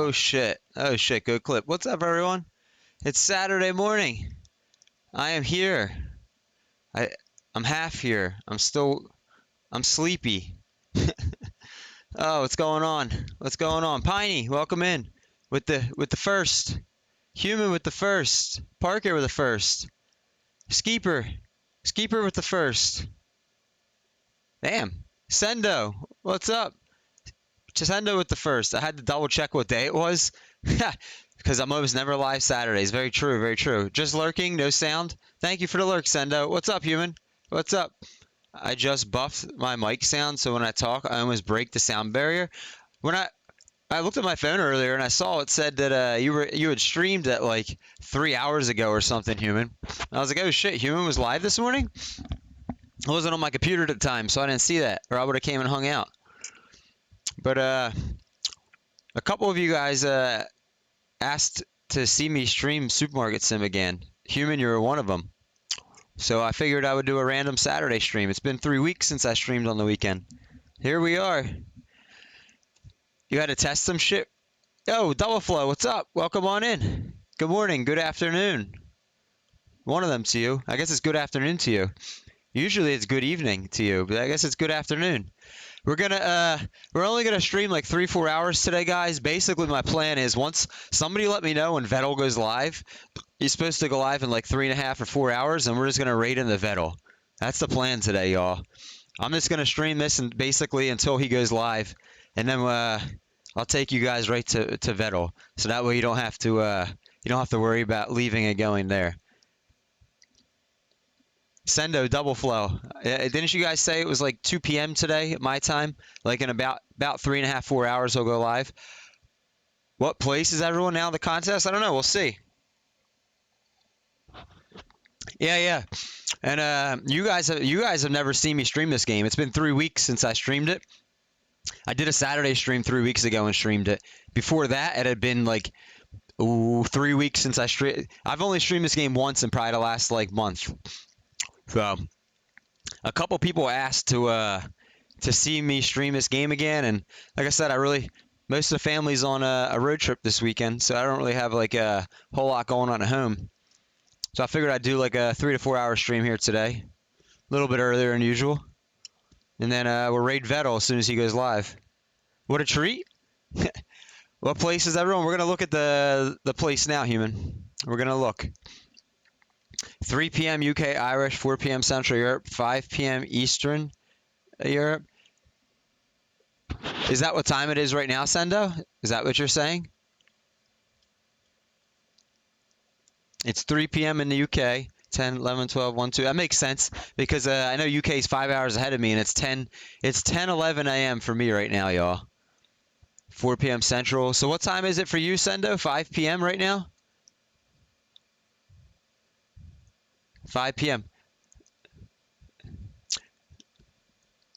Oh shit. Oh shit. Good clip. What's up, everyone? It's Saturday morning. I am here. I I'm half here. I'm sleepy. Oh, what's going on? What's going on? Piney, welcome in with the first. Human with the first. Parker with the first. Skeeper. Skeeper with the first. Damn. Sendo, what's up? Sendo with the first. I had to double check what day it was. Because I'm almost never live Saturdays. Very true, very true. Just lurking, no sound. Thank you for the lurk, Sendo. What's up, human? What's up? I just buffed my mic sound, so when I talk, I almost break the sound barrier. When I looked at my phone earlier and I saw it said that you had streamed at like 3 hours ago or something, human. I was like, oh shit, human was live this morning. I wasn't on my computer at the time, so I didn't see that, or I would have came and hung out. But a couple of you guys asked to see me stream Supermarket Sim again. Human, you were one of them. So I figured I would do a random Saturday stream. It's been 3 weeks since I streamed on the weekend. Here we are. You had to test some shit? Yo, Double Flow, what's up? Welcome on in. Good morning, good afternoon. One of them to you. I guess it's good afternoon to you. Usually it's good evening to you, but I guess it's good afternoon. We're only gonna stream like 3-4 hours today, guys. Basically, my plan is once somebody let me know when Vettel goes live. He's supposed to go live in like 3.5 or 4 hours, and we're just gonna raid in the Vettel. That's the plan today, y'all. I'm just gonna stream this and basically until he goes live, and then I'll take you guys right to Vettel, so that way you don't have to worry about leaving and going there. Sendo, Double Flow. Didn't you guys say it was like 2 p.m. today at my time? Like in about 3.5, 4 hours he'll go live. What place is everyone now in the contest? I don't know. We'll see. Yeah. And you guys have never seen me stream this game. It's been 3 weeks since I streamed it. I did a Saturday stream 3 weeks ago and streamed it. Before that, it had been like 3 weeks since I streamed. I've only streamed this game once in probably the last like month. So, a couple people asked to see me stream this game again, and like I said, most of the family's on a road trip this weekend, so I don't really have like a whole lot going on at home. So I figured I'd do like a 3 to 4 hour stream here today, a little bit earlier than usual, and then we'll raid Vettel as soon as he goes live. What a treat! What place is everyone? We're gonna look at the place now, human. We're gonna look. 3 p.m. UK Irish, 4 p.m. Central Europe, 5 p.m. Eastern Europe. Is that what time it is right now, Sendo? Is that what you're saying? It's 3 p.m. in the UK, 10, 11, 12, 1, 2. That makes sense because I know UK is 5 hours ahead of me, and it's 10, 11 a.m. for me right now, y'all. 4 p.m. Central. So what time is it for you, Sendo? 5 p.m. right now? 5 p.m.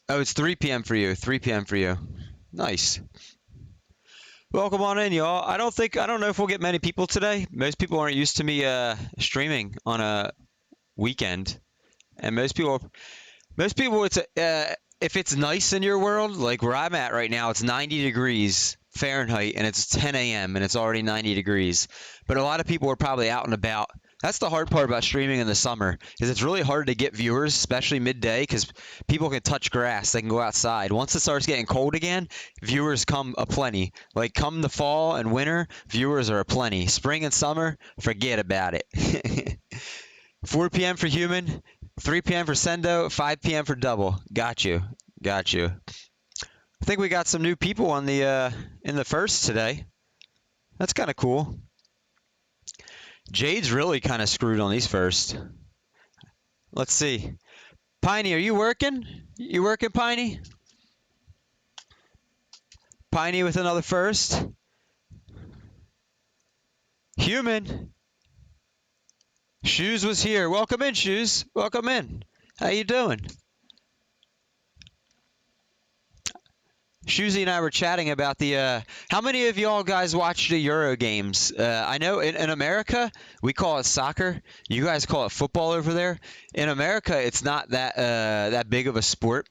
Oh, it's 3 p.m. for you. 3 p.m. for you. Nice. Welcome on in, y'all. I don't know if we'll get many people today. Most people aren't used to me streaming on a weekend, and most people, it's if it's nice in your world, like where I'm at right now, it's 90 degrees Fahrenheit, and it's 10 a.m. and it's already 90 degrees. But a lot of people are probably out and about. That's the hard part about streaming in the summer, is it's really hard to get viewers, especially midday, because people can touch grass, they can go outside. Once it starts getting cold again, viewers come aplenty. Like come the fall and winter, viewers are aplenty. Spring and summer, forget about it. 4 p.m. for human, 3 p.m. for Sendo, 5 p.m. for double. Got you. I think we got some new people on the in the first today. That's kind of cool. Jade's really kind of screwed on these first. Let's see. Piney, are you working? You working, Piney? Piney with another first. Human. Shoes was here. Welcome in, Shoes. Welcome in. How you doing? Shusey and I were chatting about the how many of y'all guys watch the Euro games? I know in America we call it soccer. You guys call it football over there. In America, it's not that that big of a sport.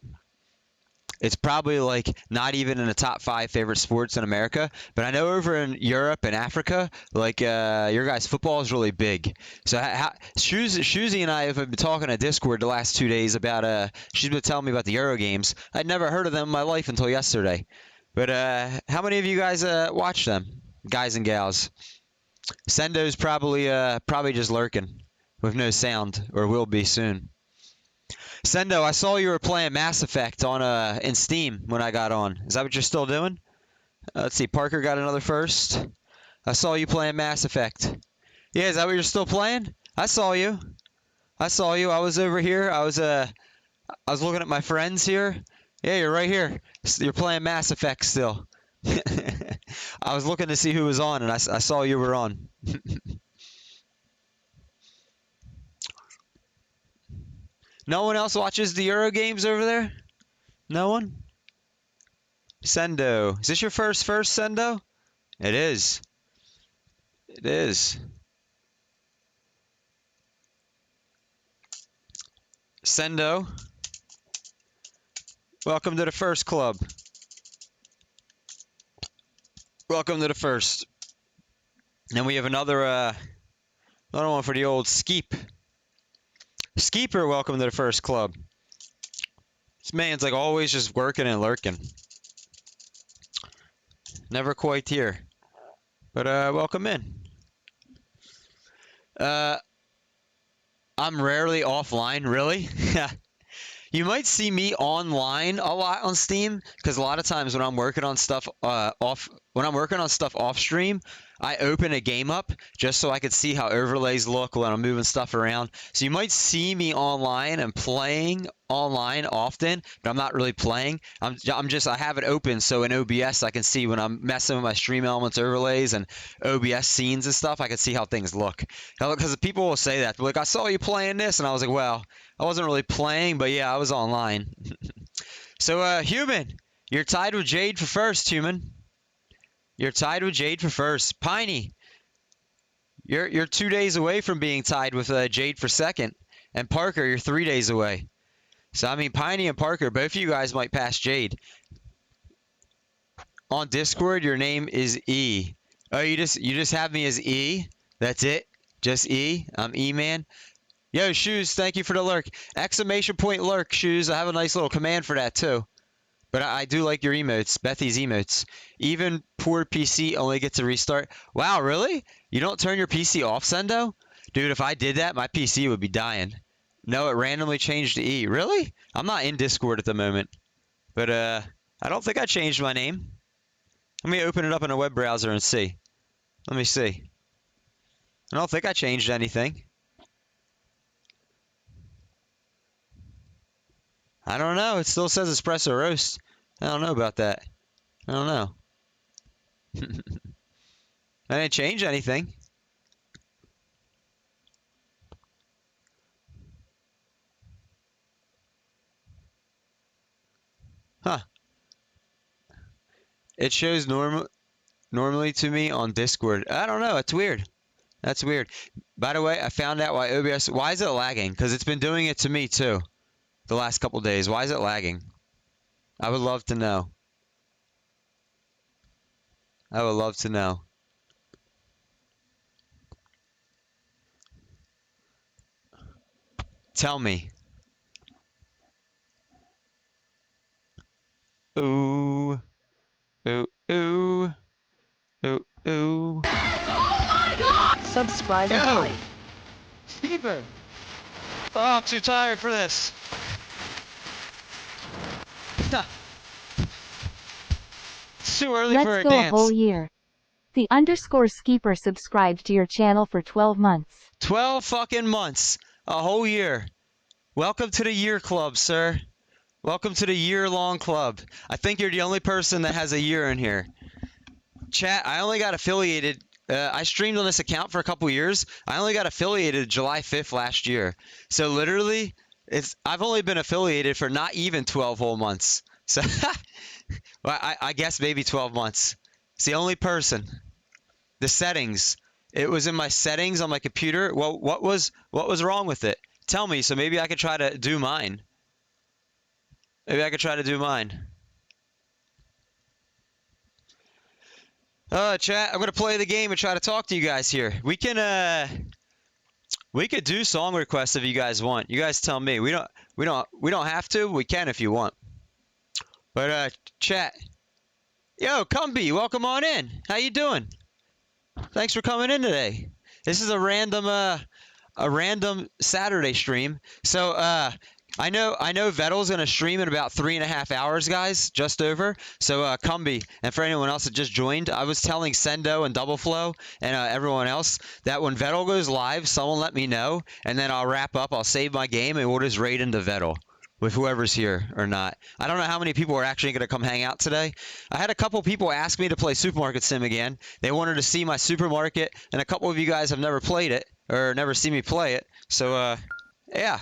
It's probably like not even in the top 5 favorite sports in America. But I know over in Europe and Africa, like your guys' football is really big. So Shuzi and I have been talking on Discord the last 2 days about she's been telling me about the Euro games. I'd never heard of them in my life until yesterday. But how many of you guys watch them, guys and gals? Sendo's probably just lurking with no sound, or will be soon. Sendo, I saw you were playing Mass Effect on in Steam when I got on. Is that what you're still doing? Let's see. Parker got another first. I saw you playing Mass Effect. Yeah, is that what you're still playing? I saw you. I saw you. I was over here. I was looking at my friends here. Yeah, you're right here. You're playing Mass Effect still. I was looking to see who was on, and I saw you were on. No one else watches the Euro games over there? No one? Sendo. Is this your first Sendo? It is. It is. Sendo. Welcome to the first club. Welcome to the first. And we have another one for the old Skeep. Skeeper, welcome to the first club. This man's like always just working and lurking. Never quite here. But welcome in. I'm rarely offline, really. You might see me online a lot on Steam because a lot of times when I'm working on stuff off stream, I open a game up just so I could see how overlays look when I'm moving stuff around. So you might see me online and playing online often, but I'm not really playing. I have it open so in OBS I can see when I'm messing with my stream elements overlays and OBS scenes and stuff. I can see how things look. Because people will say that, like, I saw you playing this, and I was like, well, I wasn't really playing, but yeah, I was online. So, Human, you're tied with Jade for first, Human. You're tied with Jade for first. Piney, you're 2 days away from being tied with Jade for second. And Parker, you're 3 days away. So, I mean, Piney and Parker, both of you guys might pass Jade. On Discord, your name is E. Oh, you just have me as E? That's it? Just E? I'm E-Man? Yo, Shoes, thank you for the lurk. Exclamation point lurk, Shoes. I have a nice little command for that, too. But I do like your emotes, Bethy's emotes. Even poor PC only gets a restart. Wow, really? You don't turn your PC off, Sendo? Dude, if I did that, my PC would be dying. No, it randomly changed to E. Really? I'm not in Discord at the moment. But, I don't think I changed my name. Let me open it up in a web browser and see. Let me see. I don't think I changed anything. I don't know. It still says espresso roast. I don't know about that. I don't know. I didn't change anything. Huh. It shows normally to me on Discord. I don't know. It's weird. That's weird. By the way, I found out why OBS... Why is it lagging? Because it's been doing it to me, too. The last couple days. Why is it lagging? I would love to know. I would love to know. Tell me. Ooh. Ooh. Ooh. Ooh. Ooh. Oh my God! Subscribe and like. Steven. Oh, I'm too tired for this. It's too early for a Let's go dance. a whole year. The underscore Skeeper subscribed to your channel for 12 months. 12 fucking months. A whole year. Welcome to the year club, sir. Welcome to the year-long club. I think you're the only person that has a year in here. Chat, I only got affiliated. I streamed on this account for a couple years. I only got affiliated July 5th last year. So literally, I've only been affiliated for not even 12 whole months. So well, I guess maybe 12 months. It's the only person. The settings. It was in my settings on my computer. Well, what was wrong with it? Tell me, so maybe I could try to do mine. Maybe I could try to do mine. Chat, I'm gonna play the game and try to talk to you guys here. We could do song requests if you guys want. You guys tell me. We don't have to. We can if you want. But chat. Yo, Cumby, welcome on in. How you doing? Thanks for coming in today. This is a random Saturday stream. So I know Vettel's gonna stream in about 3.5 hours, guys, just over. So Cumby, and for anyone else that just joined, I was telling Sendo and Double Flow and everyone else that when Vettel goes live, someone let me know, and then I'll wrap up. I'll save my game, and we'll just raid into Vettel with whoever's here or not. I don't know how many people are actually going to come hang out today. I had a couple people ask me to play Supermarket Sim again. They wanted to see my supermarket, and a couple of you guys have never played it or never seen me play it. So yeah.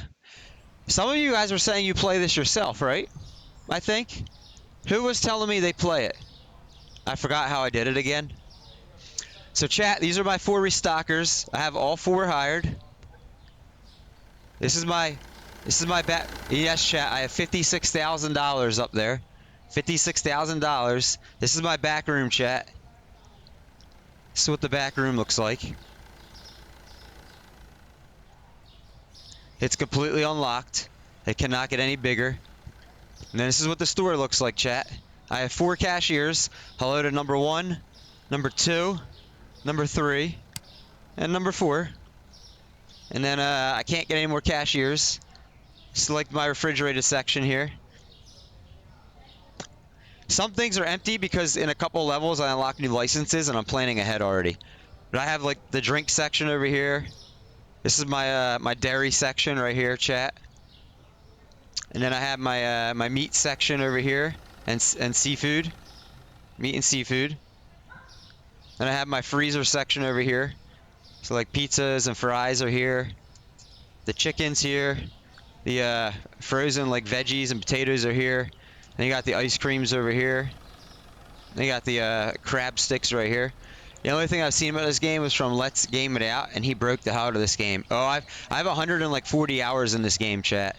Some of you guys were saying you play this yourself, right? I think. Who was telling me they play it? I forgot how I did it again. So chat, these are my 4 restockers. I have all 4 hired. This is my back. Yes, chat. I have $56,000 up there. $56,000. This is my back room, chat. This is what the back room looks like. It's completely unlocked. It cannot get any bigger. And then this is what the store looks like, chat. I have 4 cashiers. Hello to number 1, number 2, number 3, and number 4. And then I can't get any more cashiers. Select my refrigerated section here. Some things are empty because in a couple levels I unlock new licenses and I'm planning ahead already. But I have like the drink section over here. This is my my dairy section right here, chat. And then I have my my meat section over here and seafood, meat and seafood. Then I have my freezer section over here. So like pizzas and fries are here. The chicken's here. The frozen like veggies and potatoes are here. Then you got the ice creams over here. Then you got the crab sticks right here. The only thing I've seen about this game was from Let's Game It Out, and he broke the hell out of this game. Oh, I have 140 hours in this game, chat.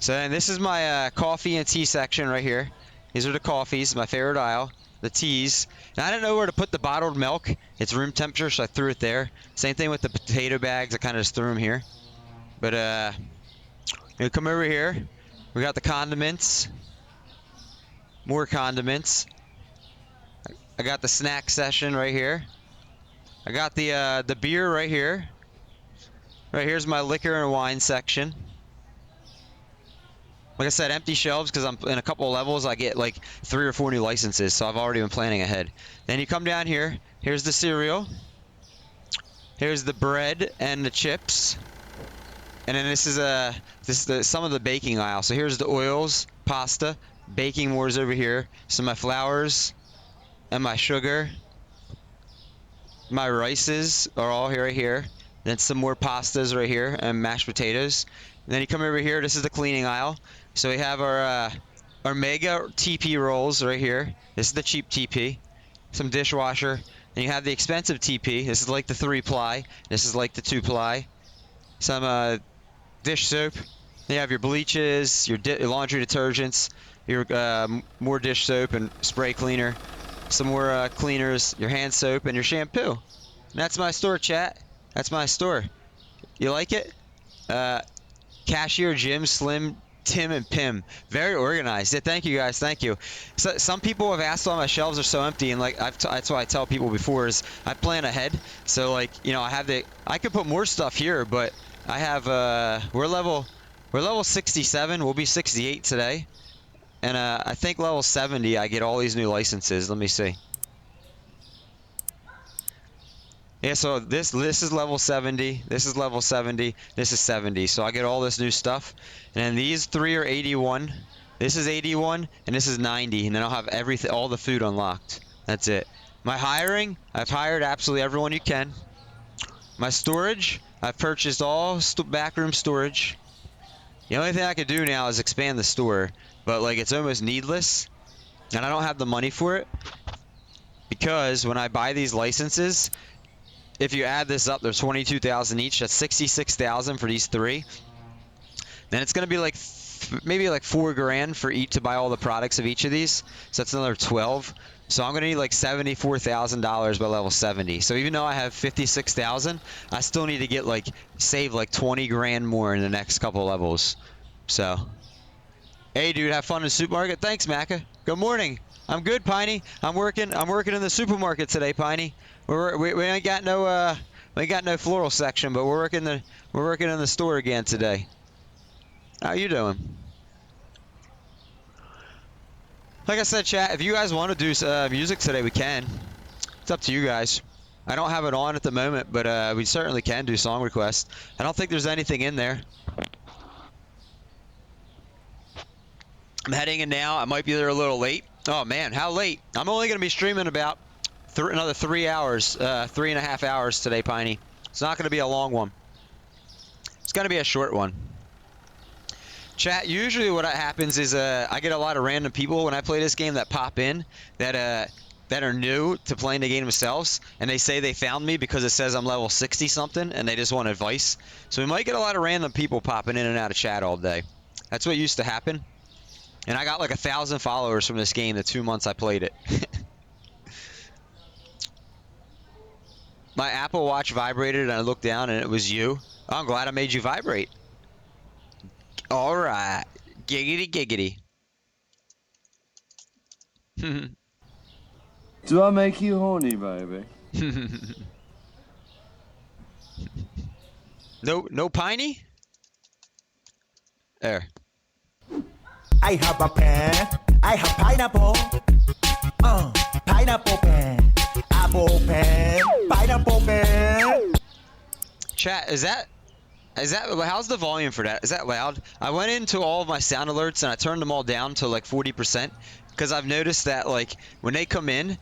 So then this is my coffee and tea section right here. These are the coffees, my favorite aisle. The teas. And I didn't know where to put the bottled milk. It's room temperature, so I threw it there. Same thing with the potato bags. I kind of just threw them here. But you come over here. We got the condiments. More condiments. I got the snack session right here. I got the beer right here. Right here's my liquor and wine section. Like I said, empty shelves because I'm in a couple of levels. I get like 3 or 4 new licenses, so I've already been planning ahead. Then you come down here. Here's the cereal. Here's the bread and the chips. And then this is some of the baking aisle. So here's the oils, pasta, baking wars over here. So my flours and my sugar. My rices are all here right here. Then some more pastas right here and mashed potatoes. And then you come over here. This is the cleaning aisle. So we have our mega TP rolls right here. This is the cheap TP. Some dishwasher. And you have the expensive TP. This is like the 3-ply. This is like the 2-ply. Some dish soap. Then you have your bleaches, your laundry detergents, your more dish soap and spray cleaner. Some more cleaners, your hand soap, and your shampoo. And that's my store, chat. That's my store. You like it? Cashier, Jim, Slim, Tim, and Pim. Very organized. Yeah, thank you guys. Thank you. So, some people have asked why my shelves are so empty, and like that's what I tell people before is I plan ahead. So like I could put more stuff here, but I have we're level 67. We'll be 68 today. And I think level 70, I get all these new licenses. Let me see. Yeah, so this is level 70. This is level 70. This is 70. So I get all this new stuff. And then these 3 are 81. This is 81, and this is 90. And then I'll have everything, all the food unlocked. That's it. My hiring, I've hired absolutely everyone you can. My storage, I've purchased all backroom storage. The only thing I could do now is expand the store, but like it's almost needless, and I don't have the money for it because when I buy these licenses, if you add this up, there's 22,000 each. That's 66,000 for these 3. Then it's gonna be like maybe like $4 grand for each to buy all the products of each of these. So that's another 12. So I'm gonna need like $74,000 by level 70. So even though I have 56,000, I still need to get like save like 20 grand more in the next couple levels. So, hey dude, have fun in the supermarket. Thanks, Macca. Good morning. I'm good, Piney. I'm working. I'm working in the supermarket today, Piney. We ain't got no we ain't got no floral section, but we're working in the store again today. How you doing? Like I said, chat, if you guys want to do music today, we can. It's up to you guys. I don't have it on at the moment, but we certainly can do song requests. I don't think there's anything in there. I'm heading in now. I might be there a little late. Oh man, how late? I'm only going to be streaming about another 3 hours, 3.5 hours today, Piney. It's not going to be a long one. It's going to be a short one. Chat, usually what happens is I get a lot of random people when I play this game that pop in that are new to playing the game themselves, and they say they found me because it says I'm level 60 something, and they just want advice. So we might get a lot of random people popping in and out of chat all day. That's what used to happen. And I got like 1,000 followers from this game the 2 months I played it. My Apple Watch vibrated, and I looked down, and it was you. Oh, I'm glad I made you vibrate. All right. Giggity, giggity. Do I make you horny, baby? No Piney? There. I have a pen. I have pineapple. Pineapple pen. Apple pen. Pineapple pen. Chat, is that how's the volume for that? Is that loud? I went into all of my sound alerts and I turned them all down to like 40% because I've noticed that like when they come in,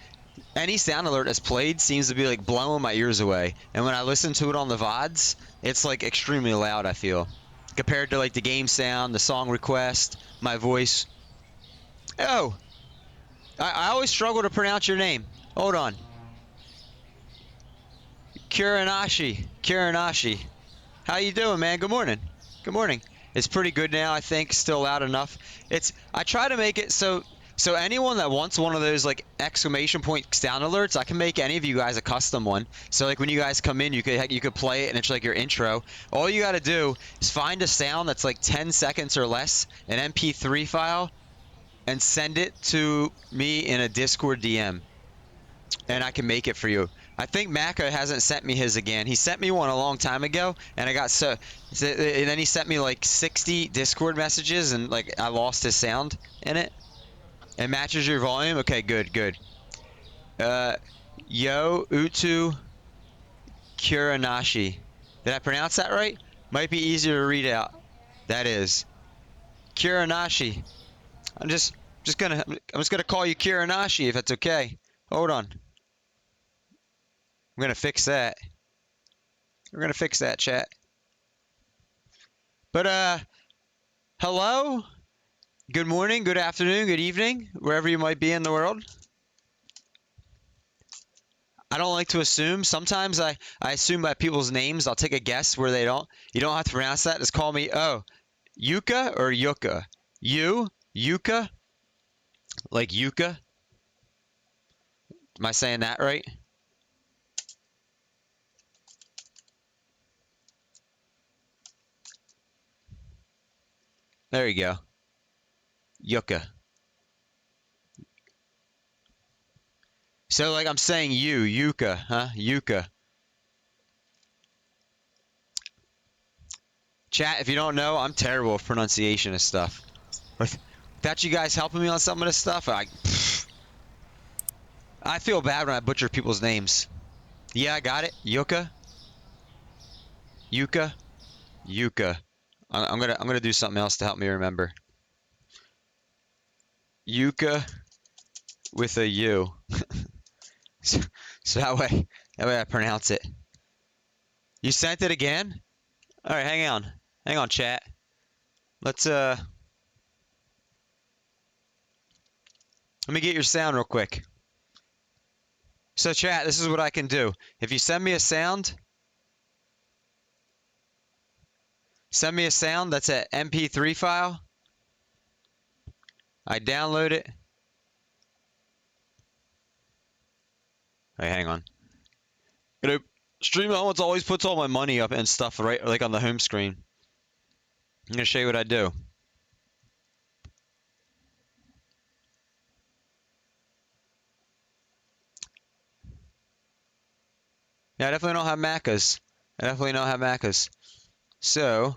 any sound alert that's played seems to be like blowing my ears away. And when I listen to it on the VODs, it's like extremely loud, I feel. Compared to like the game sound, the song request, my voice. Oh, I always struggle to pronounce your name. Hold on. Kuranashi. How you doing, man? Good morning. Good morning. It's pretty good now, I think. Still loud enough. I try to make it so anyone that wants one of those like exclamation point sound alerts, I can make any of you guys a custom one. So like when you guys come in, you could play it and it's like your intro. All you got to do is find a sound that's like 10 seconds or less, an MP3 file, and send it to me in a Discord DM, and I can make it for you. I think Macca hasn't sent me his again. He sent me one a long time ago, and I got and then he sent me like 60 Discord messages, and like I lost his sound in it. It matches your volume. Okay, good. Uh, Yo Utu Kuranashi. Did I pronounce that right? Might be easier to read out. That is Kuranashi. I'm just gonna call you Kuranashi if that's okay. Hold on. I'm gonna fix that. We're gonna fix that, chat. But hello, good morning, good afternoon, good evening, wherever you might be in the world. I don't like to assume. Sometimes I assume by people's names. I'll take a guess where they don't. You don't have to pronounce that. Just call me Yuka or Yuka. Yuka, like Yuka. Am I saying that right? There you go. Yuka. So like I'm saying Yuka, huh? Yuka. Chat, if you don't know, I'm terrible with pronunciation of stuff. Without you guys helping me on some of this stuff, I feel bad when I butcher people's names. Yeah, I got it. Yuka. Yuka. I'm gonna do something else to help me remember. Yuka with a U. so, so that way I pronounce it. You sent it again? All right, hang on, chat. Let's let me get your sound real quick. So chat, this is what I can do. If you send me a sound that's an MP3 file. I download it. Wait, hang on. You know, Stream Elements always puts all my money up and stuff right like on the home screen. I'm gonna show you what I do. Yeah, I definitely don't have macas. I definitely don't have macas. So,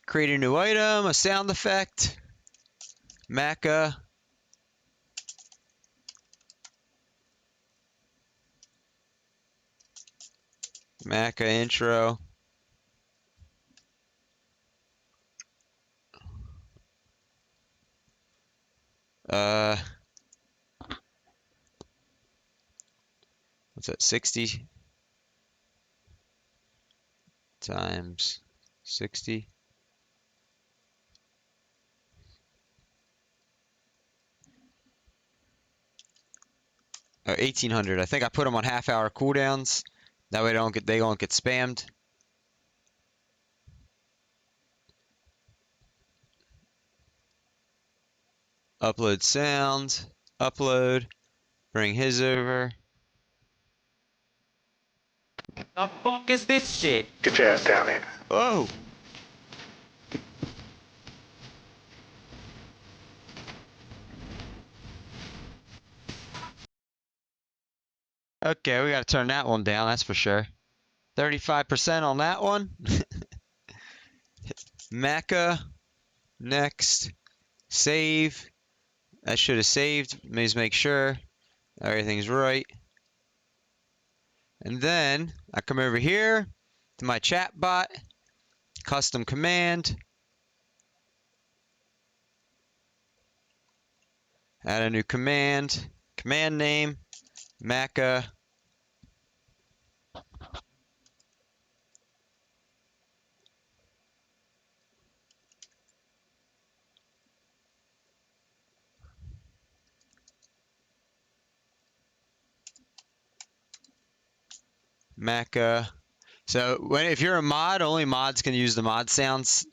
create a new item, a sound effect, maca, maca intro. Uh, what's that? 60 times 60. Oh, 1800. I think I put them on half-hour cooldowns. That way they don't get spammed. Upload sound. Upload. Bring his over. The fuck is this shit? Get your ass down here. Oh. Okay, we gotta turn that one down, that's for sure. 35% on that one. Maca. Next. Save. That should have saved. Please make sure everything's right. And then I come over here to my chat bot. Custom command. Add a new command. Command name. Maca. Maca. So if you're a mod, only mods can use the mod sounds.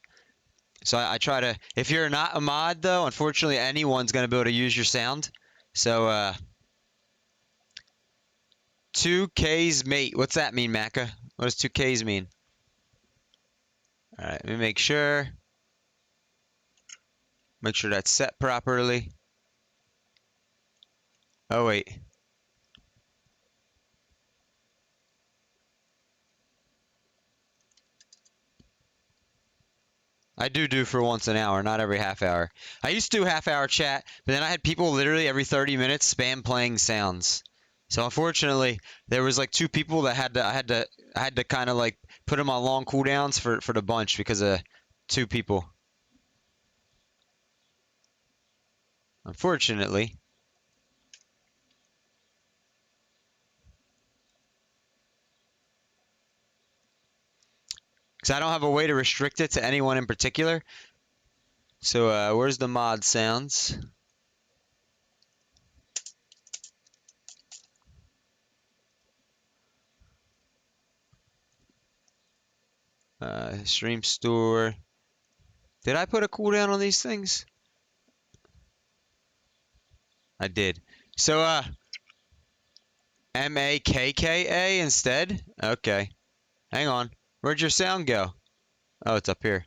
So I try to. If you're not a mod though, unfortunately anyone's gonna be able to use your sound. So 2K's mate. What's that mean, Maca? What does 2K's mean? All right, let me make sure. Make sure that's set properly. Oh wait. I do for once an hour, not every half hour. I used to do half-hour chat, but then I had people literally every 30 minutes spam playing sounds. So unfortunately, there was like two people that I had to kind of like put them on long cooldowns for the bunch because of two people. Unfortunately, because I don't have a way to restrict it to anyone in particular. So where's the mod sounds? Stream store. Did I put a cooldown on these things? I did. So MAKKA instead? Okay. Hang on. Where'd your sound go? Oh, it's up here.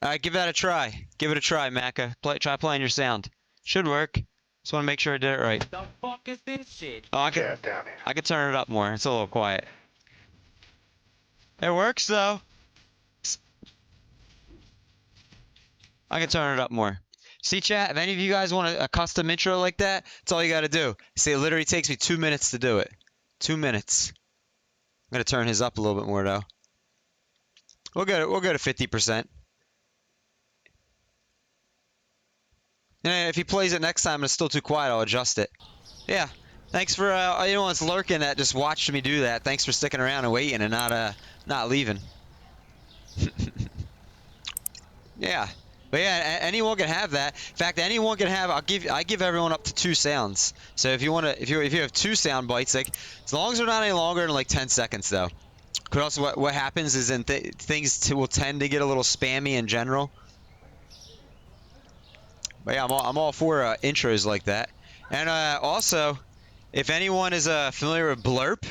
All right, give that a try. Give it a try, Macca. Try playing your sound. Should work. Just want to make sure I did it right. The fuck is this shit? Oh, Get your ass down here. I could turn it up more. It's a little quiet. It works though. I can turn it up more. See, chat, if any of you guys want a custom intro like that, that's all you got to do. See, it literally takes me 2 minutes to do it. 2 minutes. I'm going to turn his up a little bit more, though. We'll go to 50%. And if he plays it next time and it's still too quiet, I'll adjust it. Yeah, Thanks for anyone that's lurking that just watched me do that. Thanks for sticking around and waiting and not leaving. Yeah. But yeah, anyone can have that. In fact, anyone can have. I give everyone up to 2 sounds. So if you want to, if you have 2 sound bites, like as long as they're not any longer than like 10 seconds though. But also, what happens is things will tend to get a little spammy in general. But yeah, I'm all for intros like that. And also, if anyone is familiar with Blurp,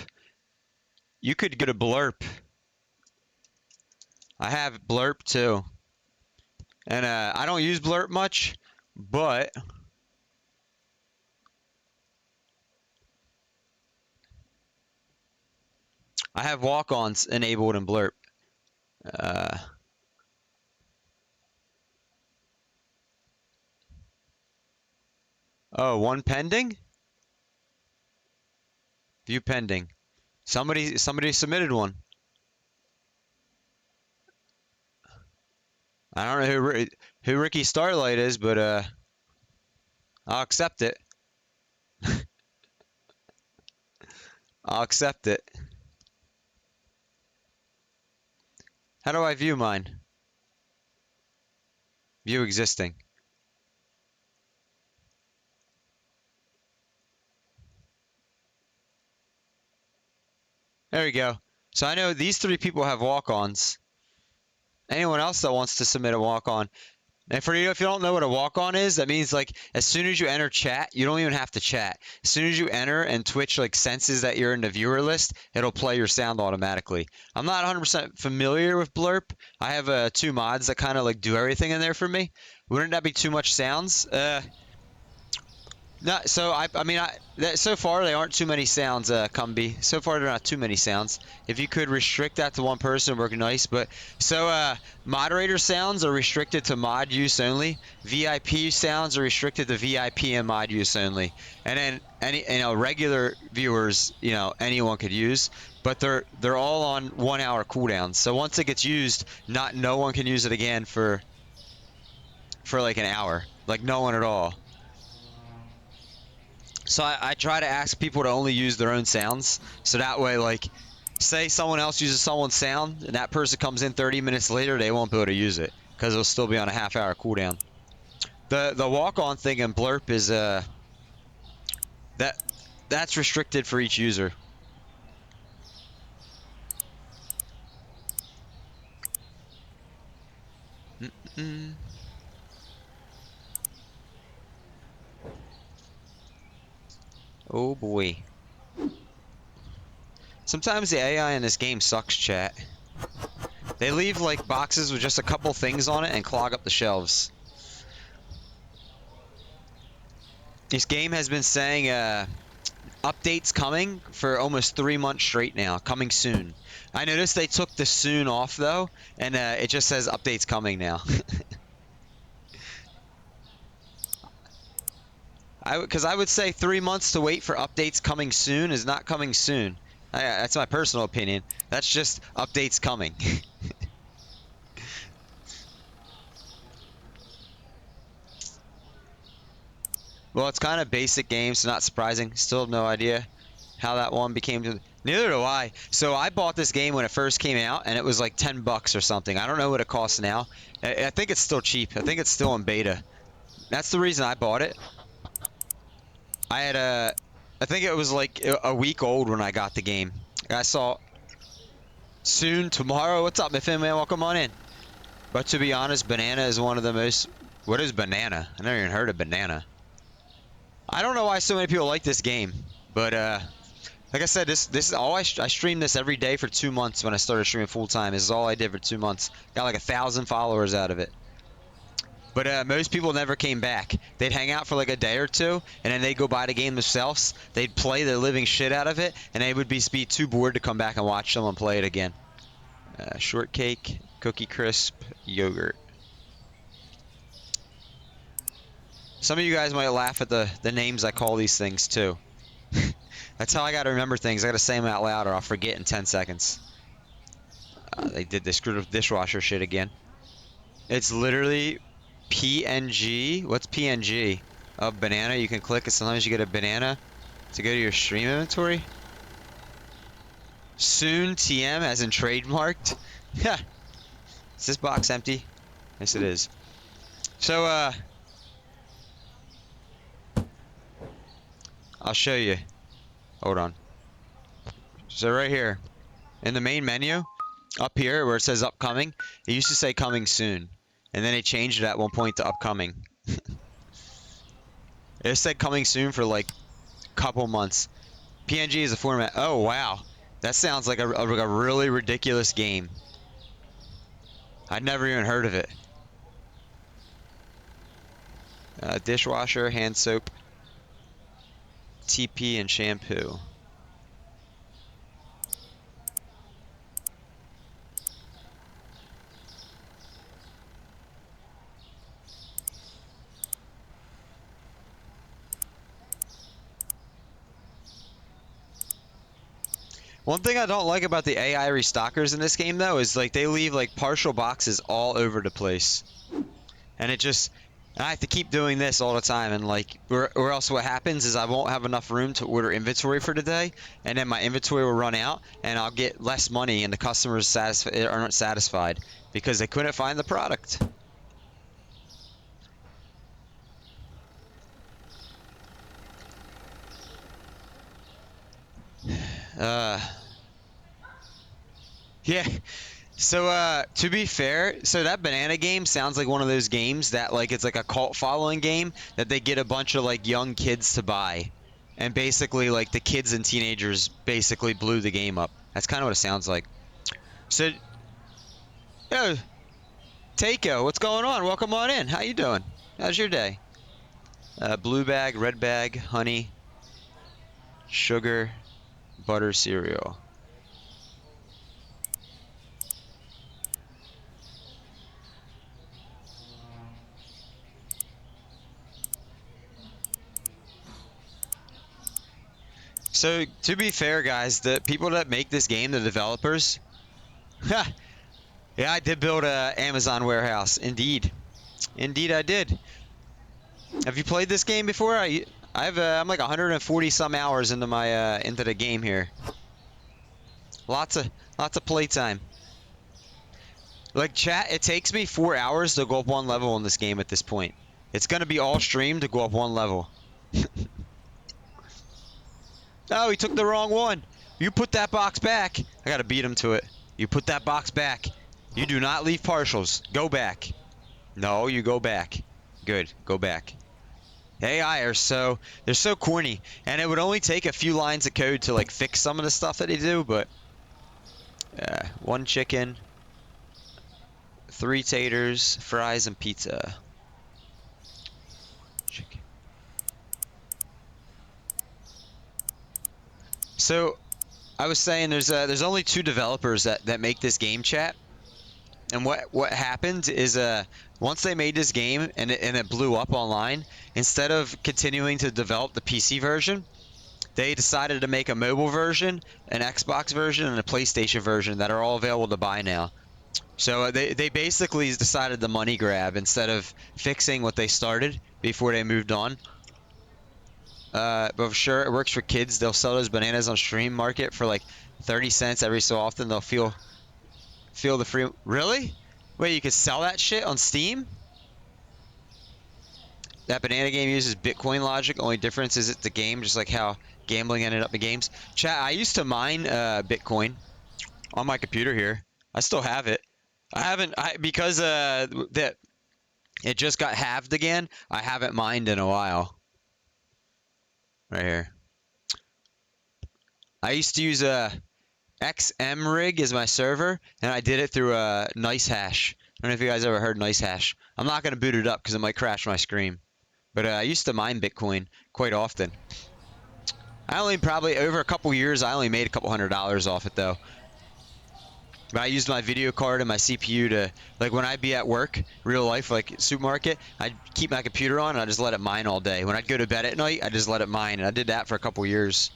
you could get a Blurp. I have Blurp too. And I don't use Blurp much, but I have walk-ons enabled in Blurp. Uh, oh, one pending? View pending. Somebody submitted one. I don't know who Ricky Starlight is, but I'll accept it. I'll accept it. How do I view mine? View existing. There we go. So I know these 3 people have walk-ons. Anyone else that wants to submit a walk-on. And for you, if you don't know what a walk-on is, that means like as soon as you enter chat, you don't even have to chat. As soon as you enter and Twitch like senses that you're in the viewer list, it'll play your sound automatically. I'm not 100% familiar with Blurp. I have 2 mods that kind of like do everything in there for me. Wouldn't that be too much sounds? No, so so far they aren't too many sounds, Cumby. So far they're not too many sounds. If you could restrict that to one person, it'd work nice. But so moderator sounds are restricted to mod use only. VIP sounds are restricted to VIP and mod use only. And then regular viewers, anyone could use. But they're all on 1 hour cooldowns. So once it gets used, no one can use it again for like an hour. Like no one at all. So I try to ask people to only use their own sounds. So that way, like, say someone else uses someone's sound and that person comes in 30 minutes later, they won't be able to use it because it'll still be on a half-hour cooldown. The walk-on thing in Blurp is that's restricted for each user. Oh boy. Sometimes the AI in this game sucks, chat. They leave like boxes with just a couple things on it and clog up the shelves. This game has been saying updates coming for almost 3 months straight now. Coming soon. I noticed they took the soon off though, and it just says updates coming now. Because I would say 3 months to wait for updates coming soon is not coming soon. That's my personal opinion. That's just updates coming. Well, it's kind of basic game, so not surprising. Still have no idea how that one became. Neither do I. So I bought this game when it first came out, and it was like 10 bucks or something. I don't know what it costs now. I think it's still cheap. I think it's still in beta. That's the reason I bought it. I think it was like a week old when I got the game. I saw soon tomorrow. What's up, Miffin man? Welcome on in. But to be honest, banana is one of the most. What is banana? I never even heard of banana. I don't know why so many people like this game, but like I said, this is all I streamed this every day for 2 months when I started streaming full time. This is all I did for 2 months. Got like 1,000 followers out of it. But most people never came back. They'd hang out for like a day or two, and then they'd go buy the game themselves. They'd play the living shit out of it, and they would be too bored to come back and watch someone play it again. Shortcake, cookie crisp, yogurt. Some of you guys might laugh at the names I call these things too. That's how I gotta remember things. I gotta say them out loud or I'll forget in 10 seconds. They did this dishwasher shit again. It's literally PNG. What's PNG? A banana. You can click it. Sometimes you get a banana. to go to your stream inventory. Soon TM as in trademarked. Yeah. Is this box empty? Yes, it is. So, I'll show you. Hold on. So right here, in the main menu, up here where it says upcoming, it used to say coming soon. And then they changed it at one point to upcoming. It said coming soon for like a couple months. PNG is a format. Oh, wow. That sounds like a really ridiculous game. I'd never even heard of it. Dishwasher, hand soap, TP, and shampoo. One thing I don't like about the AI restockers in this game, though, is like they leave like partial boxes all over the place. And I have to keep doing this all the time, and like, or else what happens is I won't have enough room to order inventory for today, and then my inventory will run out, and I'll get less money, and the customers aren't satisfied because they couldn't find the product. Yeah. So, to be fair, so that banana game sounds like one of those games that like it's like a cult following game that they get a bunch of like young kids to buy. And basically like the kids and teenagers basically blew the game up. That's kind of what it sounds like. So, yo, Takeo, what's going on? Welcome on in. How you doing? How's your day? Blue bag, red bag, honey, sugar, butter cereal. So, to be fair, guys, the people that make this game, the developers, yeah, I did build a Amazon warehouse. Indeed. Indeed, I did. Have you played this game before? I'm like 140 some hours into my into the game here. Lots of playtime. Like chat, it takes me 4 hours to go up one level in this game at this point. It's gonna be all streamed to go up one level. Oh, he took the wrong one. You put that box back. I gotta beat him to it. You put that box back. You do not leave partials. Go back. No, you go back. Good. Go back. AI they're so corny, and it would only take a few lines of code to like fix some of the stuff that they do. But one chicken, 3 taters, fries, and pizza. Chicken. So I was saying there's only 2 developers that make this game, chat. And what happened is once they made this game and it blew up online, instead of continuing to develop the PC version, they decided to make a mobile version, an Xbox version, and a PlayStation version that are all available to buy now. So they basically decided the money grab instead of fixing what they started before they moved on. But for sure, it works for kids. They'll sell those bananas on stream market for like 30 cents every so often. They'll feel the free. Really? Wait, you could sell that shit on Steam? That banana game uses Bitcoin logic. Only difference is it's the game, just like how gambling ended up in games. Chat, I used to mine Bitcoin on my computer here. I still have it. I haven't, because that it just got halved again. I haven't mined in a while. Right here. I used to use XMRig as my server, and I did it through a NiceHash. I don't know if you guys ever heard NiceHash. I'm not going to boot it up because it might crash my screen. But I used to mine Bitcoin quite often. I only probably, over a couple years, I only made a couple $100s off it though. But I used my video card and my CPU to, like when I'd be at work, real life, like supermarket, I'd keep my computer on and I'd just let it mine all day. When I'd go to bed at night, I'd just let it mine. And I did that for a couple years.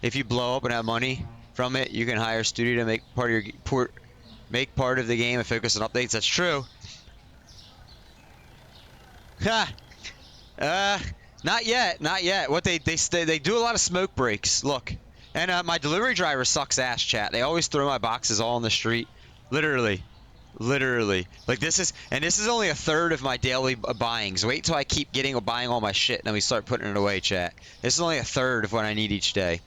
If you blow up and have money from it, you can hire a studio to make part of make part of the game and focus on updates. That's true. Ha! Not yet, not yet. What they do a lot of smoke breaks. Look, and my delivery driver sucks ass, chat. They always throw my boxes all on the street, literally, literally. Like this is only a third of my daily buyings. Wait till I keep buying all my shit, and then we start putting it away, chat. This is only a third of what I need each day.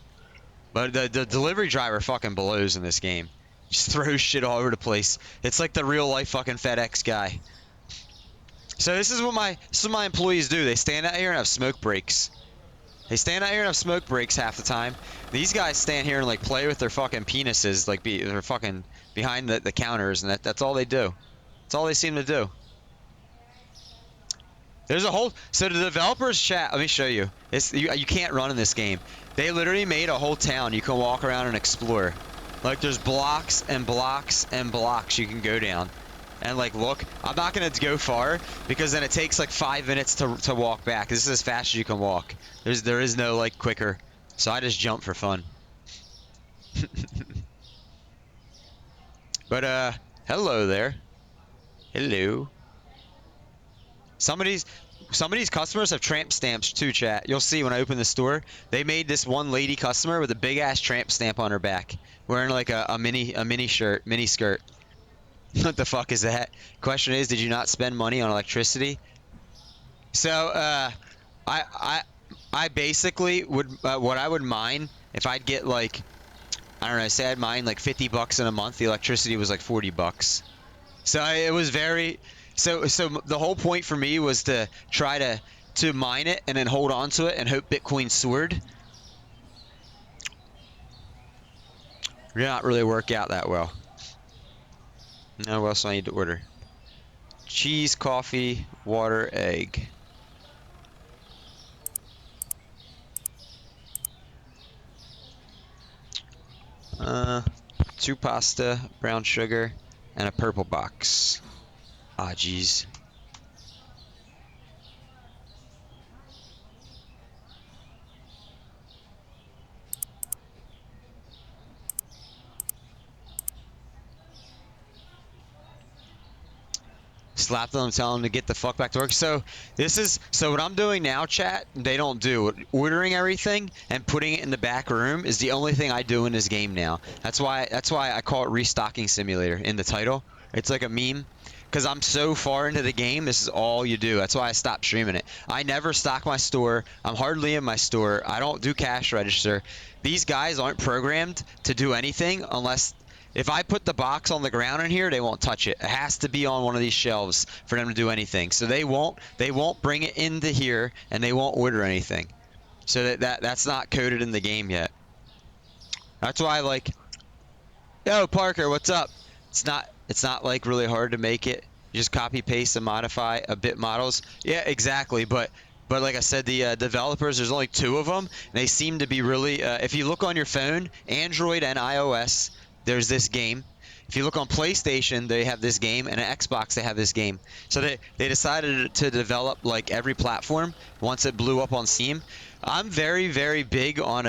But the delivery driver fucking blows in this game. Just throws shit all over the place. It's like the real life fucking FedEx guy. So this is what my employees do. They stand out here and have smoke breaks. They stand out here and have smoke breaks half the time. These guys stand here and like play with their fucking penises, like they're fucking behind the counters, and that's all they do. That's all they seem to do. There's a whole so the developers chat. Let me show you. You can't run in this game. They literally made a whole town you can walk around and explore. Like there's blocks and blocks and blocks you can go down. And like look, I'm not gonna go far because then it takes like 5 minutes to walk back. This is as fast as you can walk. There is no like quicker. So I just jump for fun. But hello there. Hello. Some of these customers have tramp stamps too, chat. You'll see when I open the store. They made this one lady customer with a big ass tramp stamp on her back, wearing like a mini skirt. What the fuck is that? Question is, did you not spend money on electricity? So I basically would what I would mine if I'd get like I don't know, say I'd mine like $50 in a month. The electricity was like $40. So it was very so the whole point for me was to try to mine it and then hold on to it and hope Bitcoin soared. Did not really work out that well. Now what else do I need to order? Cheese, coffee, water, egg. Two pasta, brown sugar, and a purple box. Ah, jeez. Slap them, tell them to get the fuck back to work. So what I'm doing now, chat, they don't do. Ordering everything and putting it in the back room is the only thing I do in this game now. That's why I call it Restocking Simulator in the title. It's like a meme. Because I'm so far into the game, this is all you do. That's why I stopped streaming it. I never stock my store. I'm hardly in my store. I don't do cash register. These guys aren't programmed to do anything unless if I put the box on the ground in here, they won't touch it. It has to be on one of these shelves for them to do anything. So they won't bring it into here and they won't order anything. So that's not coded in the game yet. That's why like, yo Parker, what's up? It's not like really hard to make it. You just copy paste and modify a bit models. Yeah, exactly. But like I said, the developers, there's only 2 of them. And they seem to be really. If you look on your phone, Android and iOS, there's this game. If you look on PlayStation, they have this game, and on Xbox they have this game. So they decided to develop like every platform once it blew up on Steam. I'm very very big on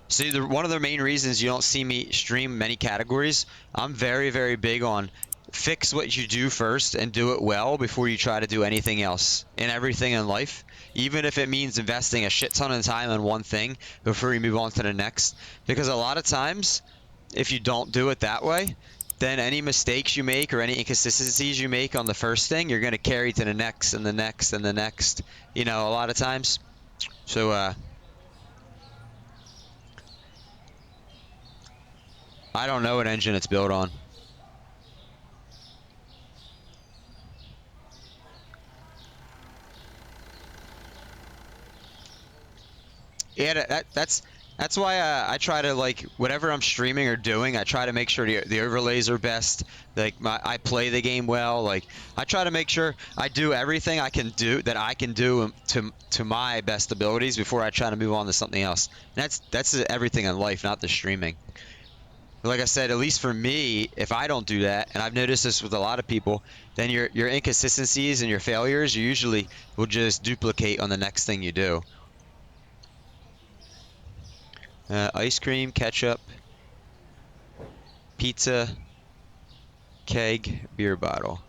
See, one of the main reasons you don't see me stream many categories, I'm very, very big on fix what you do first and do it well before you try to do anything else in everything in life, even if it means investing a shit ton of time on one thing before you move on to the next. Because a lot of times, if you don't do it that way, then any mistakes you make or any inconsistencies you make on the first thing, you're going to carry to the next and the next and the next, you know, a lot of times. So, I don't know what engine it's built on. Yeah, that's why I try to like whatever I'm streaming or doing, I try to make sure the overlays are best. Like I play the game well. Like I try to make sure I do everything I can do to my best abilities before I try to move on to something else. And that's everything in life, not the streaming. Like I said, at least for me, if I don't do that, and I've noticed this with a lot of people, then your inconsistencies and your failures you usually will just duplicate on the next thing you do. Ice cream, ketchup, pizza, keg, beer bottle.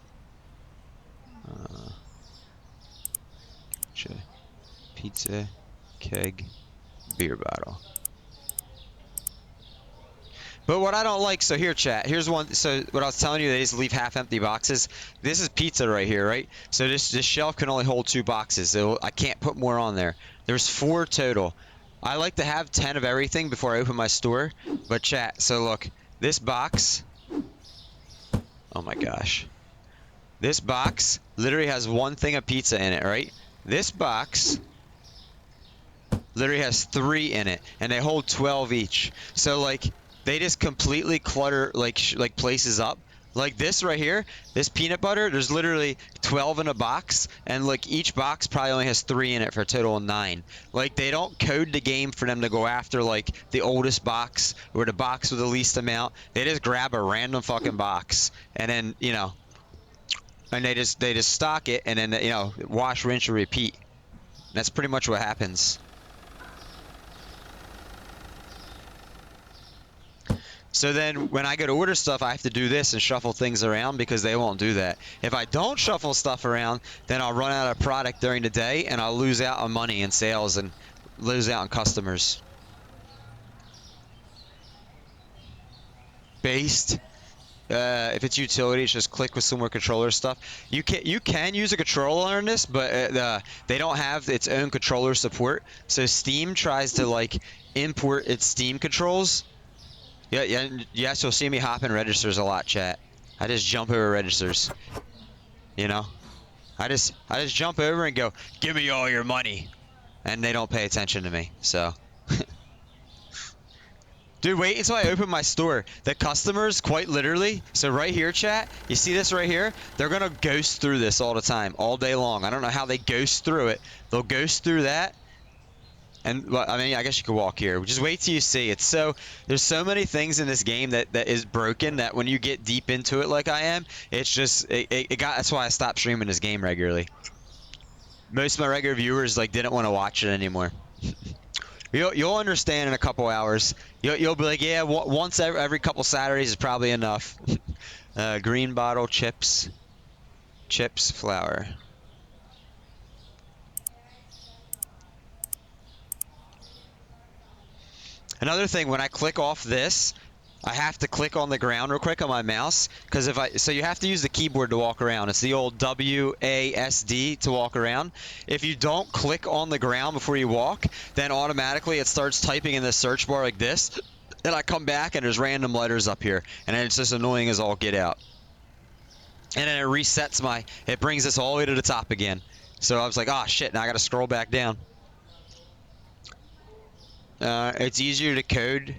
pizza, keg, beer bottle. But what I don't like, so here, chat, here's one. So what I was telling you, they just leave half-empty boxes. This is pizza right here, right? So this shelf can only hold 2 boxes. I can't put more on there. There's 4 total. I like to have 10 of everything before I open my store. But chat, so look, this box. Oh my gosh, this box literally has 1 thing of pizza in it, right? This box literally has 3 in it, and they hold 12 each. So like they just completely clutter like places up. Like this right here, this peanut butter, there's literally 12 in a box, and like each box probably only has 3 in it for a total of 9. Like they don't code the game for them to go after like the oldest box or the box with the least amount. They just grab a random fucking box and then, and they just stock it and then, wash, rinse, and repeat. That's pretty much what happens. So then when I go to order stuff, I have to do this and shuffle things around because they won't do that. If I don't shuffle stuff around, then I'll run out of product during the day and I'll lose out on money and sales and lose out on customers. Based. If it's utility, it's just click with some more controller stuff. You can use a controller on this, but they don't have its own controller support. So Steam tries to like import its Steam controls. Yeah, yeah, yes, you'll see me hopping registers a lot, chat. I just jump over registers, you know? I just jump over and go, "Give me all your money." And they don't pay attention to me. So, dude, wait until I open my store. The customers quite literally, so right here, chat, you see this right here? They're going to ghost through this all the time, all day long. I don't know how they ghost through it. They'll ghost through that. And well, I mean, I guess you could walk here. Just wait till you see. There's so many things in this game that is broken that when you get deep into it like I am, it's just that's why I stopped streaming this game regularly. Most of my regular viewers like didn't want to watch it anymore. You'll understand in a couple hours. You'll be like, yeah, once every couple Saturdays is probably enough. Green bottle chips, flour. Another thing, when I click off this, I have to click on the ground real quick on my mouse because so you have to use the keyboard to walk around. It's the old WASD to walk around. If you don't click on the ground before you walk, then automatically it starts typing in the search bar like this. And I come back and there's random letters up here, and then it's just annoying as all get out. And then it resets it brings us all the way to the top again. So I was like, oh shit, now I gotta scroll back down. It's easier to code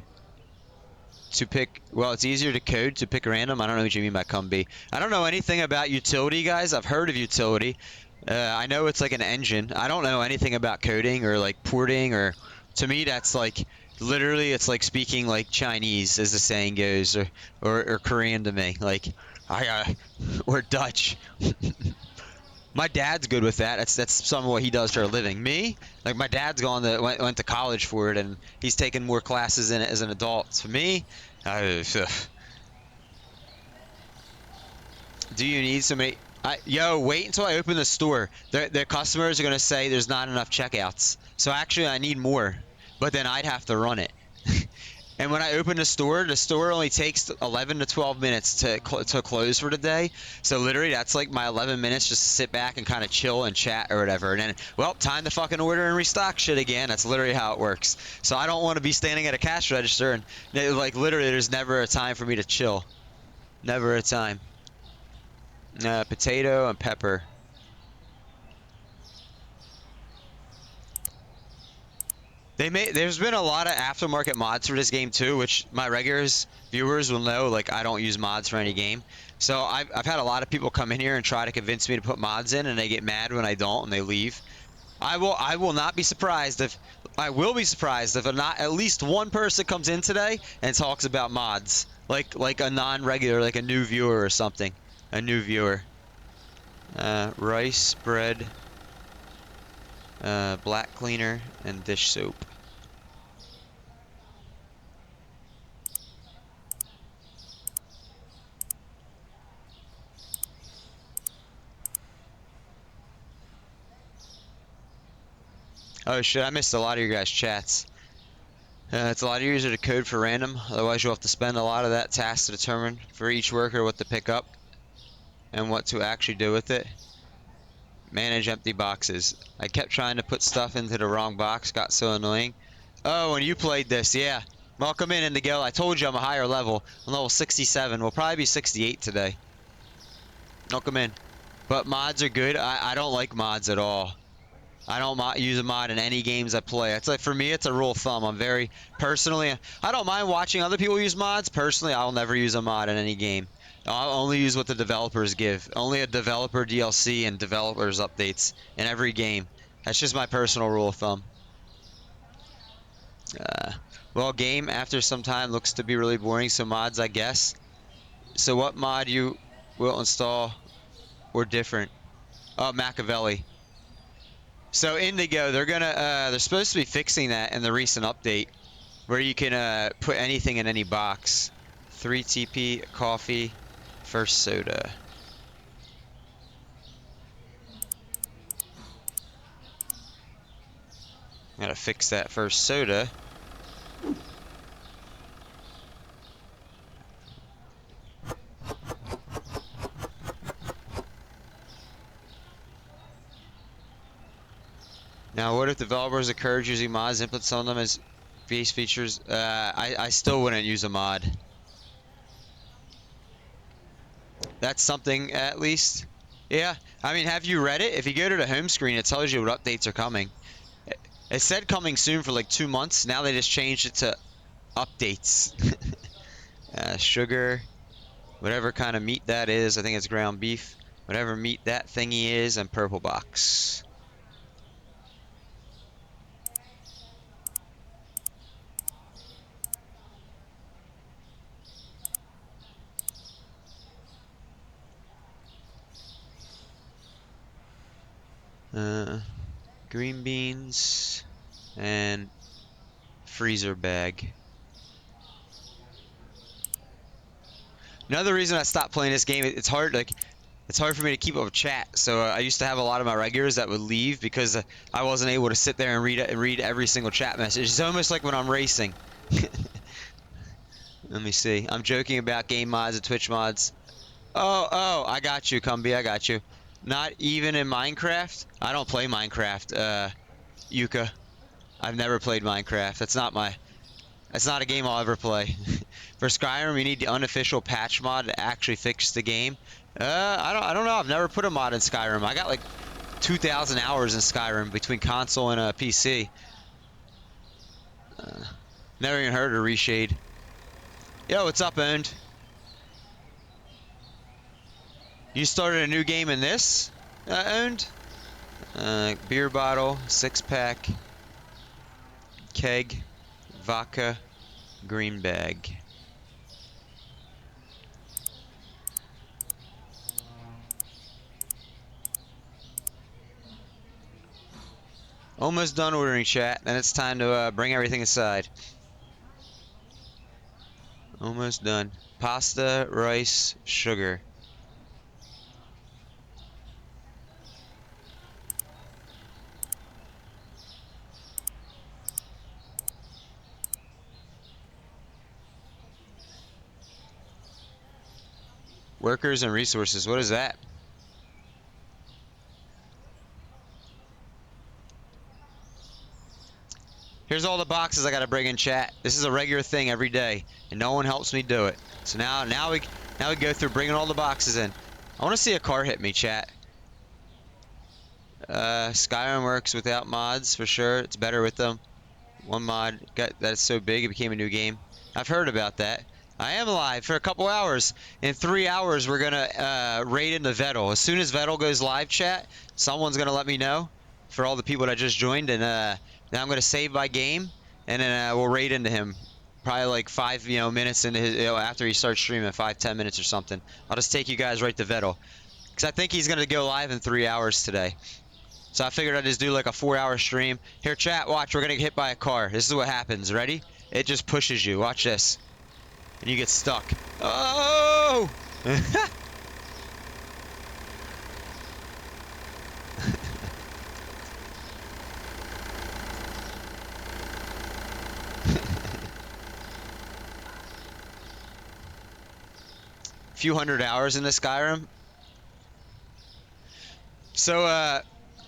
to pick, well, it's easier to code to pick random. I don't know what you mean by CumB. I don't know anything about utility, guys. I've heard of utility. I know it's like an engine. I don't know anything about coding or like porting, or to me that's like literally it's like speaking like Chinese, as the saying goes, or Korean to me. Like or Dutch. My dad's good with that. That's some of what he does for a living. Me, like my dad's went to college for it, and he's taken more classes in it as an adult. For me, do you need so many? Yo, wait until I open the store. The customers are gonna say there's not enough checkouts. So actually, I need more, but then I'd have to run it. And when I open the store only takes 11 to 12 minutes to close for the day. So literally, that's like my 11 minutes just to sit back and kind of chill and chat or whatever. And then, well, time to fucking order and restock shit again. That's literally how it works. So I don't want to be standing at a cash register and like literally, there's never a time for me to chill. Never a time. Potato and pepper. There's been a lot of aftermarket mods for this game too, which my regulars viewers will know. Like I don't use mods for any game, so I've had a lot of people come in here and try to convince me to put mods in, and they get mad when I don't, and they leave. I will not be surprised if I will be surprised if not at least one person comes in today and talks about mods, like a non-regular, like a new viewer or something, a new viewer. Rice bread, black cleaner, and dish soap. Oh shit, I missed a lot of your guys' chats. It's a lot easier to code for random, otherwise you'll have to spend a lot of that task to determine for each worker what to pick up and what to actually do with it. Manage empty boxes. I kept trying to put stuff into the wrong box, got so annoying. Oh, when you played this, yeah. Welcome in, Indigo. I told you I'm a higher level. I'm level 67. We'll probably be 68 today. Welcome in. But mods are good. I don't like mods at all. I don't use a mod in any games I play. It's like, for me, it's a rule of thumb. I'm very, personally, I don't mind watching other people use mods. Personally, I'll never use a mod in any game. I'll only use what the developers give. Only a developer DLC and developers updates in every game. That's just my personal rule of thumb. Uh, well, game after some time looks to be really boring, so mods, I guess. So what mod you will install or different? Oh, Machiavelli. So Indigo, they're supposed to be fixing that in the recent update, where you can put anything in any box. 3 TP, coffee, first soda. Gotta fix that first soda. Now, what if developers encourage using mods, input some of them as base features? I still wouldn't use a mod. That's something, at least. Yeah, I mean, have you read it? If you go to the home screen, it tells you what updates are coming. It said coming soon for like 2 months. Now they just changed it to updates. Sugar, whatever kind of meat that is. I think it's ground beef. Whatever meat that thingy is, and purple box. Green beans and freezer bag. Another reason I stopped playing this game, it's hard for me to keep up with chat. So I used to have a lot of my regulars that would leave because I wasn't able to sit there and read every single chat message. It's almost like when I'm racing. Let me see. I'm joking about game mods and Twitch mods. Oh, I got you, Cumby. I got you. Not even in Minecraft? I don't play Minecraft, Yuka. I've never played Minecraft. That's not a game I'll ever play. For Skyrim, you need the unofficial patch mod to actually fix the game. I don't know. I've never put a mod in Skyrim. I got like 2,000 hours in Skyrim between console and PC. Never even heard of Reshade. Yo, what's up, Owned? You started a new game in this, Owned? Beer bottle, 6-pack, keg, vodka, green bag. Almost done ordering, chat. Then it's time to bring everything aside. Almost done. Pasta, rice, sugar. Workers and resources. What is that? Here's all the boxes I gotta bring in, chat. This is a regular thing every day, and no one helps me do it. So now we go through bringing all the boxes in. I want to see a car hit me, chat. Skyrim works without mods for sure. It's better with them. One mod got that's so big it became a new game. I've heard about that. I am live for a couple hours. In 3 hours, we're gonna raid into Vettel. As soon as Vettel goes live, chat, someone's gonna let me know for all the people that just joined, and now I'm gonna save my game, and then we'll raid into him. Probably like 5 minutes into his after he starts streaming, 5-10 minutes or something. I'll just take you guys right to Vettel, because I think he's gonna go live in 3 hours today. So I figured I'd just do like a 4-hour stream. Here, chat, watch. We're gonna get hit by a car. This is what happens. Ready? It just pushes you. Watch this. And you get stuck. Oh! few hundred hours into Skyrim. So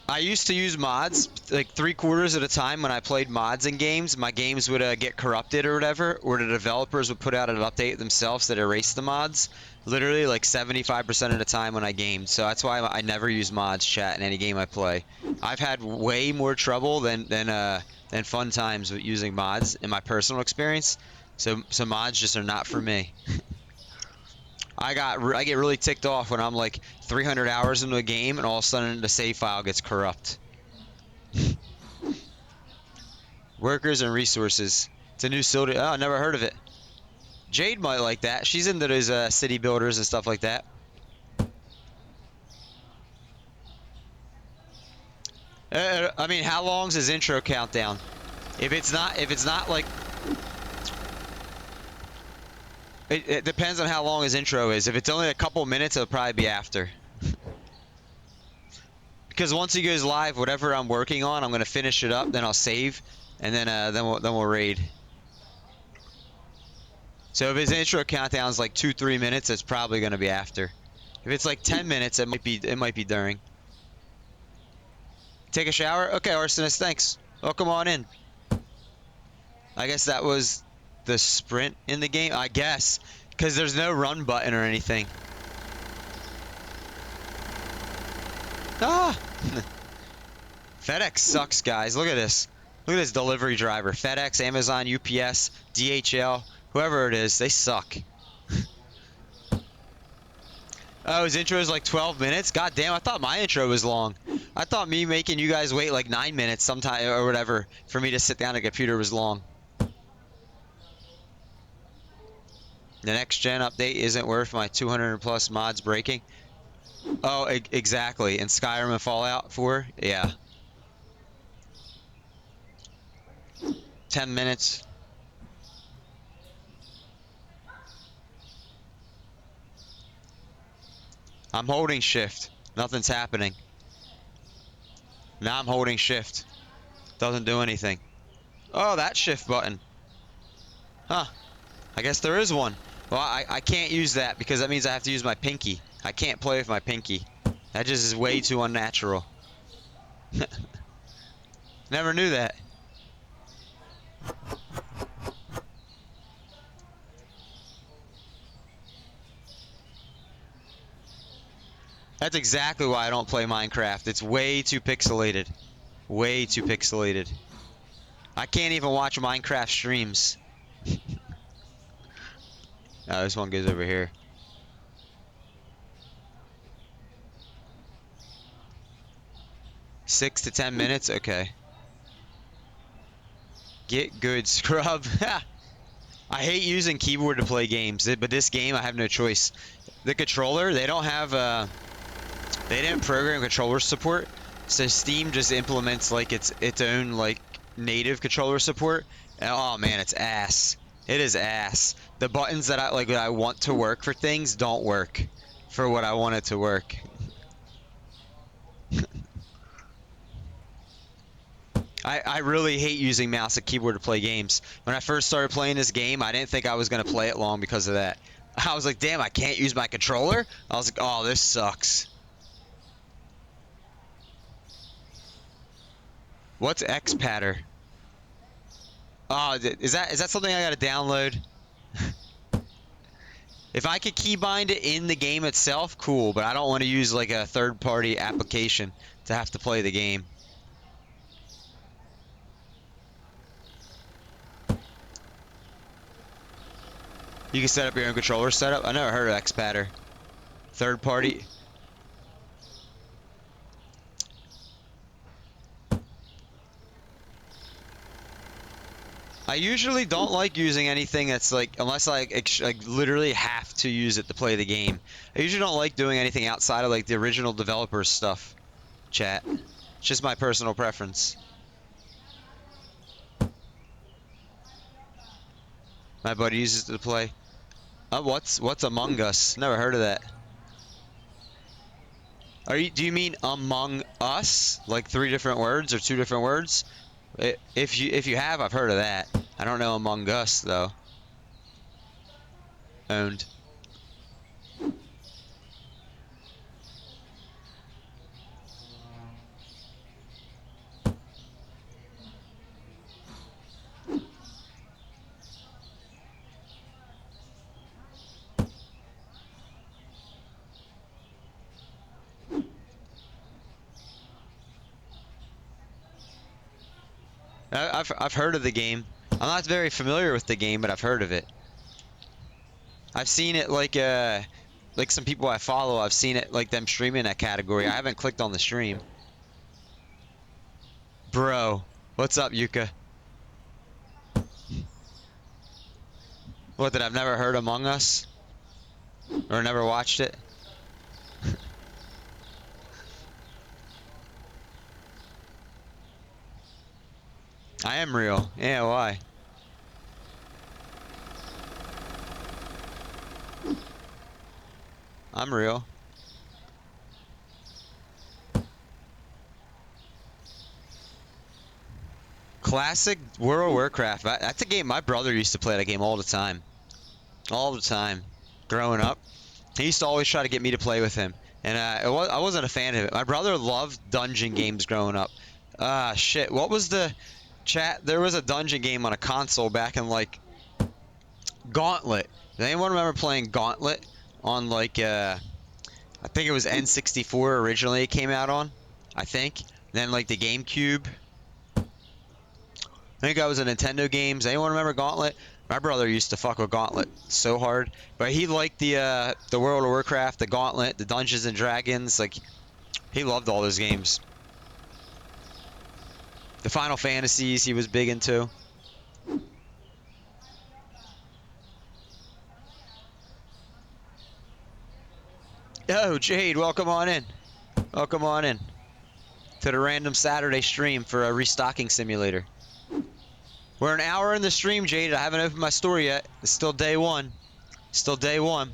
I used to use mods like 3/4 of the time when I played mods in games. My games would get corrupted or whatever, or the developers would put out an update themselves that erased the mods. Literally like 75% of the time when I gamed. So that's why I never use mods, chat, in any game I play. I've had way more trouble than fun times with using mods in my personal experience. So mods just are not for me. I get really ticked off when I'm like 300 hours into a game and all of a sudden the save file gets corrupt. Workers and resources. It's a new city. Oh, I never heard of it. Jade might like that. She's into those city builders and stuff like that. I mean, how long's his intro countdown? If it's not like, it depends on how long his intro is. If it's only a couple minutes, it'll probably be after. Because once he goes live, whatever I'm working on, I'm gonna finish it up, then I'll save, and then we'll raid. So if his intro countdown is like 2-3 minutes, it's probably gonna be after. If it's like 10 minutes, it might be during. Take a shower? Okay, Arsonist, thanks. Welcome on in. I guess that was the sprint in the game, I guess, because there's no run button or anything. Ah! FedEx sucks, guys. Look at this. Look at this delivery driver. FedEx, Amazon, UPS, DHL, whoever it is, they suck. Oh, his intro is like 12 minutes? God damn, I thought my intro was long. I thought me making you guys wait like 9 minutes sometime or whatever for me to sit down at a computer was long. The next gen update isn't worth my 200 plus mods breaking. Oh, exactly. In Skyrim and Fallout 4? Yeah. 10 minutes. I'm holding shift. Nothing's happening. Now I'm holding shift. Doesn't do anything. Oh, that shift button. Huh. I guess there is one. Well, I can't use that because that means I have to use my pinky. I can't play with my pinky. That just is way too unnatural. Never knew that. That's exactly why I don't play Minecraft. It's way too pixelated. Way too pixelated. I can't even watch Minecraft streams. Oh, this one goes over here. Six to 10 minutes? Okay. Get good, scrub. I hate using keyboard to play games, but this game I have no choice. The controller, they don't have they didn't program controller support, so Steam just implements like its own like native controller support. And, oh man, it's ass. It is ass. The buttons that I want to work for things don't work for what I want it to work. I really hate using mouse and keyboard to play games. When I first started playing this game, I didn't think I was going to play it long because of that. I was like, damn, I can't use my controller? I was like, oh, this sucks. What's Xpatter? Oh, is that something I got to download? If I could keybind it in the game itself, cool, but I don't want to use like a third-party application to have to play the game. You can set up your own controller setup. I never heard of Xpatter. Third party. I usually don't like using anything that's like, unless I like literally have to use it to play the game. I usually don't like doing anything outside of like the original developers stuff. Chat. It's just my personal preference. My buddy uses it to play. What's Among Us? Never heard of that. Do you mean Among Us? Like 3 different words or 2 different words? If you have, I've heard of that. I don't know Among Us though. Owned. I've heard of the game. I'm not very familiar with the game, but I've heard of it. I've seen it like some people I follow. I've seen it like them streaming that category. I haven't clicked on the stream. Bro, what's up, Yuka? What, that I've never heard Among Us? Or never watched it? I am real. Yeah, why? I'm real. Classic World of Warcraft. That's a game my brother used to play that game all the time. All the time. Growing up. He used to always try to get me to play with him. And I wasn't a fan of it. My brother loved dungeon games growing up. Shit. What was the chat? There was a dungeon game on a console back in like Gauntlet. Does anyone remember playing Gauntlet on like I think it was N64 originally it came out on. I think. Then like the GameCube. I think that was a Nintendo games. Anyone remember Gauntlet? My brother used to fuck with Gauntlet so hard, but he liked the World of Warcraft, the Gauntlet, the Dungeons and Dragons. Like he loved all those games. The Final Fantasies he was big into. Oh, Jade, welcome on in. Welcome on in to the random Saturday stream for a restocking simulator. We're an hour in the stream, Jade. I haven't opened my store yet. It's still day one. Still day one.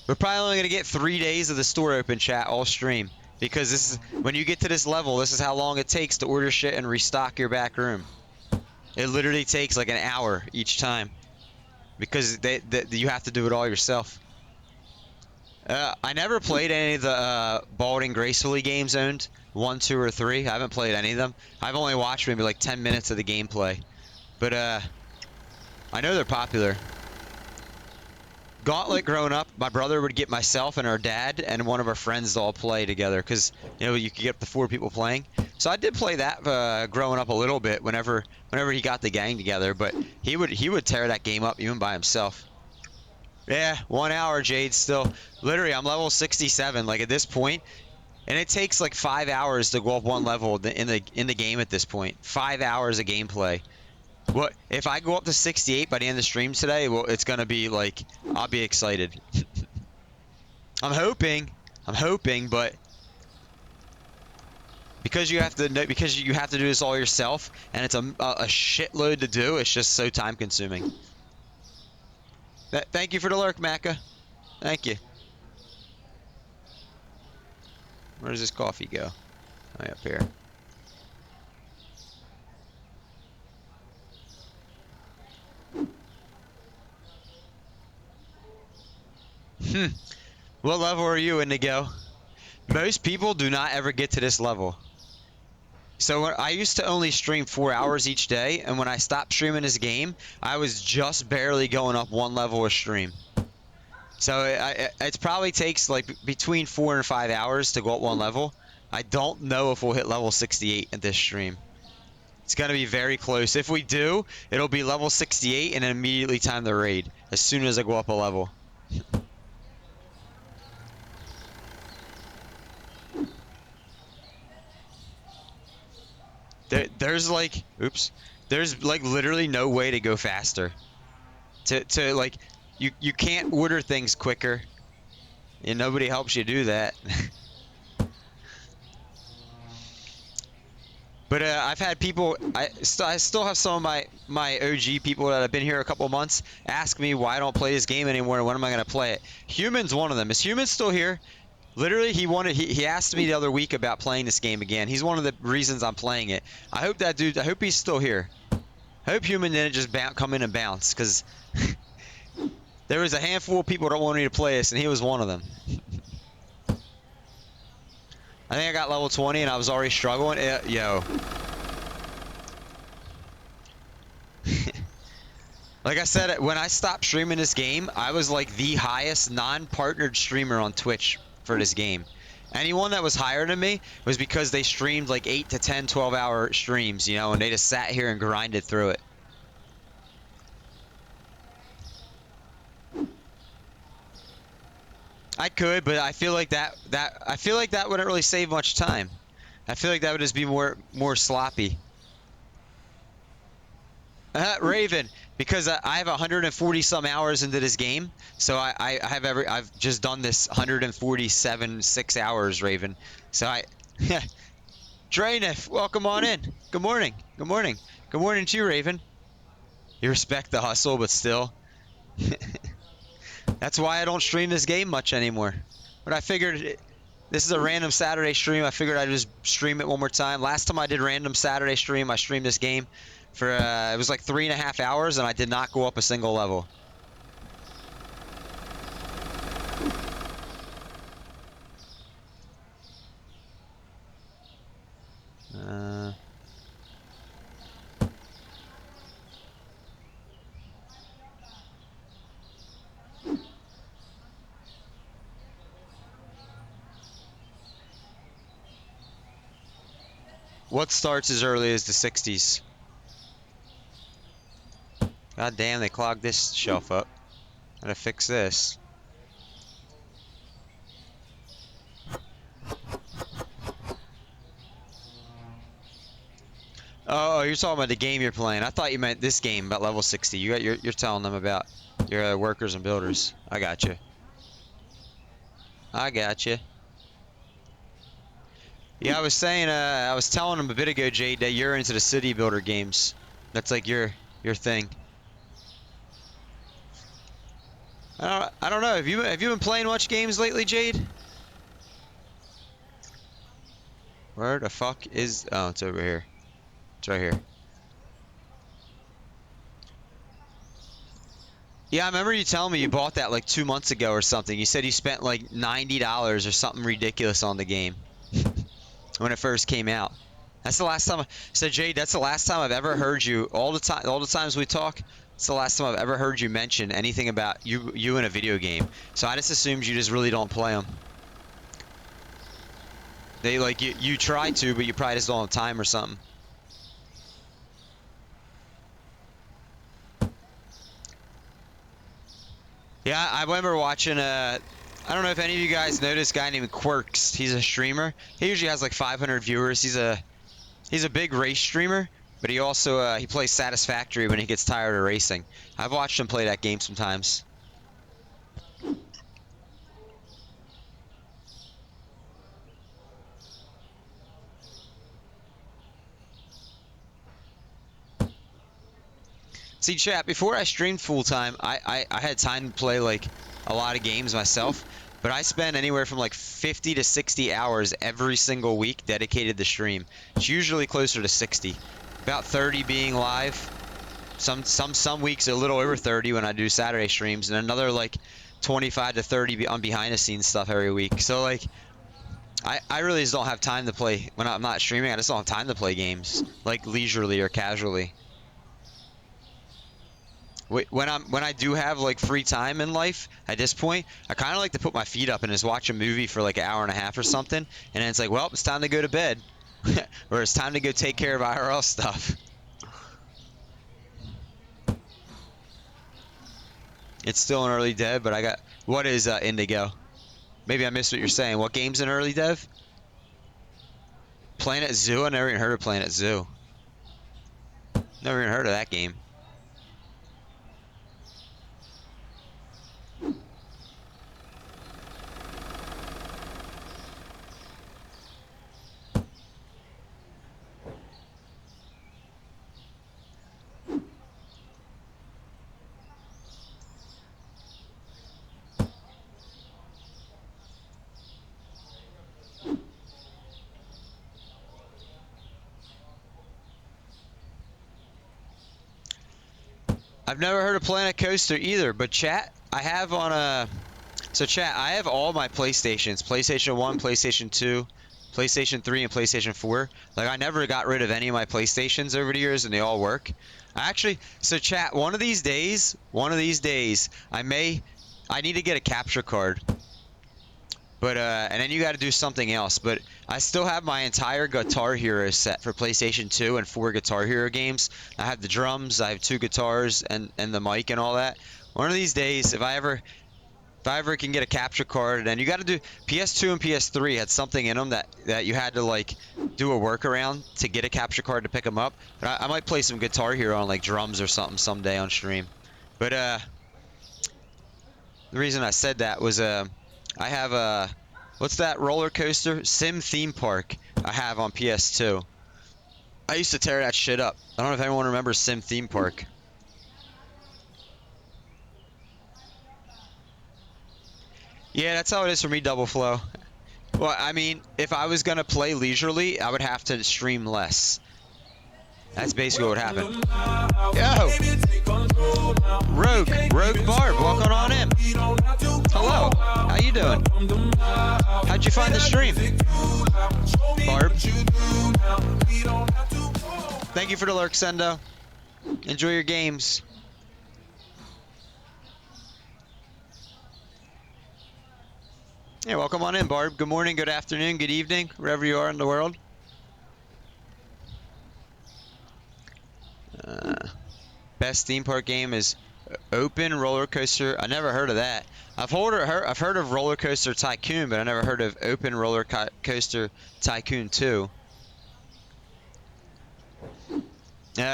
We're probably only gonna get 3 days of the store open, chat, all stream. Because this is when you get to this level, this is how long it takes to order shit and restock your back room. It literally takes like an hour each time. Because you have to do it all yourself. I never played any of the Balding Gracefully games owned. 1, 2, or 3. I haven't played any of them. I've only watched maybe like 10 minutes of the gameplay. But I know they're popular. Gauntlet growing up, my brother would get myself and our dad and one of our friends to all play together because you know you could get up to 4 people playing. So I did play that growing up a little bit whenever he got the gang together, but he would tear that game up even by himself. Yeah, 1 hour, Jade. Still, literally, I'm level 67. Like at this point, and it takes like 5 hours to go up one level in the game at this point. 5 hours of gameplay. What if I go up to 68 by the end of the stream today? Well, it's gonna be like I'll be excited. I'm hoping, but because you have to do this all yourself, and it's a shitload to do. It's just so time consuming. Thank you for the lurk, Macca. Thank you. Where does this coffee go? Way up here. What level are you, Indigo? Most people do not ever get to this level. So I used to only stream 4 hours each day, and when I stopped streaming this game, I was just barely going up 1 level a stream. So it probably takes like between 4 and 5 hours to go up 1 level. I don't know if we'll hit level 68 at this stream. It's going to be very close. If we do, it'll be level 68 and then immediately time the raid as soon as I go up a level. There's like, oops, there's like literally no way to go faster. To like, you can't order things quicker, and nobody helps you do that. But I've had people, I still have some of my OG people that have been here a couple months ask me why I don't play this game anymore and when am I gonna play it. Human's one of them. Is Human still here? Literally, he asked me the other week about playing this game again. He's one of the reasons I'm playing it. I hope that dude, I hope he's still here. I hope Human didn't just come in and bounce, because there was a handful of people that wanted me to play this, and he was one of them. I think I got level 20, and I was already struggling. Yo. Like I said, when I stopped streaming this game, I was like the highest non-partnered streamer on Twitch for this game. Anyone that was higher than me was because they streamed like 8 to 10, 12-hour streams, you know, and they just sat here and grinded through it. I could, but I feel like that wouldn't really save much time. I feel like that would just be more sloppy. Raven, because I have 140 some hours into this game, so I've just done this 147 6 hours, Raven. So Drainif, welcome on in. Good morning. Good morning. Good morning to you, Raven. You respect the hustle, but still. That's why I don't stream this game much anymore. But I figured this is a random Saturday stream. I figured I'd just stream it one more time. Last time I did random Saturday stream, I streamed this game for, it was like 3.5 hours, and I did not go up a single level. What starts as early as the 60s? God damn, they clogged this shelf up. Gotta fix this. Oh, you're talking about the game you're playing. I thought you meant this game about level 60. You're telling them about your workers and builders. I got you. I got you. Yeah, I was saying, I was telling him a bit ago, Jade, that you're into the city builder games. That's like your thing. I don't know. Have you been playing much games lately, Jade? Where the fuck is? Oh, it's over here. It's right here. Yeah, I remember you telling me you bought that like 2 months ago or something. You said you spent like $90 or something ridiculous on the game when it first came out. That's the last time. So Jade, that's the last time I've ever heard you. All the times we talk, it's the last time I've ever heard you mention anything about you in a video game. So I just assumed you just really don't play them. They like you try to, but you probably just don't have time or something. Yeah, I remember watching I don't know if any of you guys know this guy named Quirks. He's a streamer. He usually has like 500 viewers. He's a big race streamer, but he also he plays Satisfactory when he gets tired of racing. I've watched him play that game sometimes. See, chat, before I streamed full time, I had time to play like a lot of games myself, but I spend anywhere from like 50 to 60 hours every single week dedicated to stream. It's usually closer to 60. About 30 being live. Some weeks a little over 30 when I do Saturday streams, and another like 25 to 30 on behind the scenes stuff every week. So like I really just don't have time to play when I'm not streaming. I just don't have time to play games like leisurely or casually. When I do have like free time in life at this point, I kind of like to put my feet up and just watch a movie for like an hour and a half or something, and then it's like, well, it's time to go to bed, or it's time to go take care of IRL stuff. It's still an early dev, but I got what is Indigo? Maybe I missed what you're saying. What game's in early dev? Planet Zoo? I never even heard of Planet Zoo. Never even heard of that game. I've never heard of Planet Coaster either, but chat, I have on a... So chat, I have all my PlayStations. PlayStation 1, PlayStation 2, PlayStation 3, and PlayStation 4. Like, I never got rid of any of my PlayStations over the years, and they all work. So chat, one of these days, I need to get a capture card. But and then you got to do something else. But I still have my entire Guitar Hero set for PlayStation 2 and 4 Guitar Hero games. I have the drums, I have 2 guitars, and the mic and all that. One of these days, if I ever can get a capture card, and you got to do PS2 and PS3 had something in them that you had to like do a workaround to get a capture card to pick them up. But I might play some Guitar Hero on like drums or something someday on stream. But the reason I said that was I have a what's that roller coaster? Sim Theme Park I have on PS2. I used to tear that shit up. I don't know if anyone remembers Sim Theme Park. Yeah, that's how it is for me, Double Flow. Well, I mean, if I was gonna play leisurely, I would have to stream less. That's basically what happened. Yo! Rogue Barb, welcome on in. Hello, how you doing? How'd you find the stream? Barb. Thank you for the lurk, Sendo. Enjoy your games. Yeah, welcome on in, Barb. Good morning, good afternoon, good evening, wherever you are in the world. Best theme park game is Open Roller Coaster. I never heard of that. I've heard of Roller Coaster Tycoon, but I never heard of Open Roller Coaster Tycoon 2.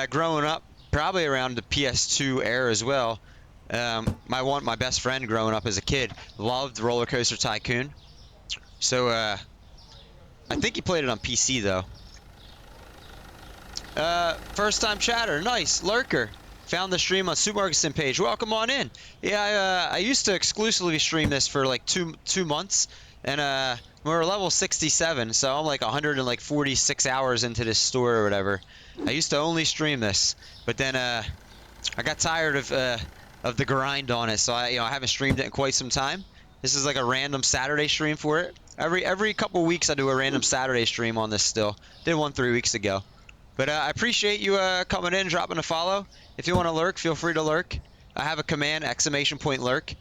Growing up, probably around the PS2 era as well. My best friend growing up as a kid loved Roller Coaster Tycoon. So I think he played it on PC though. First time chatter, nice. Lurker, found the stream on Super Marketson page. Welcome on in. Yeah, I used to exclusively stream this for like two months, and we're level 67, so I'm like 146 hours into this store or whatever. I used to only stream this, but then I got tired of the grind on it, so I haven't streamed it in quite some time. This is like a random Saturday stream for it. Every couple weeks I do a random Saturday stream on this still. Did one 3 weeks ago. But I appreciate you coming in, dropping a follow. If you want to lurk, feel free to lurk. I have a command, !lurk.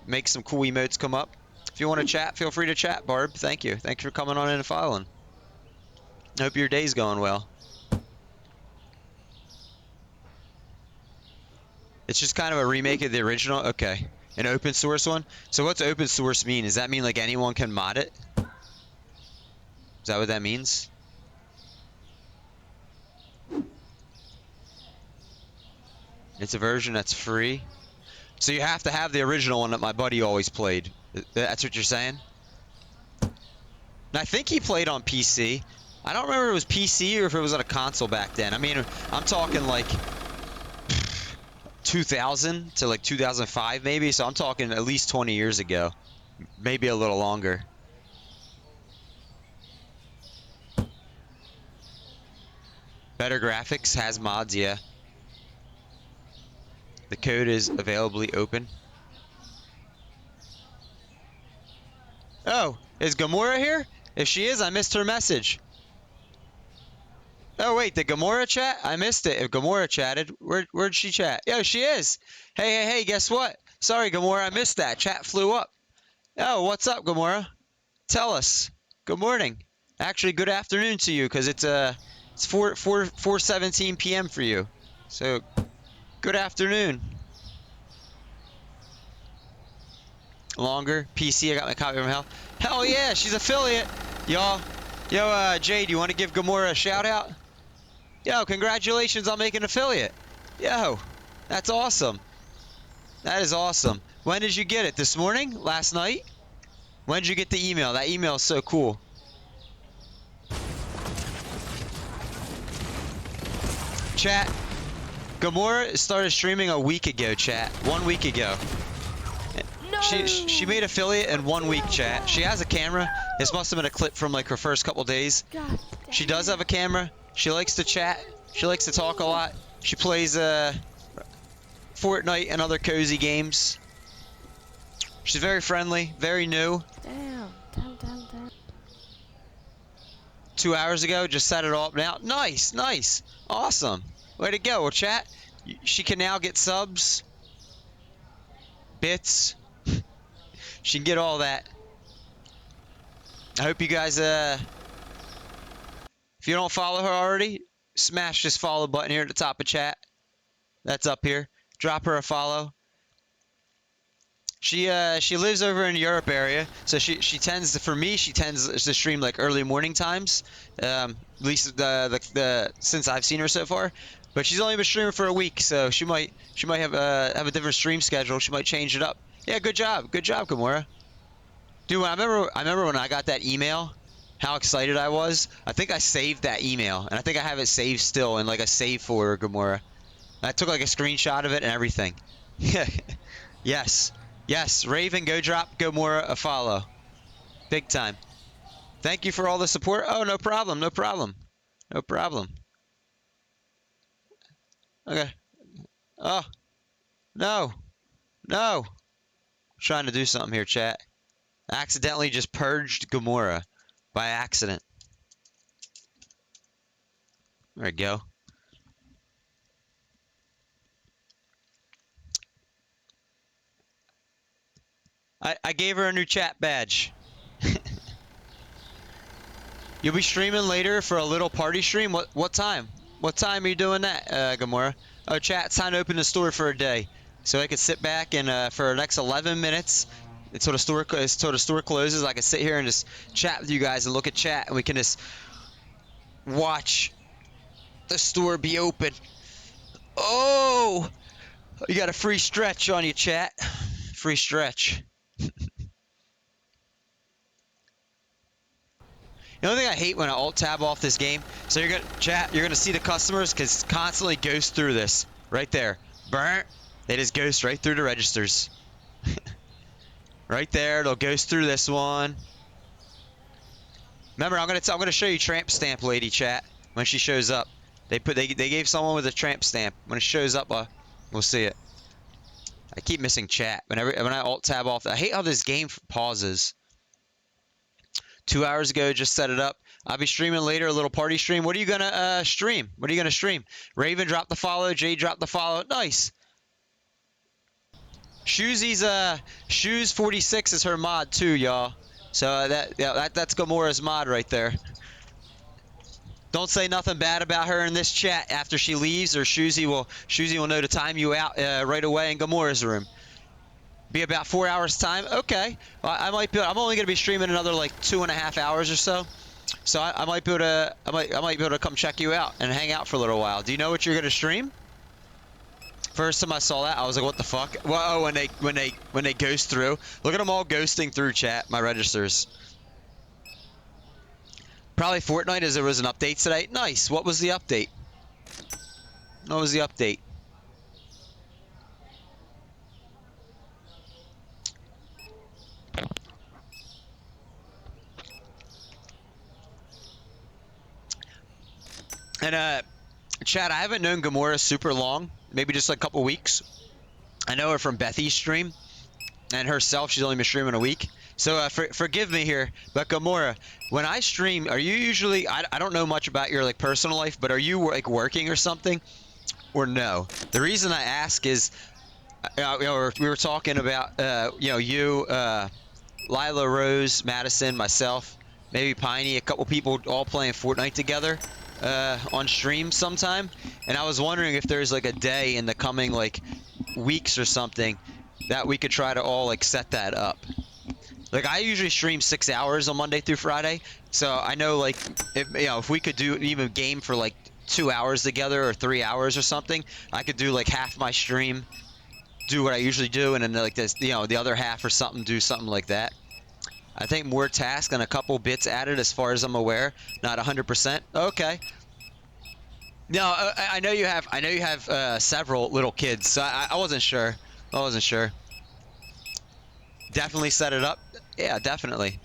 Make some cool emotes come up. If you want to chat, feel free to chat, Barb. Thank you. Thanks for coming on in and following. I hope your day's going well. It's just kind of a remake of the original? Okay. An open source one? So what's open source mean? Does that mean like anyone can mod it? Is that what that means? It's a version that's free. So you have to have the original one that my buddy always played. That's what you're saying? And I think he played on PC. I don't remember if it was PC or if it was on a console back then. I mean, I'm talking like 2000 to like 2005 maybe. So I'm talking at least 20 years ago. Maybe a little longer. Better graphics, has mods, yeah. The code is availably open. Oh, is Gamora here? If she is, I missed her message. Oh wait, did Gamora chat? I missed it. If Gamora chatted, where'd she chat? Yo, she is. Hey, guess what? Sorry, Gamora, I missed that. Chat flew up. Oh, what's up, Gamora? Tell us. Good morning. Actually, good afternoon to you, because it's 4:17 p.m. for you. So, good afternoon. Longer. PC, I got my copy from hell. Hell yeah, she's affiliate. Y'all. Yo, Jay, do you want to give Gamora a shout out? Yo, congratulations on making affiliate. Yo, that's awesome. That is awesome. When did you get it? This morning? Last night? When did you get the email? That email is so cool. Chat. Gamora started streaming a week ago, chat. 1 week ago. No. She made affiliate in 1 week, chat. She has a camera. This must have been a clip from like her first couple days. She does have a camera. She likes to chat. She likes to talk a lot. She plays Fortnite and other cozy games. She's very friendly, very new. Damn. 2 hours ago, just set it all up now. Nice, nice. Awesome. Way to go. Well, chat, she can now get subs, bits. She can get all that. I hope you guys, if you don't follow her already, smash this follow button here at the top of chat. That's up here. Drop her a follow. She lives over in the Europe area, so she tends to, for me, she tends to stream like early morning times. At least the since I've seen her so far. But she's only been streaming for a week, so she might have a different stream schedule. She might change it up. Yeah, good job, Gamora. Dude, I remember when I got that email, how excited I was. I think I saved that email, and I think I have it saved still in like a save folder, Gamora. I took like a screenshot of it and everything. Yeah. Yes. Yes. Raven, go drop Gamora a follow. Big time. Thank you for all the support. Oh, no problem. No problem. No problem. Okay. Oh. No. No. I'm trying to do something here, chat. I accidentally just purged Gamora by accident. There we go. I gave her a new chat badge. You'll be streaming later for a little party stream? What time? What time are you doing that, Gamora? Oh, chat, it's time to open the store for a day. So I could sit back and for the next 11 minutes until the store closes, I can sit here and just chat with you guys and look at chat, and we can just watch the store be open. Oh! You got a free stretch on you, chat. Free stretch. The only thing I hate when I alt tab off this game, so you're gonna see the customers because constantly goes through this right there. Burnt. They just ghost right through the registers. Right there, they'll ghost through this one. Remember, I'm gonna show you tramp stamp lady, chat, when she shows up. They gave someone with a tramp stamp. When it shows up, we'll see it. I keep missing chat when I alt tab off. I hate how this game pauses. 2 hours ago, just set it up. I'll be streaming later, a little party stream. What are you gonna stream? What are you gonna stream? Raven dropped the follow. Jay dropped the follow. Nice. Shoozy's Shoes 46 is her mod too, y'all. So that's Gamora's mod right there. Don't say nothing bad about her in this chat after she leaves, or Shoozy will know to time you out right away in Gamora's room. Be about 4 hours time. Okay. Well, I'm only gonna be streaming another like 2.5 hours or so. So I might be able to come check you out and hang out for a little while. Do you know what you're gonna stream? First time I saw that, I was like, what the fuck? Well, oh, when they ghost through. Look at them all ghosting through chat, my registers. Probably Fortnite, as there was an update today. Nice. What was the update? What was the update? And chat, I haven't known Gamora super long, maybe just like a couple weeks. I know her from Bethy's stream, and herself, she's only been streaming a week. So forgive me here, but Gamora, when I stream, are you usually, I don't know much about your like personal life, but are you like working or something, or no? The reason I ask is, we were talking about, you, Lila, Rose, Madison, myself, maybe Piney, a couple people all playing Fortnite together on stream sometime, and I was wondering if there's like a day in the coming like weeks or something that we could try to all like set that up. Like I usually stream 6 hours on Monday through Friday, so I know like if we could do even game for like 2 hours together or 3 hours or something, I could do like half my stream, do what I usually do, and then like this, the other half or something, do something like that. I think more tasks and a couple bits added as far as I'm aware, not 100%. Okay. No, I know you have several little kids, so I wasn't sure. I wasn't sure. Definitely set it up. Yeah, definitely.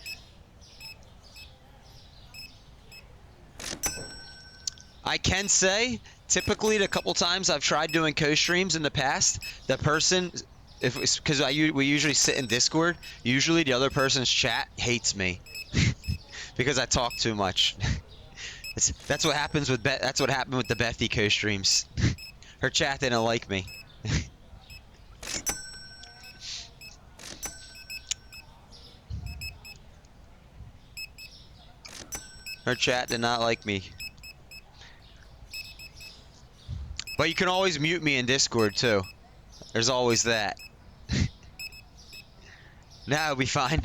I can say, typically, the couple times I've tried doing co-streams in the past, the person, because we usually sit in Discord, usually the other person's chat hates me because I talk too much. That's what happens with that's what happened with the Bethy co-streams. Her chat didn't like me. Her chat did not like me. But you can always mute me in Discord too. There's always that. Now it'll be fine.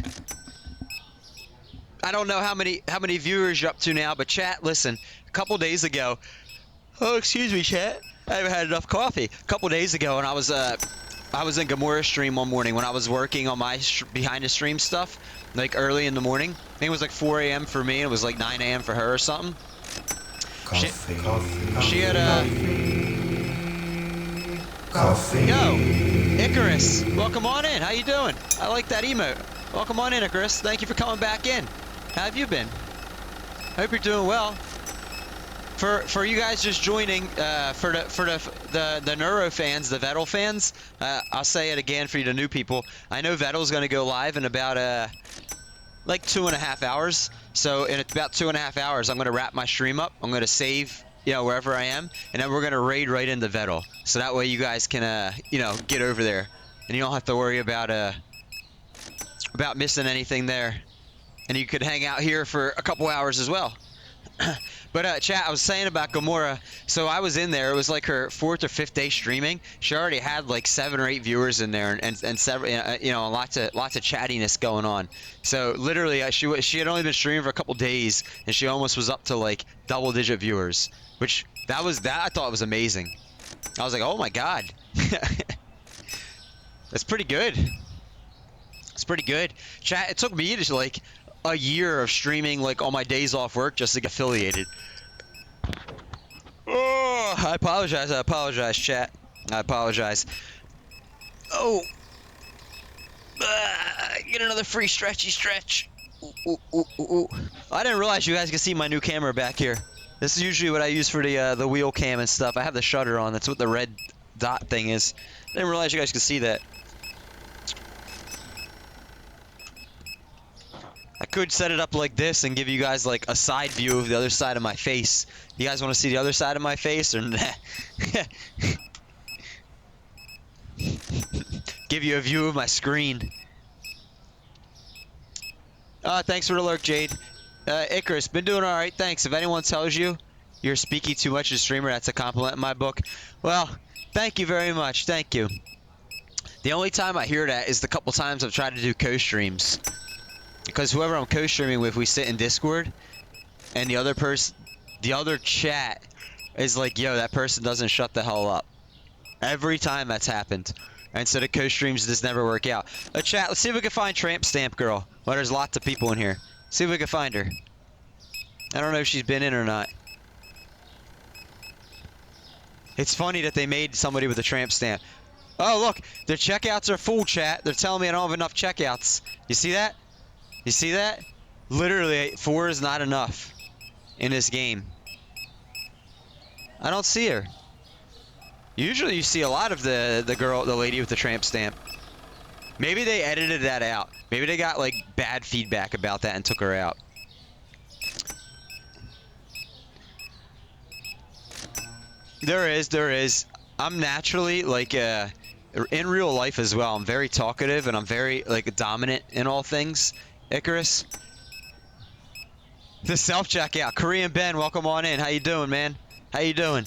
I don't know how many viewers you're up to now, but chat, listen. A couple days ago, oh excuse me, chat. I haven't had enough coffee. A couple days ago, and I was in Gamora's stream one morning when I was working on my behind the stream stuff, like early in the morning. I think it was like 4 a.m. for me, and it was like 9 a.m. for her or something. She had Coffee. Yo, Icarus, welcome on in. How you doing? I like that emote. Welcome on in, Icarus. Thank you for coming back in. How have you been? Hope you're doing well. For you guys just joining, for the Neuro fans, the Vettel fans, I'll say it again for you, the new people. I know Vettel's going to go live in about like 2.5 hours. So in about 2.5 hours, I'm going to wrap my stream up. I'm going to save, you know, wherever I am, and then we're going to raid right into Vettel. So that way you guys can, you know, get over there, and you don't have to worry about missing anything there. And you could hang out here for a couple hours as well. But chat, I was saying about Gamora. So I was in there. It was like her 4th or 5th day streaming. She already had like 7 or 8 viewers in there, and several, you know, lots of chattiness going on. So literally, she had only been streaming for a couple days, and she almost was up to like double-digit viewers, which I thought was amazing. I was like, oh my god, that's pretty good. It's pretty good. Chat, it took me to like a year of streaming like on my days off work just to get affiliated. Oh, I apologize, chat. I apologize. Oh, get another free stretchy stretch. Ooh, ooh, ooh, ooh. I didn't realize you guys could see my new camera back here. This is usually what I use for the wheel cam and stuff. I have the shutter on. That's what the red dot thing is. I didn't realize you guys could see that. I could set it up like this and give you guys like a side view of the other side of my face. You guys want to see the other side of my face or nah? Give you a view of my screen. Thanks for the lurk, Jade. Icarus, been doing alright, thanks. If anyone tells you you're speaking too much as a streamer, that's a compliment in my book. Well, thank you very much, thank you. The only time I hear that is the couple times I've tried to do co-streams. Because whoever I'm co-streaming with, we sit in Discord, and the other chat is like, yo, that person doesn't shut the hell up. Every time that's happened. And so the co-streams just never work out. Chat, let's see if we can find Tramp Stamp Girl. Well, there's lots of people in here. See if we can find her. I don't know if she's been in or not. It's funny that they made somebody with a tramp stamp. Oh, look, their checkouts are full, chat. They're telling me I don't have enough checkouts. You see that? You see that? Literally, 4 is not enough in this game. I don't see her. Usually you see a lot of the lady with the tramp stamp. Maybe they edited that out. Maybe they got like bad feedback about that and took her out. There is. I'm naturally like in real life as well. I'm very talkative and I'm very like dominant in all things. Icarus. The self-checkout. Korean Ben, welcome on in. How you doing, man? How you doing?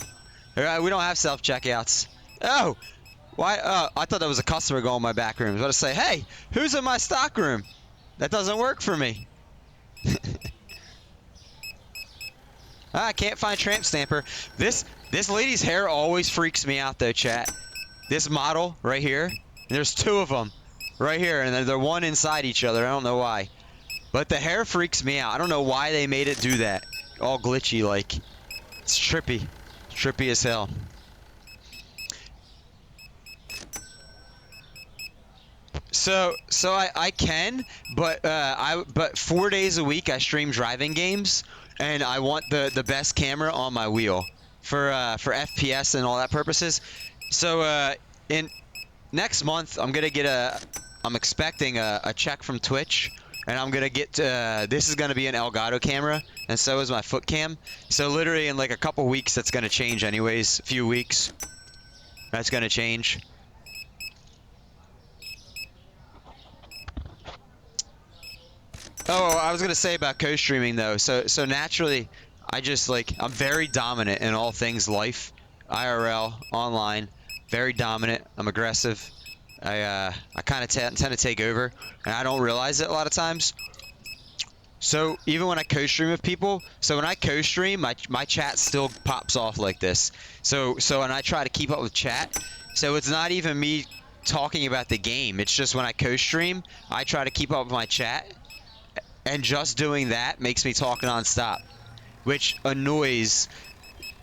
All right, we don't have self-checkouts. Oh, why? I thought that was a customer going in my back room. I was about to say, hey, who's in my stock room? That doesn't work for me. I can't find Tramp Stamper. This lady's hair always freaks me out though, chat. This model right here, and there's 2 of them right here, and they're one inside each other. I don't know why. But the hair freaks me out. I don't know why they made it do that. All glitchy like. It's trippy. Trippy as hell. So I can, but 4 days a week I stream driving games, and I want the best camera on my wheel for FPS and all that purposes. So in next month I'm expecting a check from Twitch, and I'm gonna get this is gonna be an Elgato camera, and so is my foot cam. So literally in like a couple weeks that's gonna change anyways. A few weeks that's gonna change. Oh, I was gonna say about co-streaming though. So naturally, I just like I'm very dominant in all things life, IRL, online. Very dominant. I'm aggressive. I kind of tend to take over, and I don't realize it a lot of times. So even when I co-stream with people, so when I co-stream, my chat still pops off like this. So when I try to keep up with chat, so it's not even me talking about the game. It's just when I co-stream, I try to keep up with my chat, and just doing that makes me talk nonstop, which annoys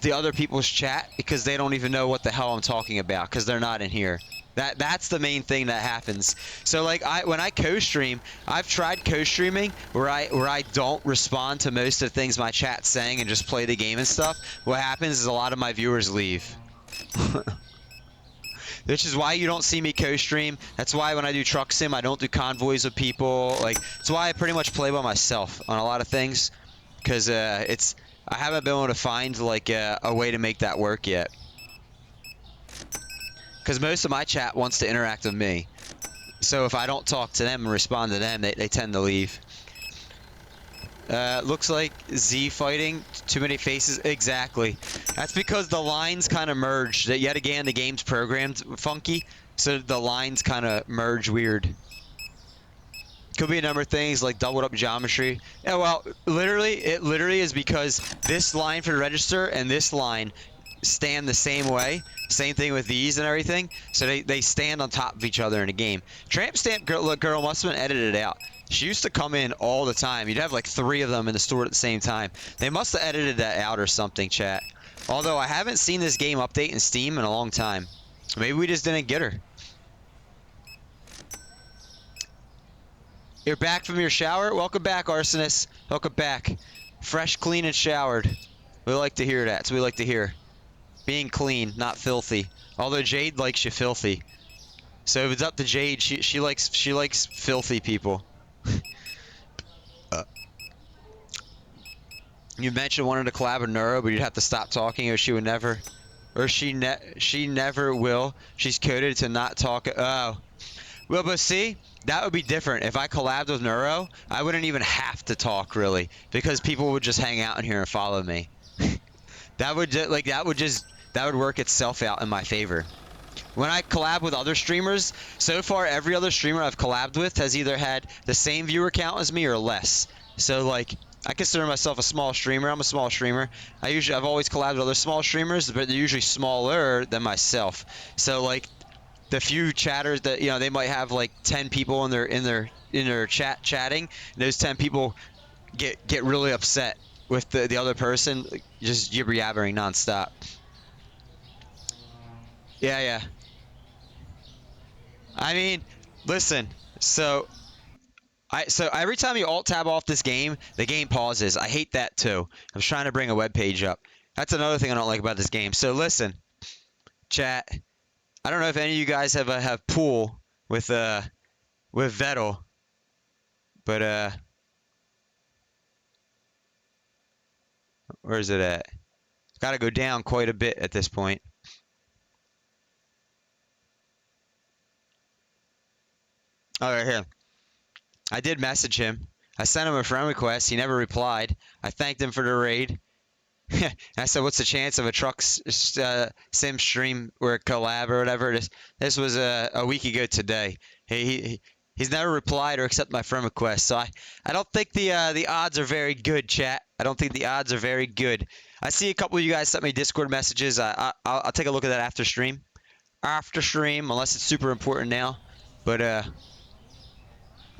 the other people's chat because they don't even know what the hell I'm talking about because they're not in here. That's the main thing that happens. So like when I co-stream, I've tried co-streaming where I don't respond to most of the things my chat's saying and just play the game and stuff. What happens is a lot of my viewers leave. Which is why you don't see me co-stream. That's why when I do truck sim, I don't do convoys with people. Like, it's why I pretty much play by myself on a lot of things, because I haven't been able to find like a way to make that work yet. Because most of my chat wants to interact with me, so if I don't talk to them and respond to them, they tend to leave. Looks like Z fighting. Too many faces. Exactly. That's because the lines kind of merged. Yet again, the game's programmed funky, so the lines kind of merge weird. Could be a number of things like doubled up geometry. Yeah, well, it literally is because this line for the register and this line stand the same way. Same thing with these and everything. So they stand on top of each other in a game. Tramp Stamp Girl must have been edited out. She used to come in all the time. You'd have like 3 of them in the store at the same time. They must have edited that out or something, chat. Although I haven't seen this game update in Steam in a long time. Maybe we just didn't get her. You're back from your shower? Welcome back, Arsonist. Welcome back. Fresh, clean, and showered. We like to hear that. So we like to hear. Being clean, not filthy. Although Jade likes you filthy. So if it's up to Jade, she likes filthy people. You mentioned wanting to collab with Neuro, but you'd have to stop talking, or she would never, or she never will. She's coded to not talk. Oh, well, but see, that would be different. If I collabed with Neuro, I wouldn't even have to talk really, because people would just hang out in here and follow me. That would work itself out in my favor. When I collab with other streamers, so far every other streamer I've collabed with has either had the same viewer count as me or less. So like, I consider myself a small streamer. I'm a small streamer. I've always collabed with other small streamers, but they're usually smaller than myself. So like, the few chatters that they might have like 10 people in their chat chatting, and those 10 people get really upset with the other person just jibber yabbering nonstop. Yeah. I mean, listen. So every time you alt tab off this game, the game pauses. I hate that too. I'm just trying to bring a web page up. That's another thing I don't like about this game. So listen, chat. I don't know if any of you guys have pool with Vettel, but where is it at? It's got to go down quite a bit at this point. Oh, right here. I did message him. I sent him a friend request. He never replied. I thanked him for the raid. And I said, "What's the chance of a truck sim stream or a collab or whatever?" This was a week ago today. He's never replied or accepted my friend request. So I don't think the odds are very good, chat. I don't think the odds are very good. I see a couple of you guys sent me Discord messages. I'll take a look at that after stream. After stream, unless it's super important now. But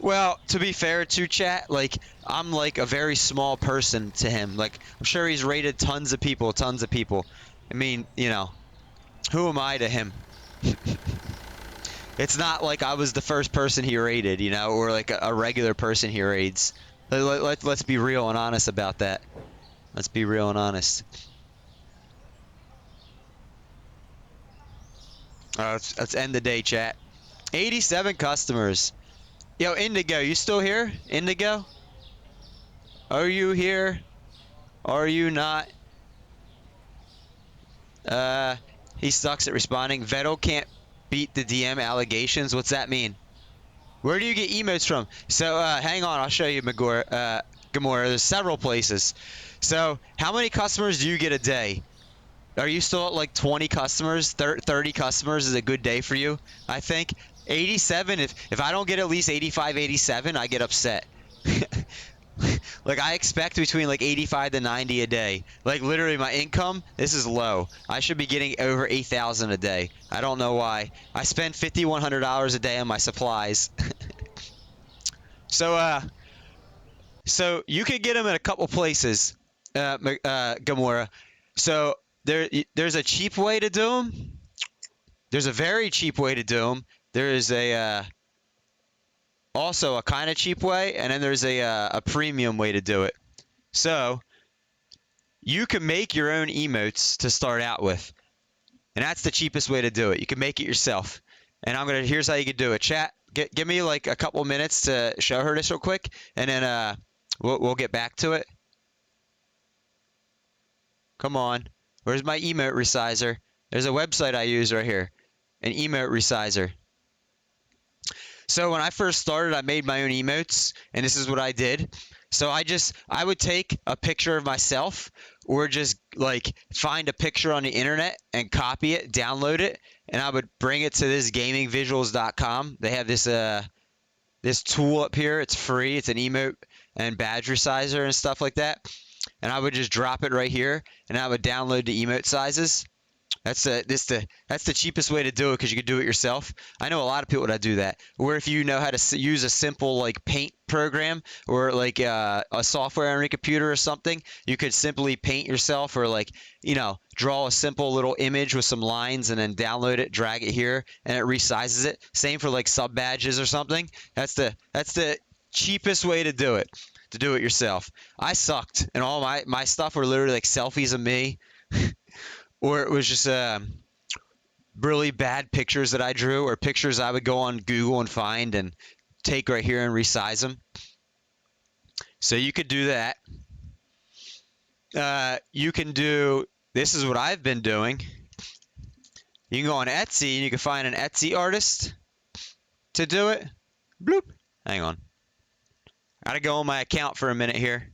well, to be fair to chat, like I'm like a very small person to him. Like I'm sure he's rated tons of people. I mean, who am I to him? It's not like I was the first person he rated, or like a regular person he raids. Let's be real and honest about that. Let's be real and honest. Let's end the day, chat. 87 customers. Yo, Indigo, you still here? Indigo? Are you here? Are you not? He sucks at responding. Vettel can't beat the DM allegations. What's that mean? Where do you get emotes from? So hang on, I'll show you, Gamora. There's several places. So how many customers do you get a day? Are you still at like 20 customers? 30 customers is a good day for you, I think. 87, if I don't get at least 85, 87, I get upset. Like I expect between like 85 to 90 a day. Like literally my income, this is low. I should be getting over 8,000 a day. I don't know why. I spend $5,100 a day on my supplies. So so you could get them in a couple places, Gamora. So there's a cheap way to do them. There's a very cheap way to do them. There is a also a kind of cheap way, and then there's a premium way to do it. So you can make your own emotes to start out with, and that's the cheapest way to do it. You can make it yourself. And here's how you can do it. Chat, give me like a couple minutes to show her this real quick, and then we'll get back to it. Come on. Where's my emote resizer? There's a website I use right here, an emote resizer. So when I first started, I made my own emotes, and this is what I did. So I would take a picture of myself, or just like find a picture on the internet and copy it, download it, and I would bring it to this gamingvisuals.com. They have this tool up here. It's free. It's an emote and badge resizer and stuff like that. And I would just drop it right here, and I would download the emote sizes. That's the cheapest way to do it, because you can do it yourself. I know a lot of people that do that. Or if you know how to use a simple like paint program, or like a software on your computer or something, you could simply paint yourself, or like draw a simple little image with some lines and then download it, drag it here, and it resizes it. Same for like sub badges or something. That's the cheapest way to do it yourself. I sucked, and all my stuff were literally like selfies of me. Or it was just really bad pictures that I drew, or pictures I would go on Google and find and take right here and resize them. So you could do that. You can do, this is what I've been doing. You can go on Etsy and you can find an Etsy artist to do it. Bloop. Hang on. Gotta go on my account for a minute here.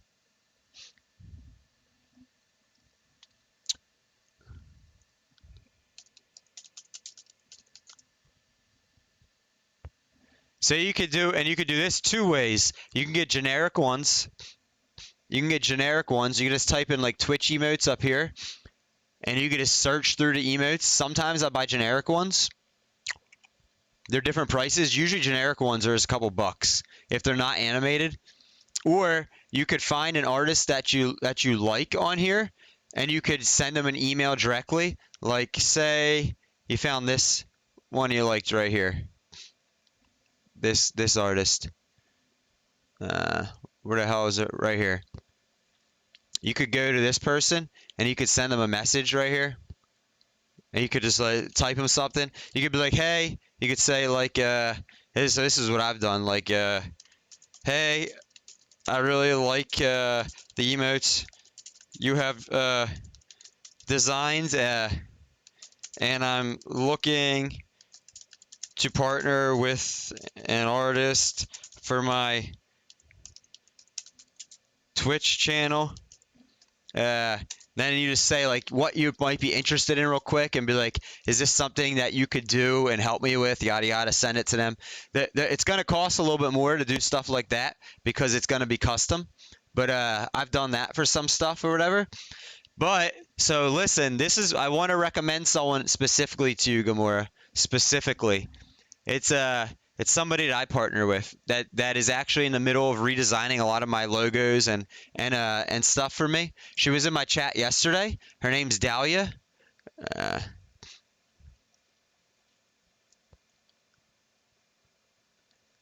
So you could do this two ways. You can get generic ones. You can just type in like Twitch emotes up here, and you can just search through the emotes. Sometimes I buy generic ones. They're different prices. Usually generic ones are just a couple bucks if they're not animated. Or you could find an artist that you like on here, and you could send them an email directly. Like say you found this one you liked right here. This artist. Where the hell is it? Right here. You could go to this person and you could send them a message right here. And you could just like type them something. You could be like, hey, you could say like, this is what I've done. Like, hey, I really like the emotes you have designed, and I'm looking to partner with an artist for my Twitch channel. Then you just say like what you might be interested in real quick, and be like, is this something that you could do and help me with, yada yada. Send it to them. It's going to cost a little bit more to do stuff like that, because it's going to be custom, but I've done that for some stuff or whatever. But so listen, I want to recommend someone specifically to you, Gamora. Specifically, it's somebody that I partner with that is actually in the middle of redesigning a lot of my logos and stuff for me. She was in my chat yesterday. Her name's Dahlia.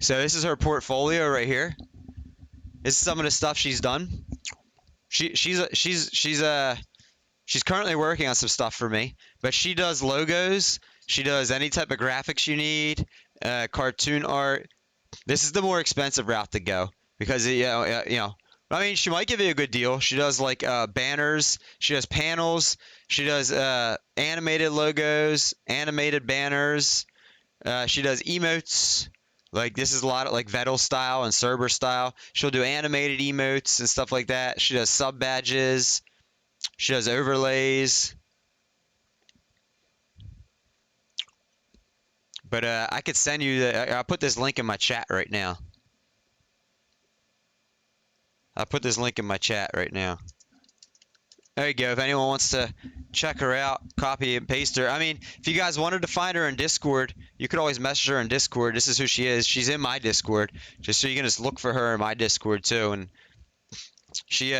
So this is her portfolio right here. This is some of the stuff she's done. She's currently working on some stuff for me, but she does logos. She does any type of graphics you need, cartoon art. This is the more expensive route to go, because I mean, she might give you a good deal. She does like banners. She does panels. She does animated logos, animated banners. She does emotes. Like this is a lot of like Vettel style and Cerber style. She'll do animated emotes and stuff like that. She does sub badges. She does overlays. But I could send you I'll put this link in my chat right now. I'll put this link in my chat right now. There you go. If anyone wants to check her out, copy and paste her. I mean, if you guys wanted to find her in Discord, you could always message her in Discord. This is who she is. She's in my Discord, just so you can just look for her in my Discord too. And she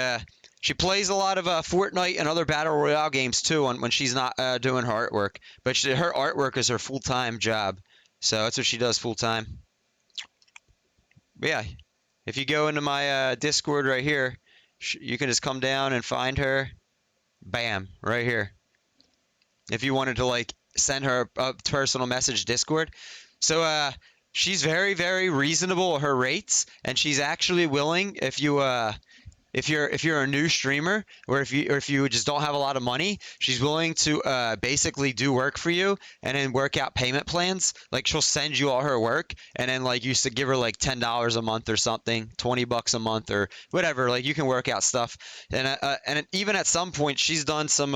plays a lot of Fortnite and other battle royale games too when she's not doing her artwork. But her artwork is her full-time job, so that's what she does full-time. But yeah, if you go into my Discord right here, you can just come down and find her. Bam, right here. If you wanted to like send her a personal message Discord. So she's very, very reasonable her rates, and she's actually willing if you're a new streamer or if you just don't have a lot of money, she's willing to basically do work for you and then work out payment plans. Like she'll send you all her work and then like you used to give her like $10 a month or something, $20 a month or whatever. Like you can work out stuff. And even at some point she's done some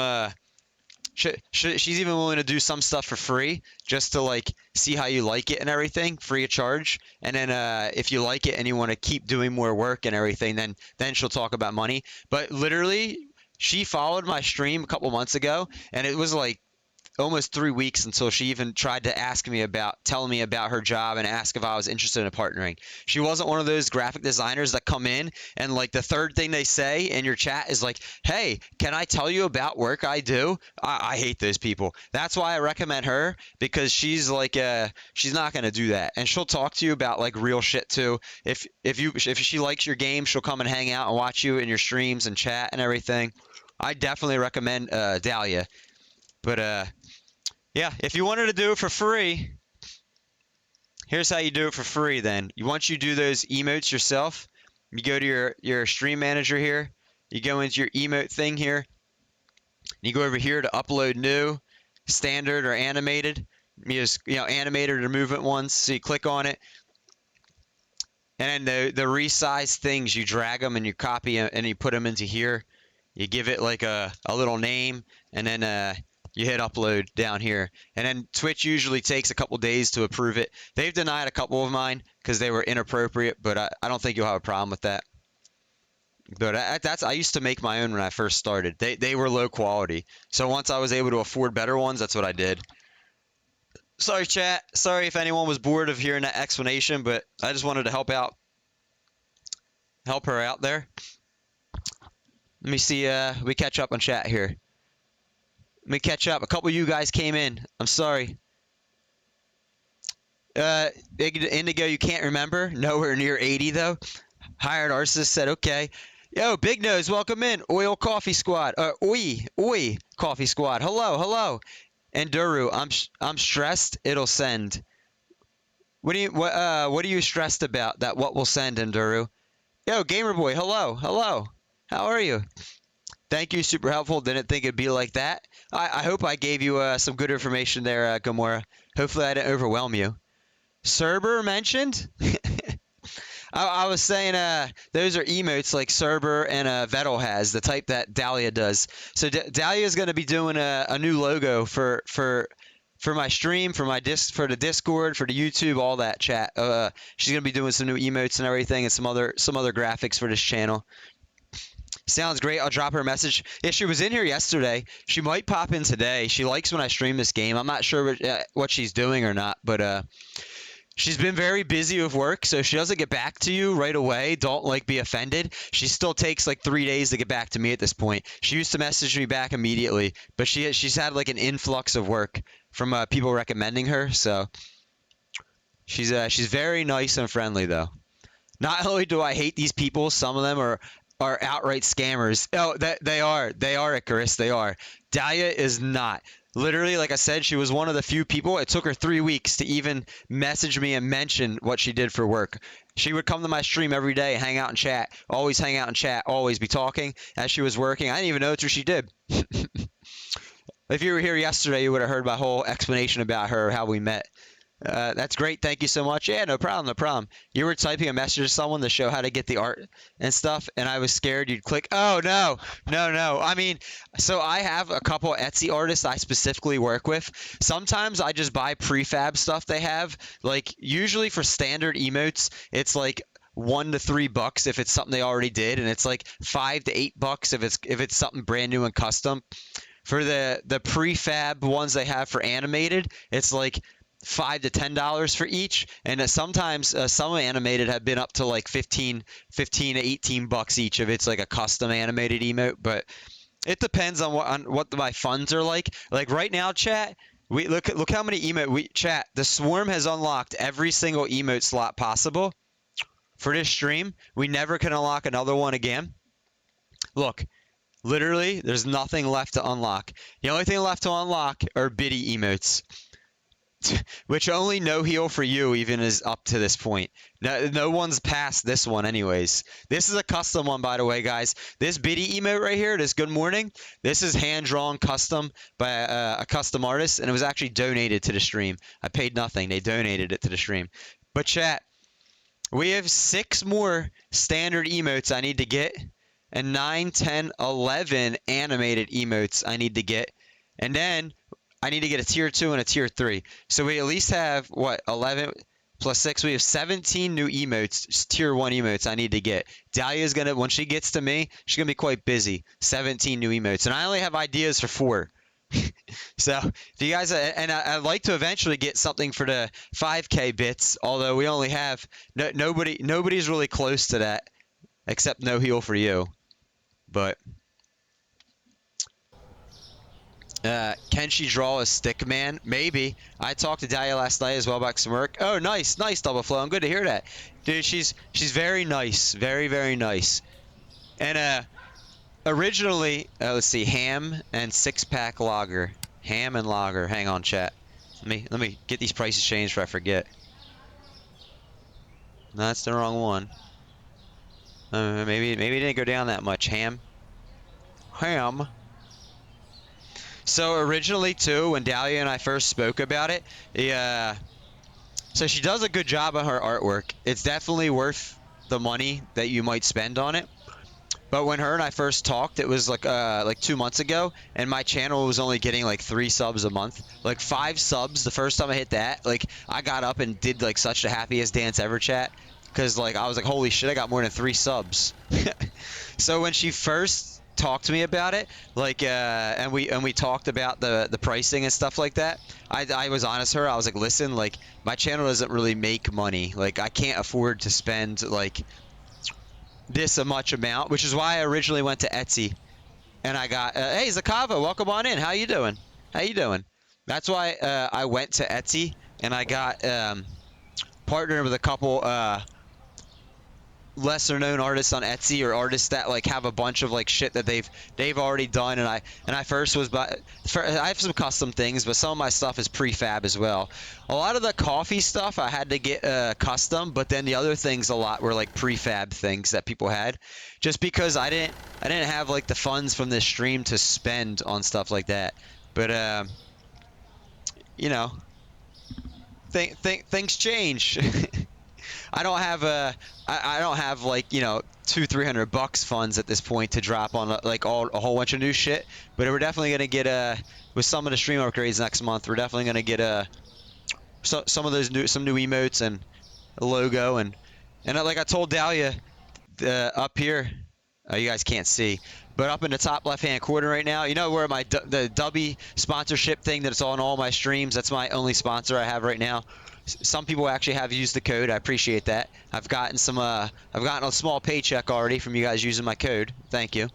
she's even willing to do some stuff for free just to like see how you like it and everything, free of charge. And then if you like it and you want to keep doing more work and everything, then she'll talk about money. But literally, she followed my stream a couple months ago, and it was like almost 3 weeks until she even tried to tell me about her job and ask if I was interested in partnering. She wasn't one of those graphic designers that come in and like the third thing they say in your chat is like, hey, can I tell you about work I do? I hate those people. That's why I recommend her, because she's like she's not going to do that, and she'll talk to you about like real shit too. If she likes your game, she'll come and hang out and watch you in your streams and chat and everything. I definitely recommend Dahlia. But yeah, if you wanted to do it for free, here's how you do it for free then. Once you do those emotes yourself, you go to your stream manager here, you go into your emote thing here, you go over here to upload new, standard or animated. You just, animated or movement ones, so you click on it. And then the resize things, you drag them and you copy them and you put them into here. You give it like a little name, and then you hit upload down here. And then Twitch usually takes a couple days to approve it. They've denied a couple of mine because they were inappropriate, but I don't think you'll have a problem with that. But I used to make my own when I first started. They were low quality. So once I was able to afford better ones, that's what I did. Sorry, chat. Sorry if anyone was bored of hearing that explanation, but I just wanted to help her out there. Let me see. We catch up on chat here. Let me catch up. A couple of you guys came in. I'm sorry. Indigo, you can't remember? Nowhere near 80, though. Hired Arsis said, okay. Yo, Big Nose, welcome in. Oil Coffee Squad. Oi Coffee Squad. Hello. And Duru, I'm stressed. It'll send. What are you stressed about? That what will send, Enduru? Yo, Gamer Boy, hello. How are you? Thank you, super helpful. Didn't think it'd be like that. I hope I gave you some good information there, Gamora. Hopefully I didn't overwhelm you. Cerber mentioned? I was saying those are emotes like Cerber and Vettel has, the type that Dahlia does. So Dahlia is going to be doing a new logo for my stream, for the Discord, for the YouTube, all that chat. She's going to be doing some new emotes and everything, and some other graphics for this channel. Sounds great. I'll drop her a message. Yeah, she was in here yesterday. She might pop in today. She likes when I stream this game. I'm not sure what she's doing or not, but she's been very busy with work, so if she doesn't get back to you right away, don't be offended. She still takes 3 days to get back to me at this point. She used to message me back immediately, but she's had an influx of work from people recommending her, so she's very nice and friendly though. Not only do I hate these people, some of them are outright scammers. Oh, they are, Icarus, they are. Dahlia is not. Literally, like I said, she was one of the few people. It took her 3 weeks to even message me and mention what she did for work. She would come to my stream every day, hang out and chat. Always hang out and chat, always be talking as she was working. I didn't even know it's what she did. If you were here yesterday, you would have heard my whole explanation about her, how we met. That's great. Thank you so much. Yeah, no problem, no problem. You were typing a message to someone to show how to get the art and stuff, and I was scared you'd click. Oh, no, no, no. I mean, so I have a couple Etsy artists I specifically work with. Sometimes I just buy prefab stuff they have. Like, usually for standard emotes, it's like $1 to $3 if it's something they already did, and it's like $5 to $8 if it's something brand new and custom. For the prefab ones they have for animated, it's like $5 to $10 for each, and sometimes some animated have been up to like 15 to $18 each if it's like a custom animated emote. But it depends on what my funds are like. Like right now, chat. We look how many emote we chat. The Swarm has unlocked every single emote slot possible for this stream. We never can unlock another one again. Look, literally, there's nothing left to unlock. The only thing left to unlock are biddy emotes, which only no heal for you even is up to this point. No one's past this one anyways. This is a custom one, by the way, guys. This biddy emote right here, this good morning, this is hand-drawn custom by a custom artist, and it was actually donated to the stream. I paid nothing. They donated it to the stream. But chat, we have 6 more standard emotes I need to get, and 9, 10, 11 animated emotes I need to get. And then I need to get a tier 2 and a tier 3. So we at least have, what, 11 plus 6? We have 17 new emotes, tier 1 emotes I need to get. Dahlia's going to, when she gets to me, she's going to be quite busy. 17 new emotes. And I only have ideas for 4. So if you guys, and I'd like to eventually get something for the 5K bits, although we only have, nobody's really close to that, except no heal for you. But can she draw a stick man? Maybe. I talked to Dahlia last night as well about some work. Oh, nice, Double Flow. I'm good to hear that, dude. She's very nice, very very nice. And originally, let's see, ham and 6-pack lager, ham and lager. Hang on, chat. Let me get these prices changed before I forget. No, that's the wrong one. Maybe it didn't go down that much. Ham. So originally too, when Dahlia and I first spoke about it, so she does a good job on her artwork. It's definitely worth the money that you might spend on it. But when her and I first talked, it was like 2 months ago, and my channel was only getting like 3 subs a month, like 5 subs. The first time I hit that, like I got up and did like such the happiest dance ever, chat, because like I was like, holy shit, I got more than 3 subs. So when she first talked to me about it, like and we talked about the pricing and stuff like that, I was honest with her. I was like, listen, like my channel doesn't really make money. Like I can't afford to spend like this a much amount, which is why I originally went to Etsy, and I got hey Zakava, welcome on in. How you doing? How you doing? That's why I went to Etsy, and I got partnered with a couple lesser known artists on Etsy, or artists that like have a bunch of like shit that they've already done. And I first was I have some custom things, but some of my stuff is prefab as well. A lot of the coffee stuff I had to get custom, but then the other things a lot were like prefab things that people had, just because I didn't have like the funds from this stream to spend on stuff like that. But you know, things change. I don't have I don't have like, you know, $200-300 funds at this point to drop on like a whole bunch of new shit. But we're definitely gonna get with some of the stream upgrades next month. We're definitely gonna get some of those new emotes and a logo, and like I told Dahlia, up here, you guys can't see, but up in the top left hand corner right now, you know where the Dubby sponsorship thing that's on all my streams, that's my only sponsor I have right now. Some people actually have used the code. I appreciate that. I've gotten a small paycheck already from you guys using my code. Thank you.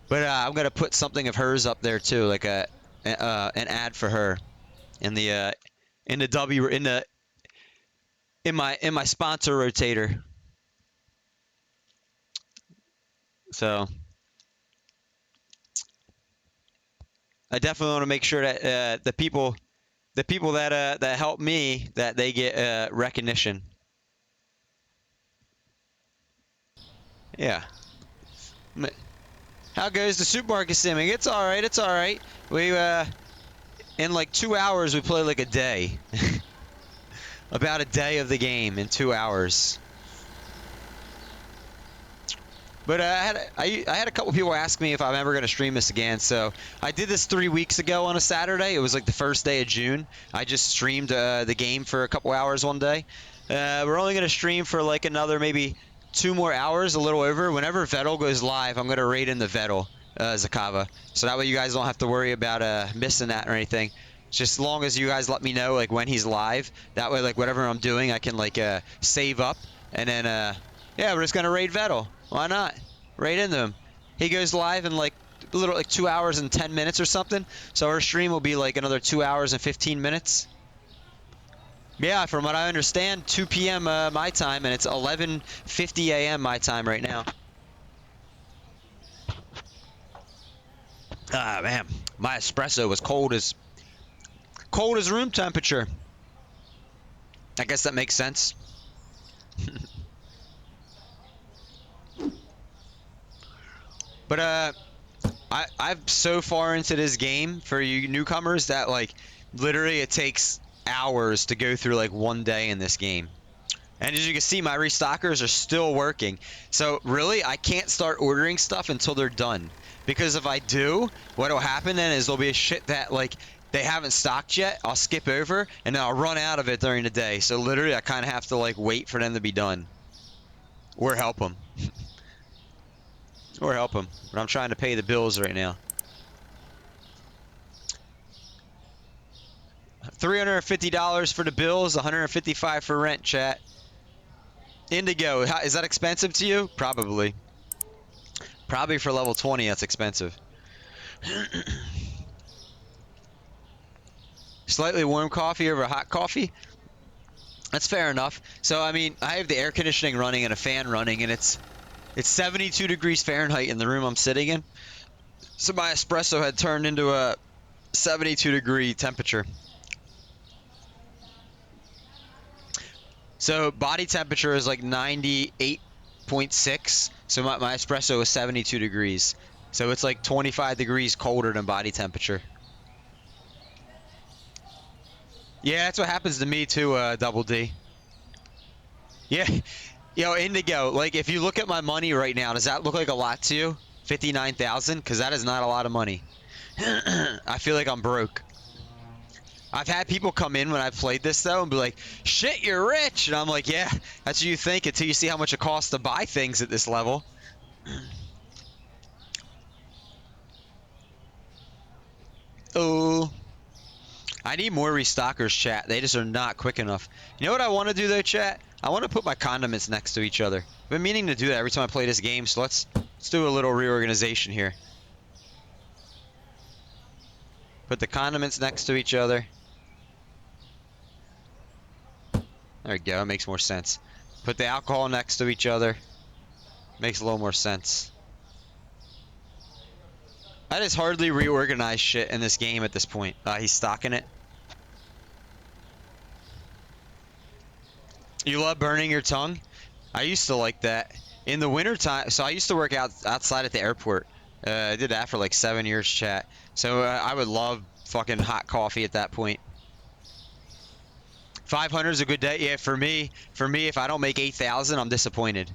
But I'm gonna put something of hers up there too, like an ad for her in the W in my sponsor rotator. So I definitely want to make sure that the people that help me, that they get recognition. Yeah. How goes the supermarket simming? It's all right. It's all right. We in like 2 hours we play like a day. about a day of the game in 2 hours. But I had a couple people ask me if I'm ever going to stream this again. So I did this 3 weeks ago on a Saturday. It was like the first day of June. I just streamed the game for a couple hours one day. We're only going to stream for like another maybe 2 more hours, a little over. Whenever Vettel goes live, I'm going to raid in the Vettel Zakava. So that way you guys don't have to worry about missing that or anything. Just as long as you guys let me know like when he's live. That way like whatever I'm doing, I can like save up and then yeah, we're just gonna raid Vettel. Why not? Right into him. He goes live in like a little like 2 hours and 10 minutes or something. So our stream will be like another 2 hours and 15 minutes. Yeah, from what I understand, 2 p.m. My time, and it's 11:50 a.m. my time right now. Ah man, my espresso was cold as room temperature. I guess that makes sense. But I'm so far into this game for you newcomers that like literally it takes hours to go through like one day in this game. And as you can see, my restockers are still working. So really, I can't start ordering stuff until they're done. Because if I do, what'll happen then is there'll be a shit that like they haven't stocked yet. I'll skip over and then I'll run out of it during the day. So literally, I kind of have to like wait for them to be done. Or help them. Or help them. But I'm trying to pay the bills right now. $350 for the bills, $155 for rent, chat. Indigo, is that expensive to you? Probably. Probably for level 20, that's expensive. Slightly warm coffee over hot coffee? That's fair enough. So, I mean, I have the air conditioning running and a fan running, and it's 72 degrees Fahrenheit in the room I'm sitting in. So my espresso had turned into a 72-degree temperature. So body temperature is like 98.6. So my espresso is 72 degrees. So it's like 25 degrees colder than body temperature. Yeah, that's what happens to me too, Double D. Yeah, yo, Indigo, like if you look at my money right now, does that look like a lot to you? 59,000? Because that is not a lot of money. I feel like I'm broke. I've had people come in when I've played this though and be like, shit, you're rich. And I'm like, yeah, that's what you think until you see how much it costs to buy things at this level. Oh, I need more restockers, chat. They just are not quick enough. You know what I want to do though, chat? I want to put my condiments next to each other. I've been meaning to do that every time I play this game, so let's do a little reorganization here. Put the condiments next to each other. There we go, it makes more sense. Put the alcohol next to each other. Makes a little more sense. I just hardly reorganize shit in this game at this point. He's stocking it. You love burning your tongue? I used to like that. In the winter time, so I used to work outside at the airport. I did that for like 7 years, chat. So I would love fucking hot coffee at that point. 500 is a good day. Yeah, for me, if I don't make 8,000, I'm disappointed.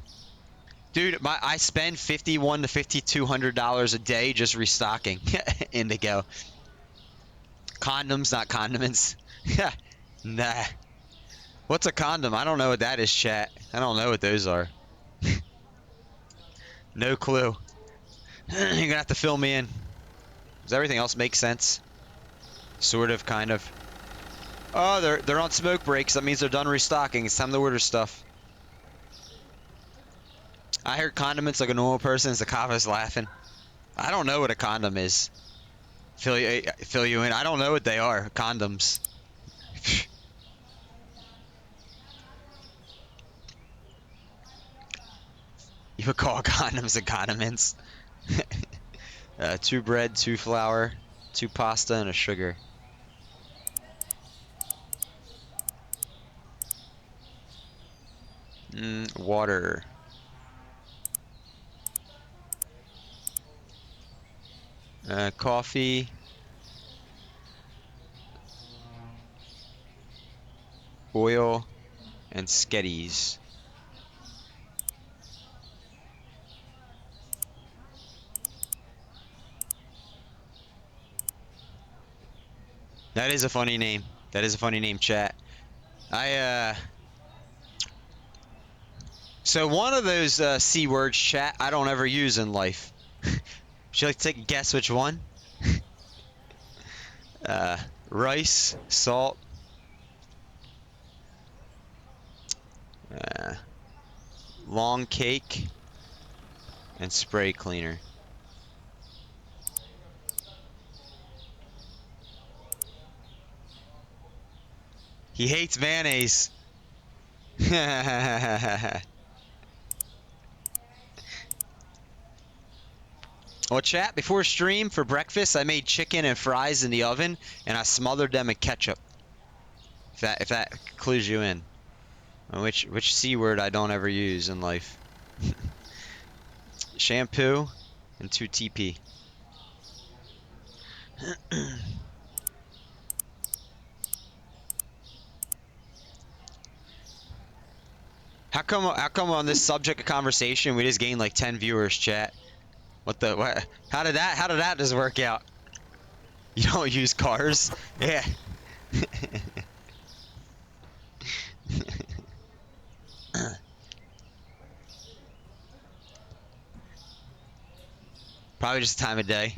Dude, I spend 51 to $5,200 a day just restocking Indigo. Condoms, not condiments. Nah. What's a condom? I don't know what that is, chat. I don't know what those are. No clue. You're gonna have to fill me in. Does everything else make sense? Sort of, kind of. Oh, they're on smoke breaks. That means they're done restocking. It's time to order stuff. I heard condiments like a normal person. Zakava's laughing. I don't know what a condom is. Fill you in. I don't know what they are. Condoms. You would call condoms and condiments. 2 bread, 2 flour, 2 pasta, and a sugar. Water. Coffee. oil, and sketties. That is a funny name. That is a funny name, chat. So one of those C words, chat, I don't ever use in life. Would you like to take a guess which one? Rice, salt, uh, long cake, and spray cleaner. He hates mayonnaise. Well, chat, before stream for breakfast, I made chicken and fries in the oven, and I smothered them in ketchup. If that clues you in. Which C word I don't ever use in life. Shampoo and 2 TP. How come on this subject of conversation we just gained like 10 viewers, chat? What? How did that just work out? You don't use cars? Yeah. Probably just the time of day.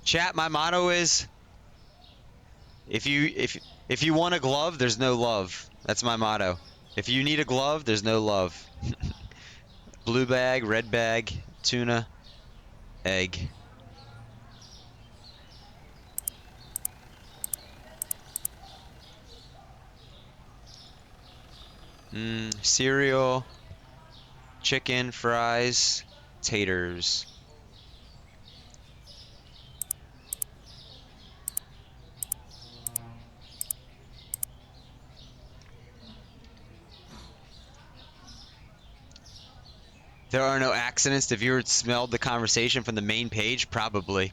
Chat, my motto is if you want a glove, there's no love. That's my motto. If you need a glove, there's no love. Blue bag, red bag, tuna, egg. Cereal, chicken, fries, taters. There are no accidents. The viewer smelled the conversation from the main page, probably.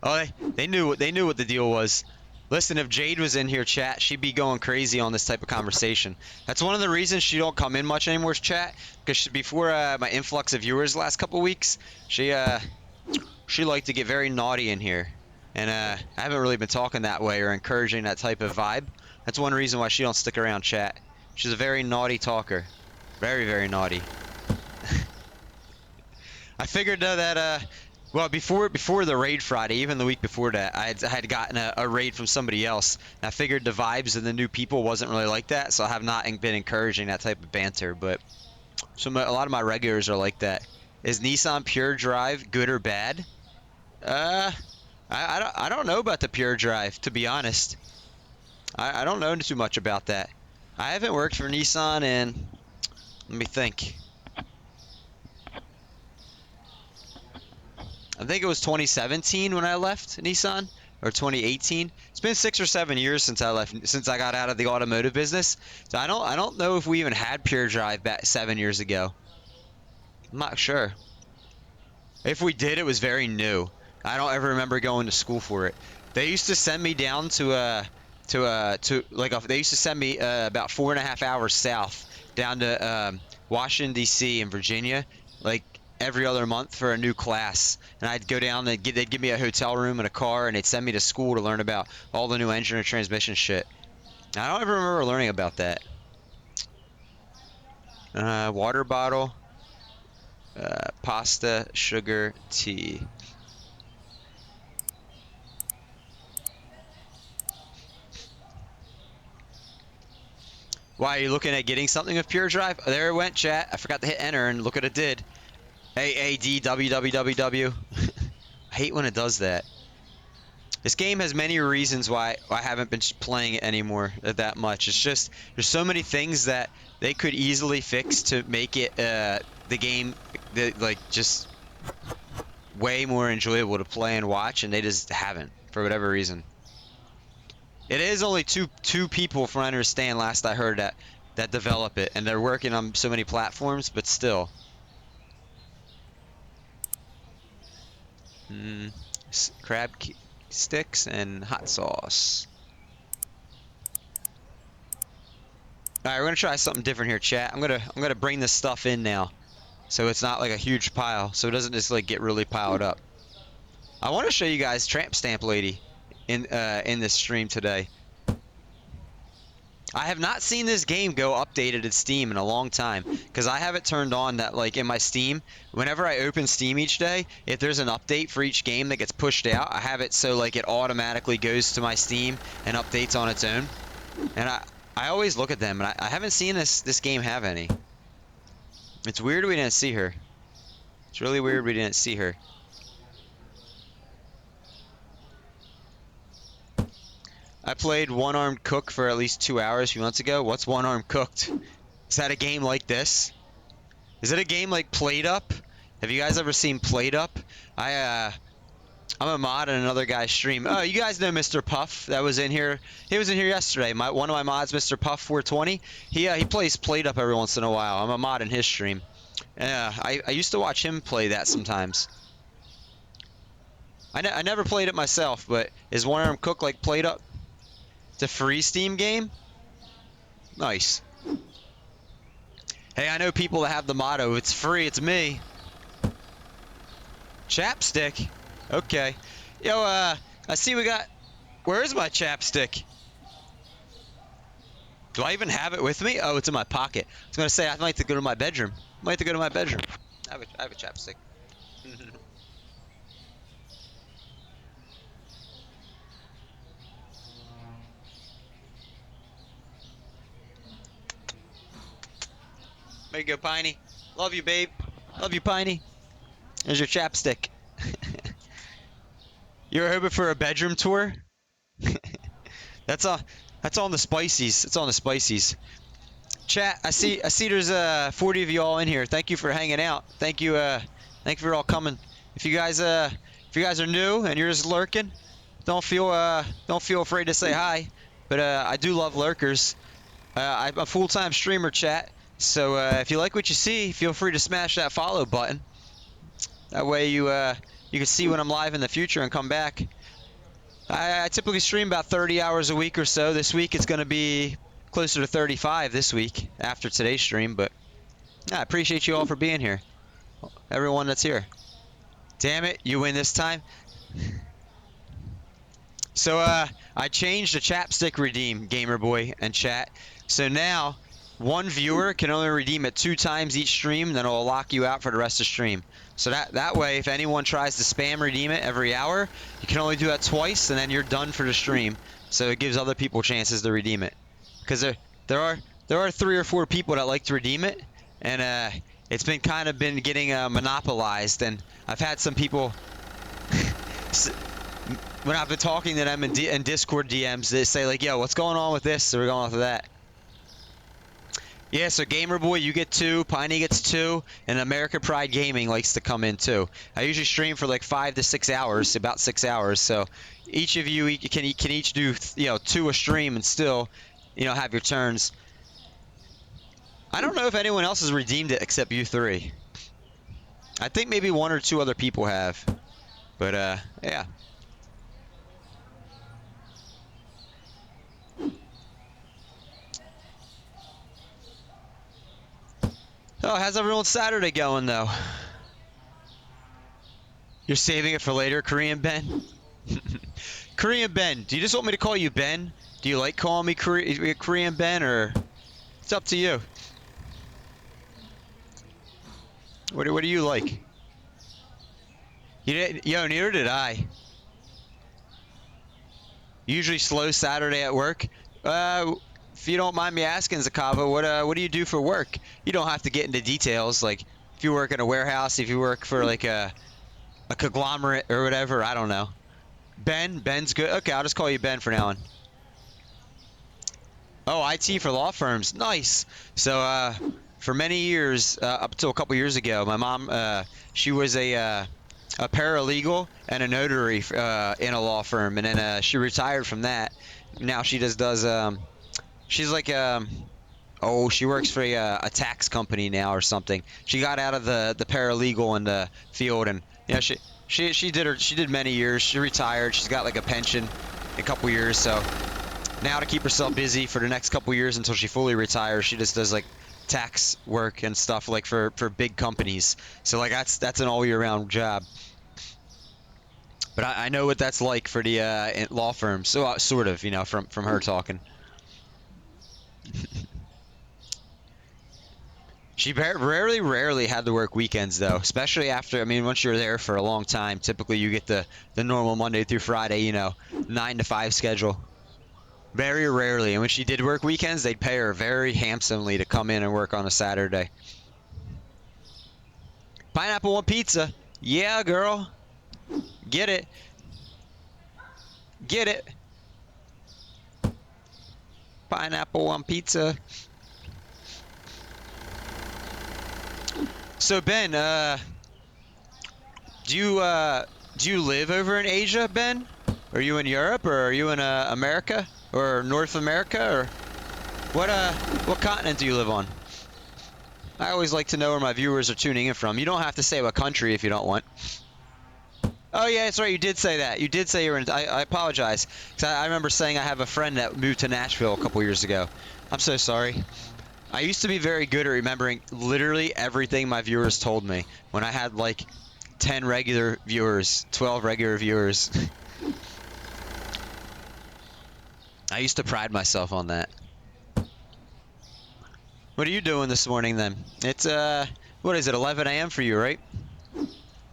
Oh, they knew what the deal was. Listen, if Jade was in here, chat, she'd be going crazy on this type of conversation. That's one of the reasons she don't come in much anymore, chat. Because before my influx of viewers last couple weeks, she liked to get very naughty in here, and I haven't really been talking that way or encouraging that type of vibe. That's one reason why she don't stick around, chat. She's a very naughty talker, very very naughty. I figured that well, before the raid Friday, even the week before that, I had gotten a raid from somebody else. And I figured the vibes and the new people wasn't really like that, so I have not been encouraging that type of banter. But a lot of my regulars are like that. Is Nissan Pure Drive good or bad? I don't know about the Pure Drive, to be honest. I don't know too much about that. I haven't worked for Nissan in, let me think. I think it was 2017 when I left Nissan, or 2018. It's been 6 or 7 years since I got out of the automotive business. So I don't know if we even had Pure Drive back 7 years ago. I'm not sure. If we did, it was very new. I don't ever remember going to school for it. They used to send me down they used to send me about 4.5 hours south down to Washington D.C. in Virginia, like every other month for a new class. And I'd go down, they'd give me a hotel room and a car, and they'd send me to school to learn about all the new engine and transmission shit. I don't ever remember learning about that. Water bottle, pasta, sugar, tea. Why, are you looking at getting something with Pure Drive? Oh, there it went, chat. I forgot to hit enter, and look what it did. AADWWW. I hate when it does that. This game has many reasons why I haven't been playing it anymore that much. It's just, there's so many things that they could easily fix to make it, the game, like, just way more enjoyable to play and watch, and they just haven't, for whatever reason. It is only two people, from what I understand, last I heard, that develop it, and they're working on so many platforms, but still. Crab sticks and hot sauce. All right, we're gonna try something different here, chat. I'm gonna bring this stuff in now, so it's not like a huge pile, so it doesn't just like get really piled up. I want to show you guys Tramp Stamp Lady in this stream today. I have not seen this game go updated at Steam in a long time because I have it turned on that like in my Steam, whenever I open Steam each day, if there's an update for each game that gets pushed out, I have it so like it automatically goes to my Steam and updates on its own. And I always look at them, and I haven't seen this game have any. It's weird we didn't see her. It's really weird we didn't see her. I played One Armed Cook for at least 2 hours a few months ago. What's One Armed Cooked? Is that a game like this? Is it a game like Played Up? Have you guys ever seen Played Up? I'm a mod on another guy's stream. Oh, you guys know Mr. Puff that was in here. He was in here yesterday. One of my mods, Mr. Puff 420. He plays Played Up every once in a while. I'm a mod in his stream. I used to watch him play that sometimes. I never played it myself, but is One Armed Cook like Played Up? It's a free Steam game? Nice. Hey, I know people that have the motto, it's free, it's me. Chapstick? Okay. Yo, I see we got... Where is my chapstick? Do I even have it with me? Oh, it's in my pocket. I was going to say, I'd like to go to my bedroom. I might have to go to my bedroom. I have a chapstick. There you go, Piney. Love you, babe. Love you, Piney. There's your chapstick. You're hoping for a bedroom tour? That's on the spicies. It's on the spicies. Chat, I see there's 40 of you all in here. Thank you for hanging out. Thank you for all coming. If you guys are new and you're just lurking, don't feel afraid to say hi. But I do love lurkers. I'm a full-time streamer, chat. So if you like what you see, feel free to smash that follow button. That way you can see when I'm live in the future and come back. I typically stream about 30 hours a week or so. This week it's going to be closer to 35 this week after today's stream. But I appreciate you all for being here. Everyone that's here. Damn it, you win this time. So I changed the chapstick redeem, Gamer Boy and chat. So now one viewer can only redeem it 2 times each stream, then it'll lock you out for the rest of the stream. So that way, if anyone tries to spam redeem it every hour, you can only do that twice, and then you're done for the stream. So it gives other people chances to redeem it. Because there are 3 or 4 people that like to redeem it, and it's been getting monopolized. And I've had some people when I've been talking to them in Discord DMs, they say like, "Yo, what's going on with this?" So we're going off of that. Yeah, so Gamer Boy, you get 2, Piney gets 2, and American Pride Gaming likes to come in too. I usually stream for like 5 to 6 hours, about 6 hours. So each of you can each do 2 a stream and still, have your turns. I don't know if anyone else has redeemed it except you 3. I think maybe 1 or 2 other people have, but yeah. Oh, how's everyone's Saturday going, though? You're saving it for later, Korean Ben? Korean Ben, do you just want me to call you Ben? Do you like calling me Korean Ben, or it's up to you? What do you like? You didn't, yo, neither did I. Usually slow Saturday at work. If you don't mind me asking, Zakava, what do you do for work? You don't have to get into details, like if you work in a warehouse, if you work for like a conglomerate or whatever, I don't know. Ben's good. Okay, I'll just call you Ben for now on. Oh, IT for law firms. Nice. So for many years, up until a couple years ago, my mom, she was a paralegal and a notary in a law firm, and then she retired from that. Now she just does she's like she works for a tax company now or something. She got out of the paralegal in the field, and She did many years. She retired. She's got like a pension in a couple years. So now to keep herself busy for the next couple years until she fully retires, she just does like tax work and stuff like for big companies. So like that's an all year round job. But I know what that's like for the law firms. So sort of, from her talking. She rarely had to work weekends though, especially after. I mean, once you're there for a long time, typically you get the normal Monday through Friday, 9 to 5 schedule. Very rarely, and when she did work weekends, they'd pay her very handsomely to come in and work on a Saturday. Pineapple on pizza, yeah, girl, get it, get it. Pineapple on pizza. So Ben, do you live over in Asia, Ben? Are you in Europe, or are you in America, or North America, or what continent do you live on? I always like to know where my viewers are tuning in from. You don't have to say what country if you don't want. Oh yeah, that's right. You did say that. You did say you were in. I apologize, 'cause I remember saying I have a friend that moved to Nashville a couple years ago. I'm so sorry. I used to be very good at remembering literally everything my viewers told me when I had like 10 regular viewers, 12 regular viewers. I used to pride myself on that. What are you doing this morning then? It's what is it, 11 a.m. for you, right?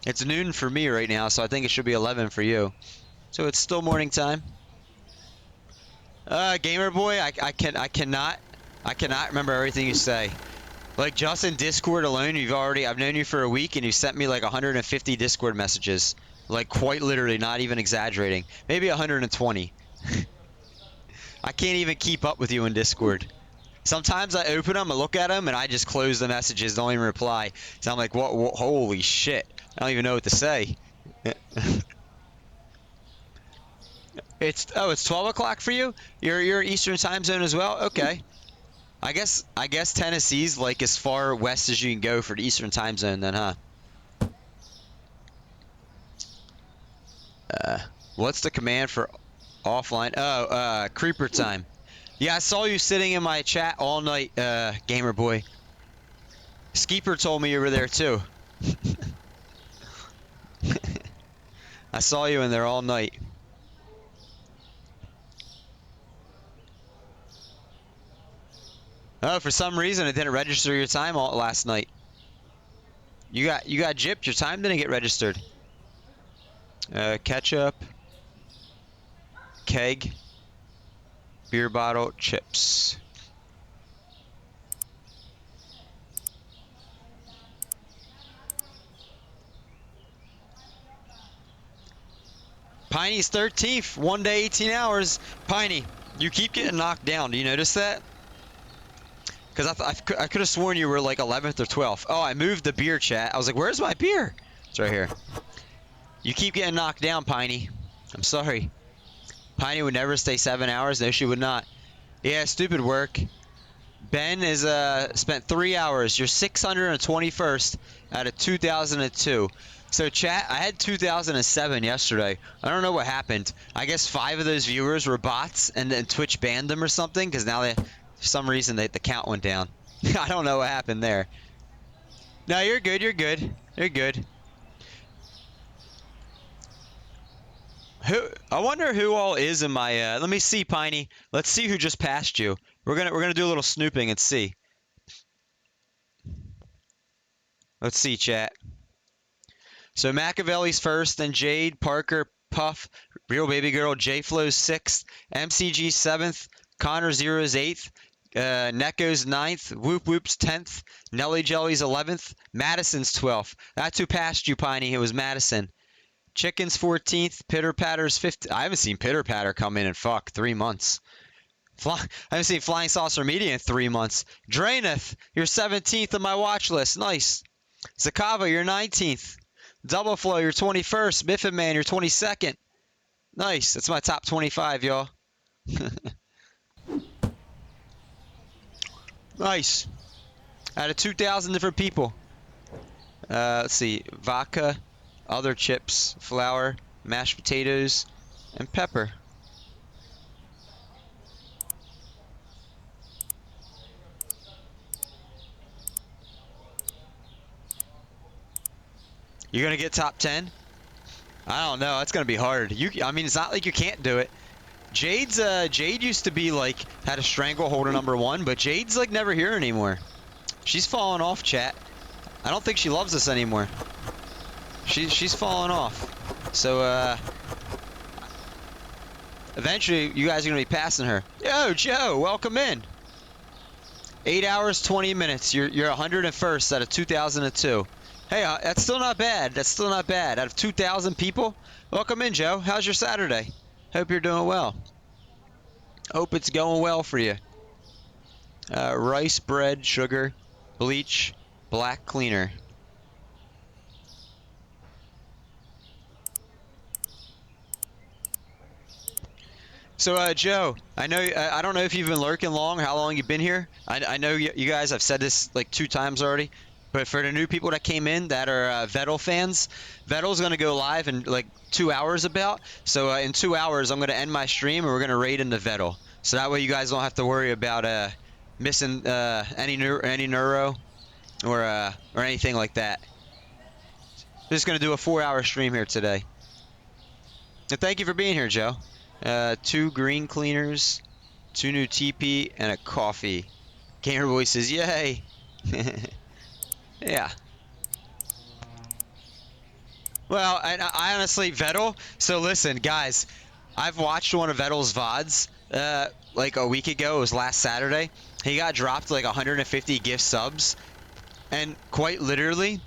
It's noon for me right now, so I think it should be 11 for you. So it's still morning time. Gamer boy, I cannot remember everything you say. Like just in Discord alone, I've known you for a week and you sent me like 150 Discord messages. Like quite literally, not even exaggerating. Maybe 120. I can't even keep up with you in Discord. Sometimes I open them, I look at them, and I just close the messages, don't even reply. So I'm like, what holy shit. I don't even know what to say. It's 12 o'clock for you? You're Eastern time zone as well? Okay. I guess Tennessee's like as far west as you can go for the Eastern time zone then, huh? What's the command for offline? Oh, creeper time. Yeah, I saw you sitting in my chat all night, gamer boy. Skeeper told me you were there too. I saw you in there all night. Oh, for some reason it didn't register your time all last night. You got gypped. Your time didn't get registered. Ketchup, keg, beer bottle, chips. Piney's 13th, 1 day, 18 hours. Piney, you keep getting knocked down. Do you notice that? Because I could have sworn you were like 11th or 12th. Oh, I moved the beer chat. I was like, where's my beer? It's right here. You keep getting knocked down, Piney. I'm sorry. Piney would never stay 7 hours. No, she would not. Yeah, stupid work. Ben is spent 3 hours. You're 621st out of 2002. So chat, I had 2007 yesterday. I don't know what happened. I guess 5 of those viewers were bots, and then Twitch banned them or something, because now for some reason the count went down. I don't know what happened there. No, you're good. You're good. You're good. I wonder who all is in my. Let me see, Piney. Let's see who just passed you. We're gonna do a little snooping and see. Let's see, chat. So Machiavelli's first, then Jade, Parker, Puff, Real Baby Girl, J Flow's 6th, MCG 7th, Connor Zero's 8th, Neko's 9th, Whoop Whoop's 10th, Nelly Jelly's 11th, Madison's 12th. That's who passed you, Piney. It was Madison. Chicken's 14th, Pitter Patter's 15th. I haven't seen Pitter Patter come in 3 months. I haven't seen Flying Saucer Media in 3 months. Draineth, you're 17th on my watch list. Nice. Zakava, you're 19th. Double Flow, you're 21st. Biffin Man, you're 22nd. Nice. That's my top 25, y'all. Nice. Out of 2,000 different people. Let's see. Vodka, other chips, flour, mashed potatoes, and pepper. You're gonna get top 10? I don't know. It's gonna be hard. I mean, it's not like you can't do it. Jade used to be like had a stranglehold on #1, but Jade's like never here anymore. She's falling off, chat. I don't think she loves us anymore. She's falling off. So eventually you guys are gonna be passing her. Yo, Joe, welcome in. 8 hours 20 minutes. You're 101st out of 2002. Hey, that's still not bad. That's still not bad. Out of 2,000 people, welcome in, Joe. How's your Saturday? Hope you're doing well. Hope it's going well for you. Rice, bread, sugar, bleach, black cleaner. So, Joe, I know I don't know if you've been lurking long, how long you've been here. I know you guys have said this like 2 times already, but for the new people that came in that are Vettel fans, Vettel's gonna go live in like 2 hours about. So in 2 hours, I'm gonna end my stream and we're gonna raid into Vettel. So that way you guys don't have to worry about missing any neuro or anything like that. Just gonna do a 4-hour stream here today. And thank you for being here, Joe. 2 green cleaners, 2 new TP, and a coffee. Gamer Boy says, yay! Yeah. Well, I honestly, Vettel, so listen, guys, I've watched one of Vettel's VODs like a week ago. It was last Saturday. He got dropped like 150 gift subs, and quite literally,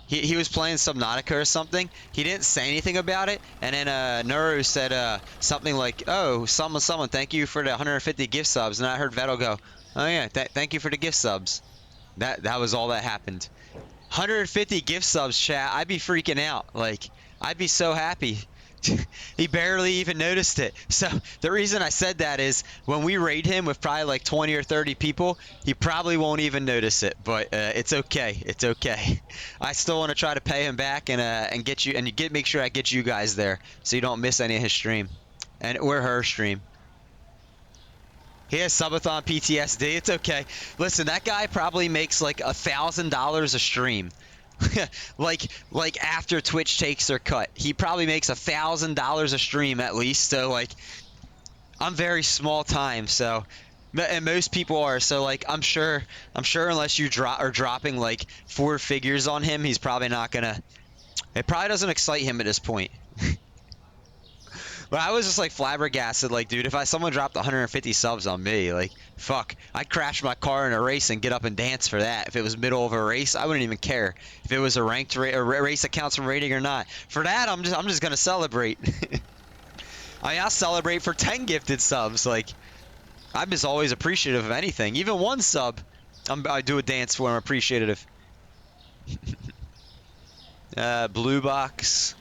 he was playing Subnautica or something. He didn't say anything about it, and then Nuru said something like, "Oh, someone, thank you for the 150 gift subs." And I heard Vettel go, "Oh yeah, thank you for the gift subs." That was all that happened. 150 gift subs, chat. I'd be freaking out. Like, I'd be so happy. He barely even noticed it. So the reason I said that is when we raid him with probably like 20 or 30 people, he probably won't even notice it. But it's okay. It's okay. I still want to try to pay him back and get you make sure I get you guys there so you don't miss any of his stream or her stream. He has subathon PTSD. It's okay. Listen, that guy probably makes like $1,000 a stream. like after Twitch takes their cut, he probably makes $1,000 a stream at least. So like, I'm very small time. So, and most people are. So like, I'm sure unless you are dropping like 4 figures on him, he's probably not gonna. It probably doesn't excite him at this point. But I was just like flabbergasted, like, dude, if someone dropped 150 subs on me, like, fuck, I'd crash my car in a race and get up and dance for that. If it was middle of a race, I wouldn't even care if it was a ranked race that counts from rating or not. For that, I'm just gonna celebrate. I mean, I'll celebrate for 10 gifted subs. Like, I'm just always appreciative of anything, even 1 sub. I do a dance for. I'm appreciative. Blue box.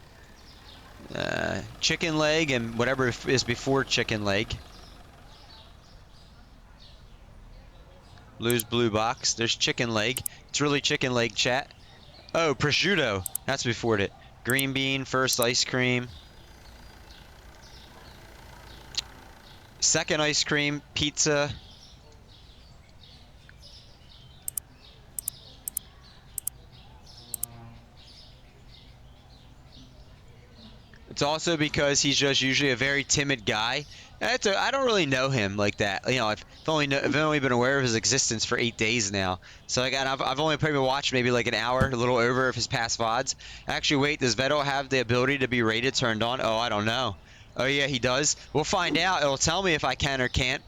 Chicken leg and whatever is before chicken leg. Blue's blue box. There's chicken leg. It's really chicken leg, chat. Oh, prosciutto. That's before it. Green bean, first ice cream. Second ice cream, pizza. It's also because he's just usually a very timid guy. I don't really know him like that. You know, I've only been aware of his existence for 8 days now. So like, and I've only probably watched maybe like an hour, a little over, of his past VODs. Actually, wait, does Vettel have the ability to be rated turned on? Oh, I don't know. Oh yeah, he does. We'll find out. It'll tell me if I can or can't.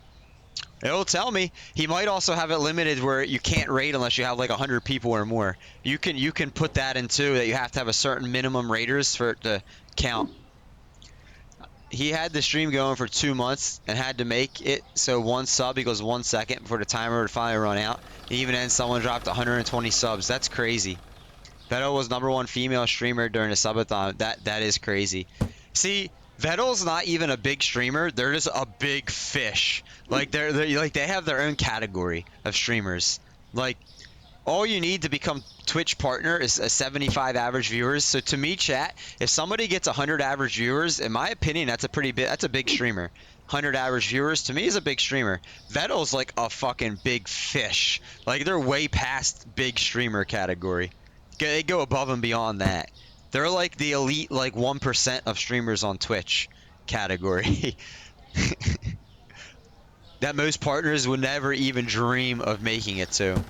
It'll tell me. He might also have it limited where you can't rate unless you have like 100 people or more. You can put that in too, that you have to have a certain minimum raters for it to count. He had the stream going for 2 months and had to make it so 1 sub equals 1 second before the timer would finally run out. Even then, someone dropped 120 subs. That's crazy. Vettel was #1 female streamer during the subathon. That is crazy. See, Vettel's not even a big streamer. They're just a big fish. Like they have their own category of streamers. Like all you need to become Twitch partner is a 75 average viewers. So to me, chat, if somebody gets 100 average viewers, in my opinion, that's a big streamer. 100 average viewers to me is a big streamer. Vettel's like a fucking big fish. Like they're way past big streamer category. They go above and beyond that. They're like the elite like 1% of streamers on Twitch category. That most partners would never even dream of making it to.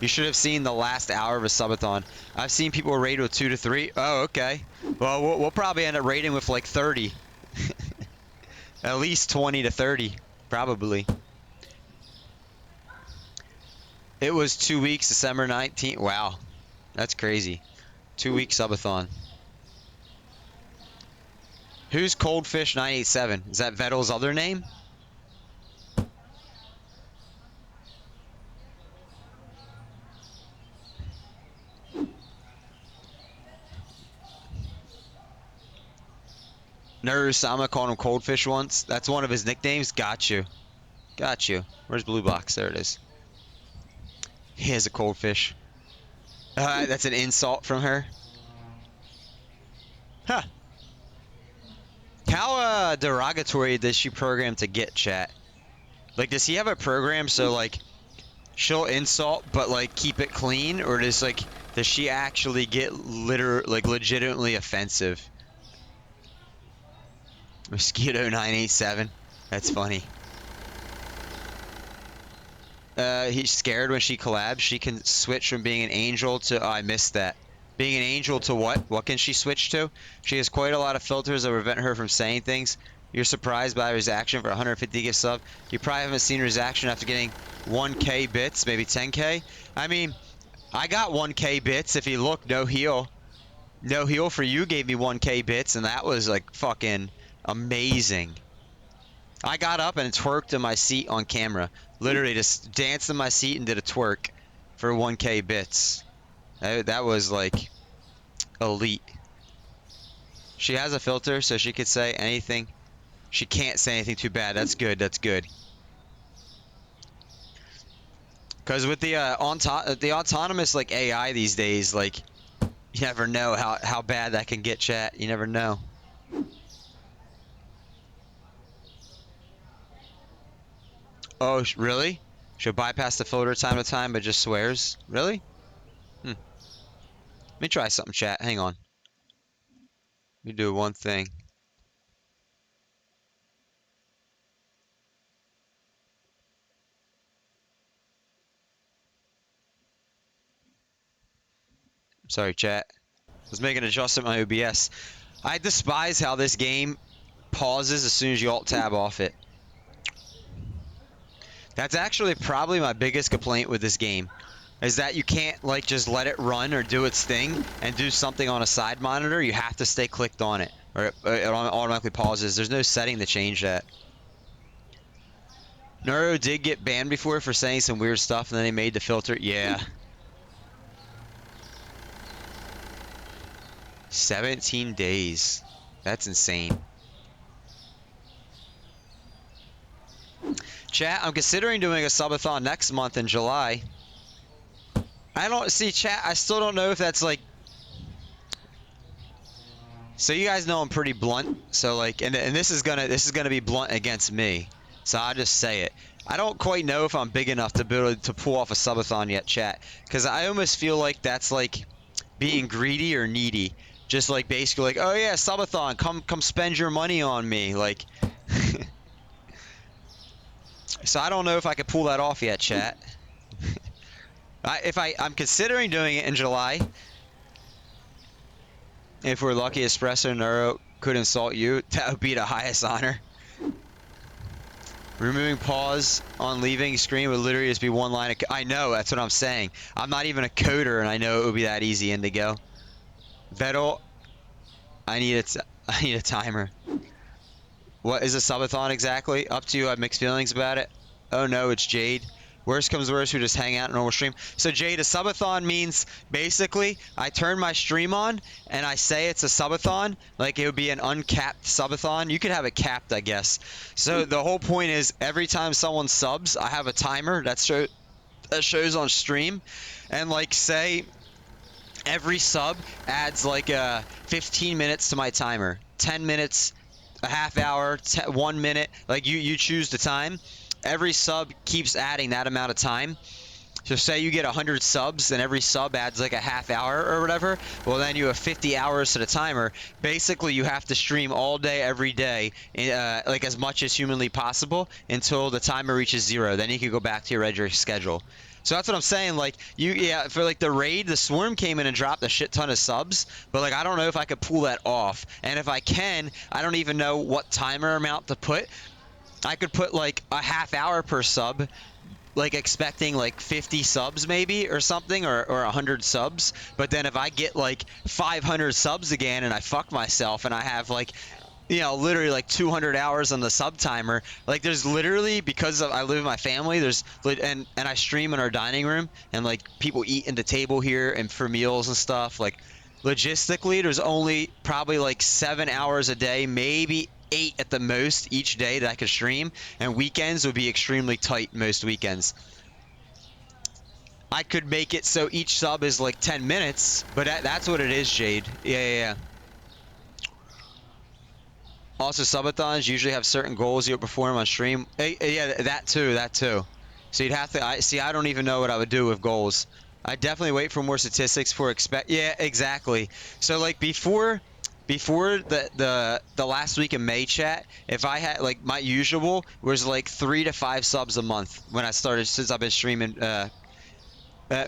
You should have seen the last hour of a subathon. I've seen people rate with 2 to 3. Oh, okay. Well, we'll probably end up rating with like 30. At least 20 to 30, probably. It was 2 weeks, December 19th. Wow, that's crazy. 2 week subathon. Who's Coldfish 987? Is that Vettel's other name? Narusama called him Coldfish once. That's one of his nicknames. Got you. Got you. Where's Blue Box? There it is. He has a Coldfish. That's an insult from her. Huh. How derogatory does she program to get, chat? Like, does he have a program so, like, she'll insult but, like, keep it clean? Or does she actually get legitimately offensive? Mosquito 987. That's funny. He's scared when she collabs. She can switch from being an angel to... Oh, I missed that. Being an angel to what? What can she switch to? She has quite a lot of filters that prevent her from saying things. You're surprised by his action for 150 gift sub. You probably haven't seen his action after getting 1k bits, maybe 10k. I mean, I got 1k bits. If you look, no heal. No heal for you gave me 1k bits, and that was like fucking amazing. I got up and twerked in my seat on camera. Literally just danced in my seat and did a twerk for 1k bits. That was like elite. She has a filter so she could say anything. She can't say anything too bad. That's good. That's good. Because with the autonomous like AI these days, like you never know how bad that can get, chat. You never know. Oh, really? She'll bypass the filter time to time, but just swears? Really? Let me try something, chat. Hang on. Let me do one thing. Sorry, chat. I was making an adjustment on my OBS. I despise how this game pauses as soon as you alt-tab off it. That's actually probably my biggest complaint with this game. Is that you can't like just let it run or do its thing and do something on a side monitor. You have to stay clicked on it or it automatically pauses. There's no setting to change that. Neuro did get banned before for saying some weird stuff and then they made the filter. Yeah. 17 days. That's insane. Chat, I'm considering doing a subathon next month in July. I don't see, chat, I still don't know if that's like... So you guys know I'm pretty blunt. So like, and this is gonna be blunt against me. So I'll just say it. I don't quite know if I'm big enough to be able to pull off a subathon yet, chat. Because I almost feel like that's like being greedy or needy. Just like basically like, oh yeah, subathon, come spend your money on me. Like, so I don't know if I could pull that off yet, chat. I'm considering doing it in July. If we're lucky, Espresso Neuro could insult you. That would be the highest honor. Removing pause on leaving screen would literally just be one line of... I know, that's what I'm saying. I'm not even a coder, and I know it would be that easy, Indigo. Vettel, I need a timer. What is a subathon exactly? Up to you. I have mixed feelings about it. Oh no, it's Jade. Worst comes worst, we just hang out in normal stream. So Jade, a subathon means basically I turn my stream on and I say it's a subathon, like it would be an uncapped subathon. You could have it capped, I guess. So the whole point is every time someone subs, I have a timer. That that shows on stream, and like say every sub adds like 15 minutes to my timer, 10 minutes, a half hour, 1 minute, like you choose the time. Every sub keeps adding that amount of time. So say you get 100 subs and every sub adds like a half hour or whatever, well then you have 50 hours to the timer. Basically you have to stream all day every day, like as much as humanly possible until the timer reaches 0. Then you can go back to your regular schedule. So that's what I'm saying, like yeah, for like the raid, the swarm came in and dropped a shit ton of subs, but like I don't know if I could pull that off. And if I can, I don't even know what timer amount to put. I could put like a half hour per sub, like expecting like 50 subs maybe or something, or 100 subs. But then if I get like 500 subs again and I fuck myself and I have like, you know, literally like 200 hours on the sub timer, like there's literally, because I live with my family, there's and I stream in our dining room and like people eat in the table here and for meals and stuff, like logistically there's only probably like 7 hours a day, maybe 8 at the most each day that I could stream, and weekends would be extremely tight most weekends. I could make it so each sub is like 10 minutes, but that's what it is, Jade. Yeah. Also, subathons usually have certain goals you perform on stream. Yeah, that too. So you'd have to, I don't even know what I would do with goals. I definitely wait for more statistics for yeah, exactly. So like before the last week of May, chat, if I had like my usual was like 3 to 5 subs a month when I started, since I've been streaming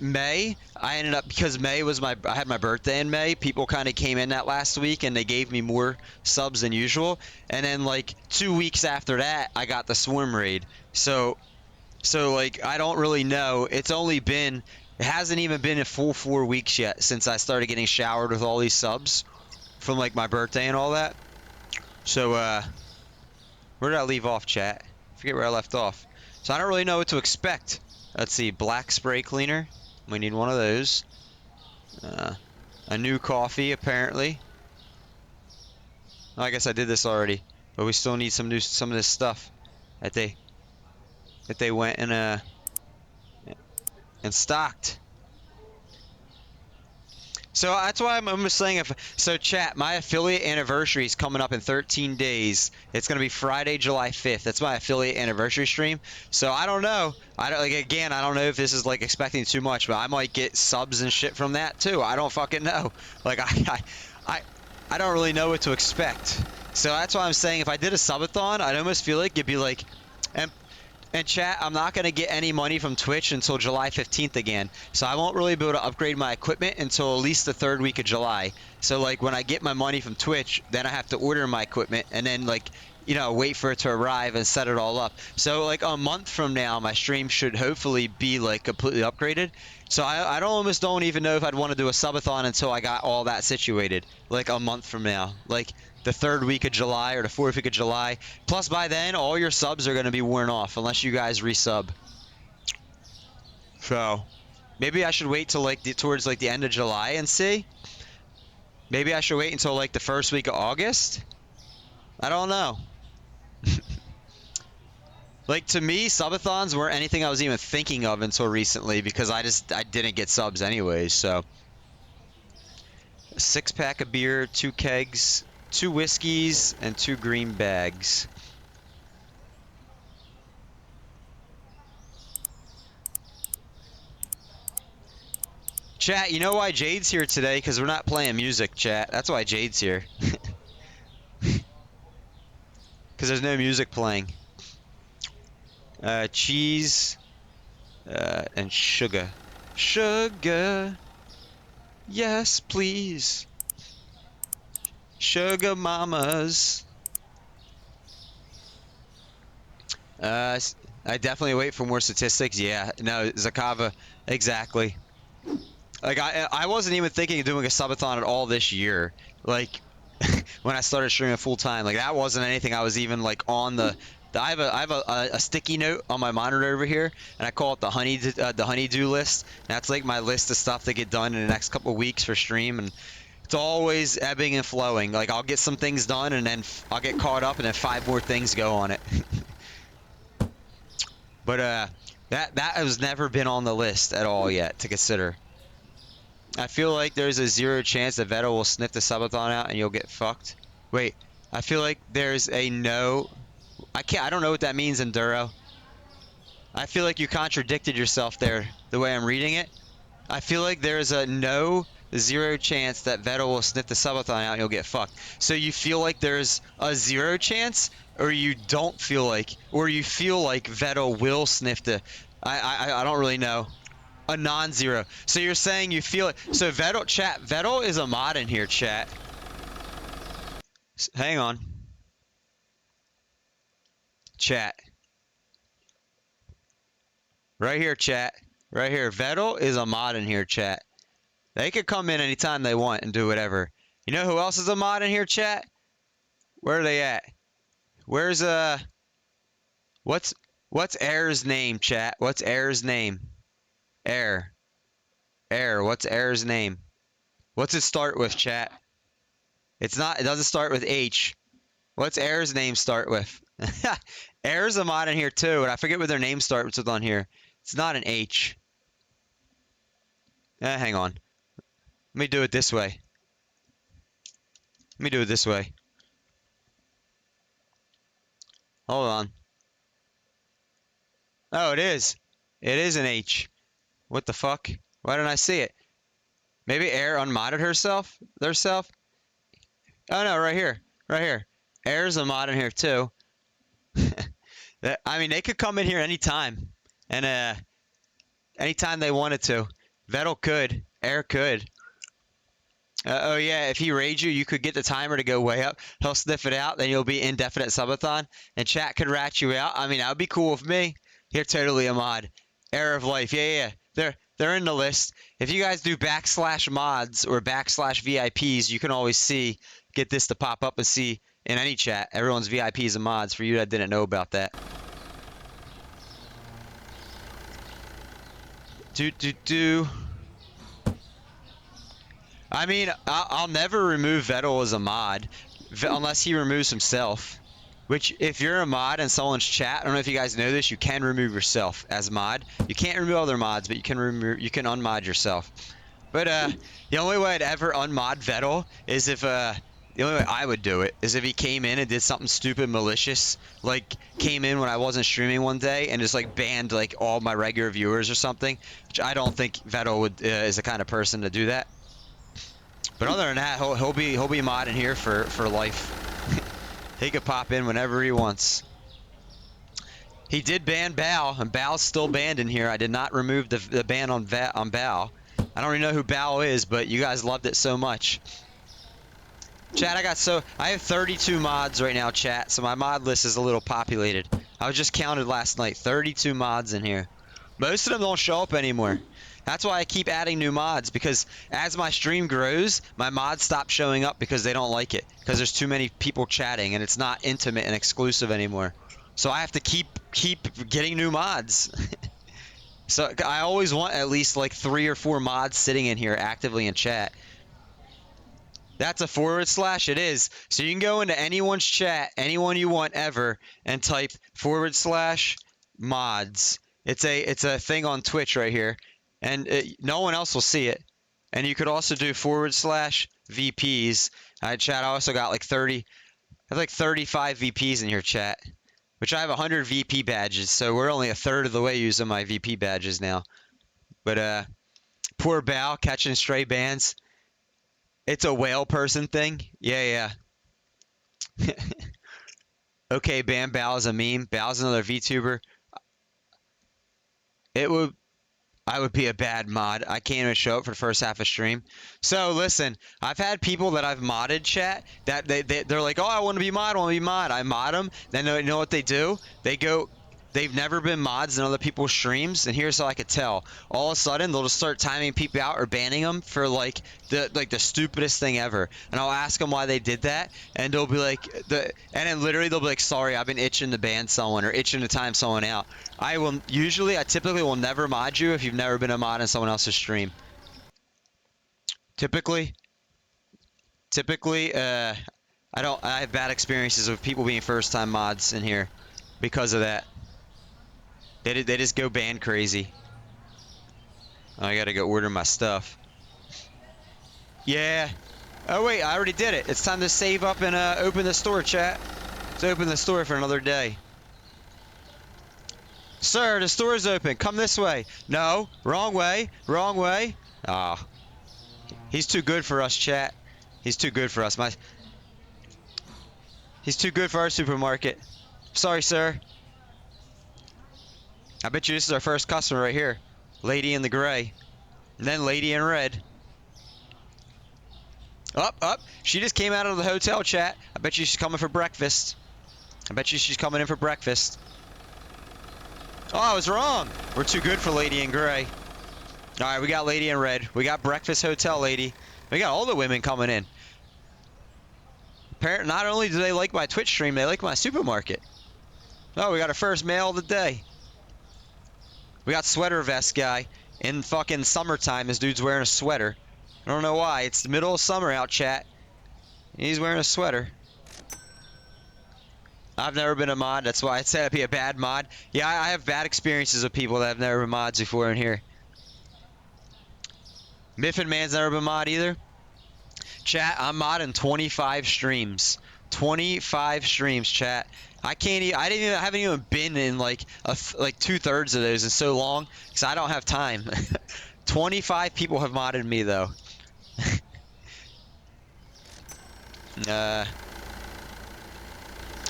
May. I ended up, because May was I had my birthday in May, people kind of came in that last week and they gave me more subs than usual. And then like 2 weeks after that, I got the swarm raid. So like I don't really know. It hasn't even been a full 4 weeks yet since I started getting showered with all these subs from like my birthday and all that. So where did I leave off, chat? I forget where I left off. So I don't really know what to expect. Let's see, black spray cleaner. We need one of those. A new coffee, apparently. Oh, I guess I did this already, but we still need some of this stuff that they went and stocked. So that's why I'm just saying, chat, my affiliate anniversary is coming up in 13 days. It's going to be Friday, July 5th. That's my affiliate anniversary stream. So I don't know. I don't know if this is like expecting too much, but I might get subs and shit from that too. I don't fucking know. Like I don't really know what to expect. So that's why I'm saying if I did a subathon, I'd almost feel like it'd be like, and chat, I'm not going to get any money from Twitch until July 15th again. So I won't really be able to upgrade my equipment until at least the 3rd week of July. So like when I get my money from Twitch, then I have to order my equipment and then like, you know, wait for it to arrive and set it all up. So like a month from now, my stream should hopefully be like completely upgraded. So I almost don't even know if I'd want to do a subathon until I got all that situated, like a month from now. Like the 3rd week of July or the 4th week of July. Plus by then, all your subs are going to be worn off unless you guys resub. So maybe I should wait till like towards like the end of July and see. Maybe I should wait until like the 1st week of August. I don't know. Like to me, subathons weren't anything I was even thinking of until recently because I didn't get subs anyways. So a 6-pack of beer, 2 kegs, 2 whiskeys, and 2 green bags. Chat, you know why Jade's here today? Because we're not playing music, chat. That's why Jade's here. Because there's no music playing. Cheese and sugar. Sugar. Yes, please. Sugar mamas. I definitely wait for more statistics. Yeah, no, Zakava, exactly. Like I wasn't even thinking of doing a subathon at all this year. Like when I started streaming full time, like that wasn't anything I was even like on the. I have a sticky note on my monitor over here, and I call it the honeydew list. And that's like my list of stuff to get done in the next couple of weeks for stream, and it's always ebbing and flowing. Like I'll get some things done, and then I'll get caught up, and then 5 more things go on it. But That has never been on the list at all yet to consider. I feel like there's a 0 chance that Vettel will sniff the subathon out and you'll get fucked. Wait, I feel like there's a no. I don't know what that means, Enduro. I feel like you contradicted yourself there the way I'm reading it. I feel like there's a no 0 chance that Vettel will sniff the subathon out and you'll get fucked. So you feel like there's a 0 chance, or you don't feel like, or you feel like Vettel will sniff the. I don't really know. A non-zero. So you're saying you feel it. So Vettel is a mod in here, chat. Hang on. Chat. Right here, chat. Right here. Vettel is a mod in here, chat. They could come in anytime they want and do whatever. You know who else is a mod in here, chat? Where are they at? Where's what's Air's name, chat? What's Air's name? Air. What's Air's name? What's it start with, chat? It doesn't start with H. What's Air's name start with? Air's a mod in here too, and I forget what their name starts with on here. It's not an H. Hang on. Let me do it this way. Let me do it this way. Hold on. Oh, it is. It is an H. What the fuck? Why didn't I see it? Maybe Air unmodded herself? Theirself? Oh no, right here. Right here. Air's a mod in here too. I mean, they could come in here anytime. And anytime they wanted to. Vettel could. Air could. Oh yeah, if he raids you, you could get the timer to go way up. He'll sniff it out, then you'll be indefinite subathon, and chat could rat you out. I mean, that would be cool with me. You're totally a mod. Air of Life, yeah. They're in the list. If you guys do /mods or /VIPs, you can always get this to pop up and see in any chat. Everyone's VIPs and mods. For you that didn't know about that. Do. I mean, I'll never remove Vettel as a mod unless he removes himself. Which, if you're a mod in someone's chat, I don't know if you guys know this, you can remove yourself as mod. You can't remove other mods, but you can unmod yourself. But the only way I'd ever unmod Vettel is if the only way I would do it is if he came in and did something stupid, malicious, like came in when I wasn't streaming one day and just like banned like all my regular viewers or something. Which I don't think Vettel is the kind of person to do that. But other than that, he'll be modding here for life. He could pop in whenever he wants. He did ban Bao, and Bao's still banned in here. I did not remove the ban on Bao. I don't even know who Bao is, but you guys loved it so much. Chat, I have 32 mods right now, chat, so my mod list is a little populated. I was just counted last night, 32 mods in here. Most of them don't show up anymore. That's why I keep adding new mods, because as my stream grows, my mods stop showing up because they don't like it. Because there's too many people chatting, and it's not intimate and exclusive anymore. So I have to keep getting new mods. So I always want at least like 3 or 4 mods sitting in here actively in chat. That's a /. It is. So you can go into anyone's chat, anyone you want ever, and type /mods. It's a thing on Twitch right here. And no one else will see it. And you could also do /VPs. Chat, I also got like 30. I have like 35 VPs in here, chat. Which I have 100 VP badges, so we're only a third of the way using my VP badges now. But poor Bao catching stray bans. It's a whale person thing. Yeah. Okay, ban Bao is a meme. Bao's another VTuber. I would be a bad mod. I can't even show up for the first half of stream. So listen, I've had people that I've modded, chat, that they're like, oh, I want to be mod, I mod them. Then you know what they do? They've never been mods in other people's streams, and here's how I could tell. All of a sudden, they'll just start timing people out or banning them for like the stupidest thing ever. And I'll ask them why they did that, and they'll be like, and then literally they'll be like, sorry, I've been itching to ban someone or itching to time someone out. I typically will never mod you if you've never been a mod in someone else's stream. Typically, I have bad experiences with people being first-time mods in here because of that. They just go band crazy. Oh, I gotta go order my stuff. Yeah. Oh wait, I already did it. It's time to save up and open the store, chat. Let's open the store for another day. Sir, the store's open. Come this way. No, wrong way. Wrong way. Ah, he's too good for us, chat. He's too good for us. He's too good for our supermarket. Sorry, sir. I bet you this is our first customer right here. Lady in the gray. And then lady in red. Up. She just came out of the hotel, chat. I bet you she's coming for breakfast. I bet you she's coming in for breakfast. Oh, I was wrong. We're too good for lady in gray. All right, we got lady in red. We got breakfast hotel lady. We got all the women coming in. Not only do they like my Twitch stream, they like my supermarket. Oh, we got our first male of the day. We got sweater vest guy. In fucking summertime, this dude's wearing a sweater. I don't know why. It's the middle of summer out, chat. He's wearing a sweater. I've never been a mod. That's why I said I'd be a bad mod. Yeah, I have bad experiences with people that have never been mods before in here. Miffin Man's never been mod either. Chat, I'm modding 25 streams. 25 streams, chat. I haven't even been in like 2/3 of those in so long because I don't have time. 25 people have modded me though.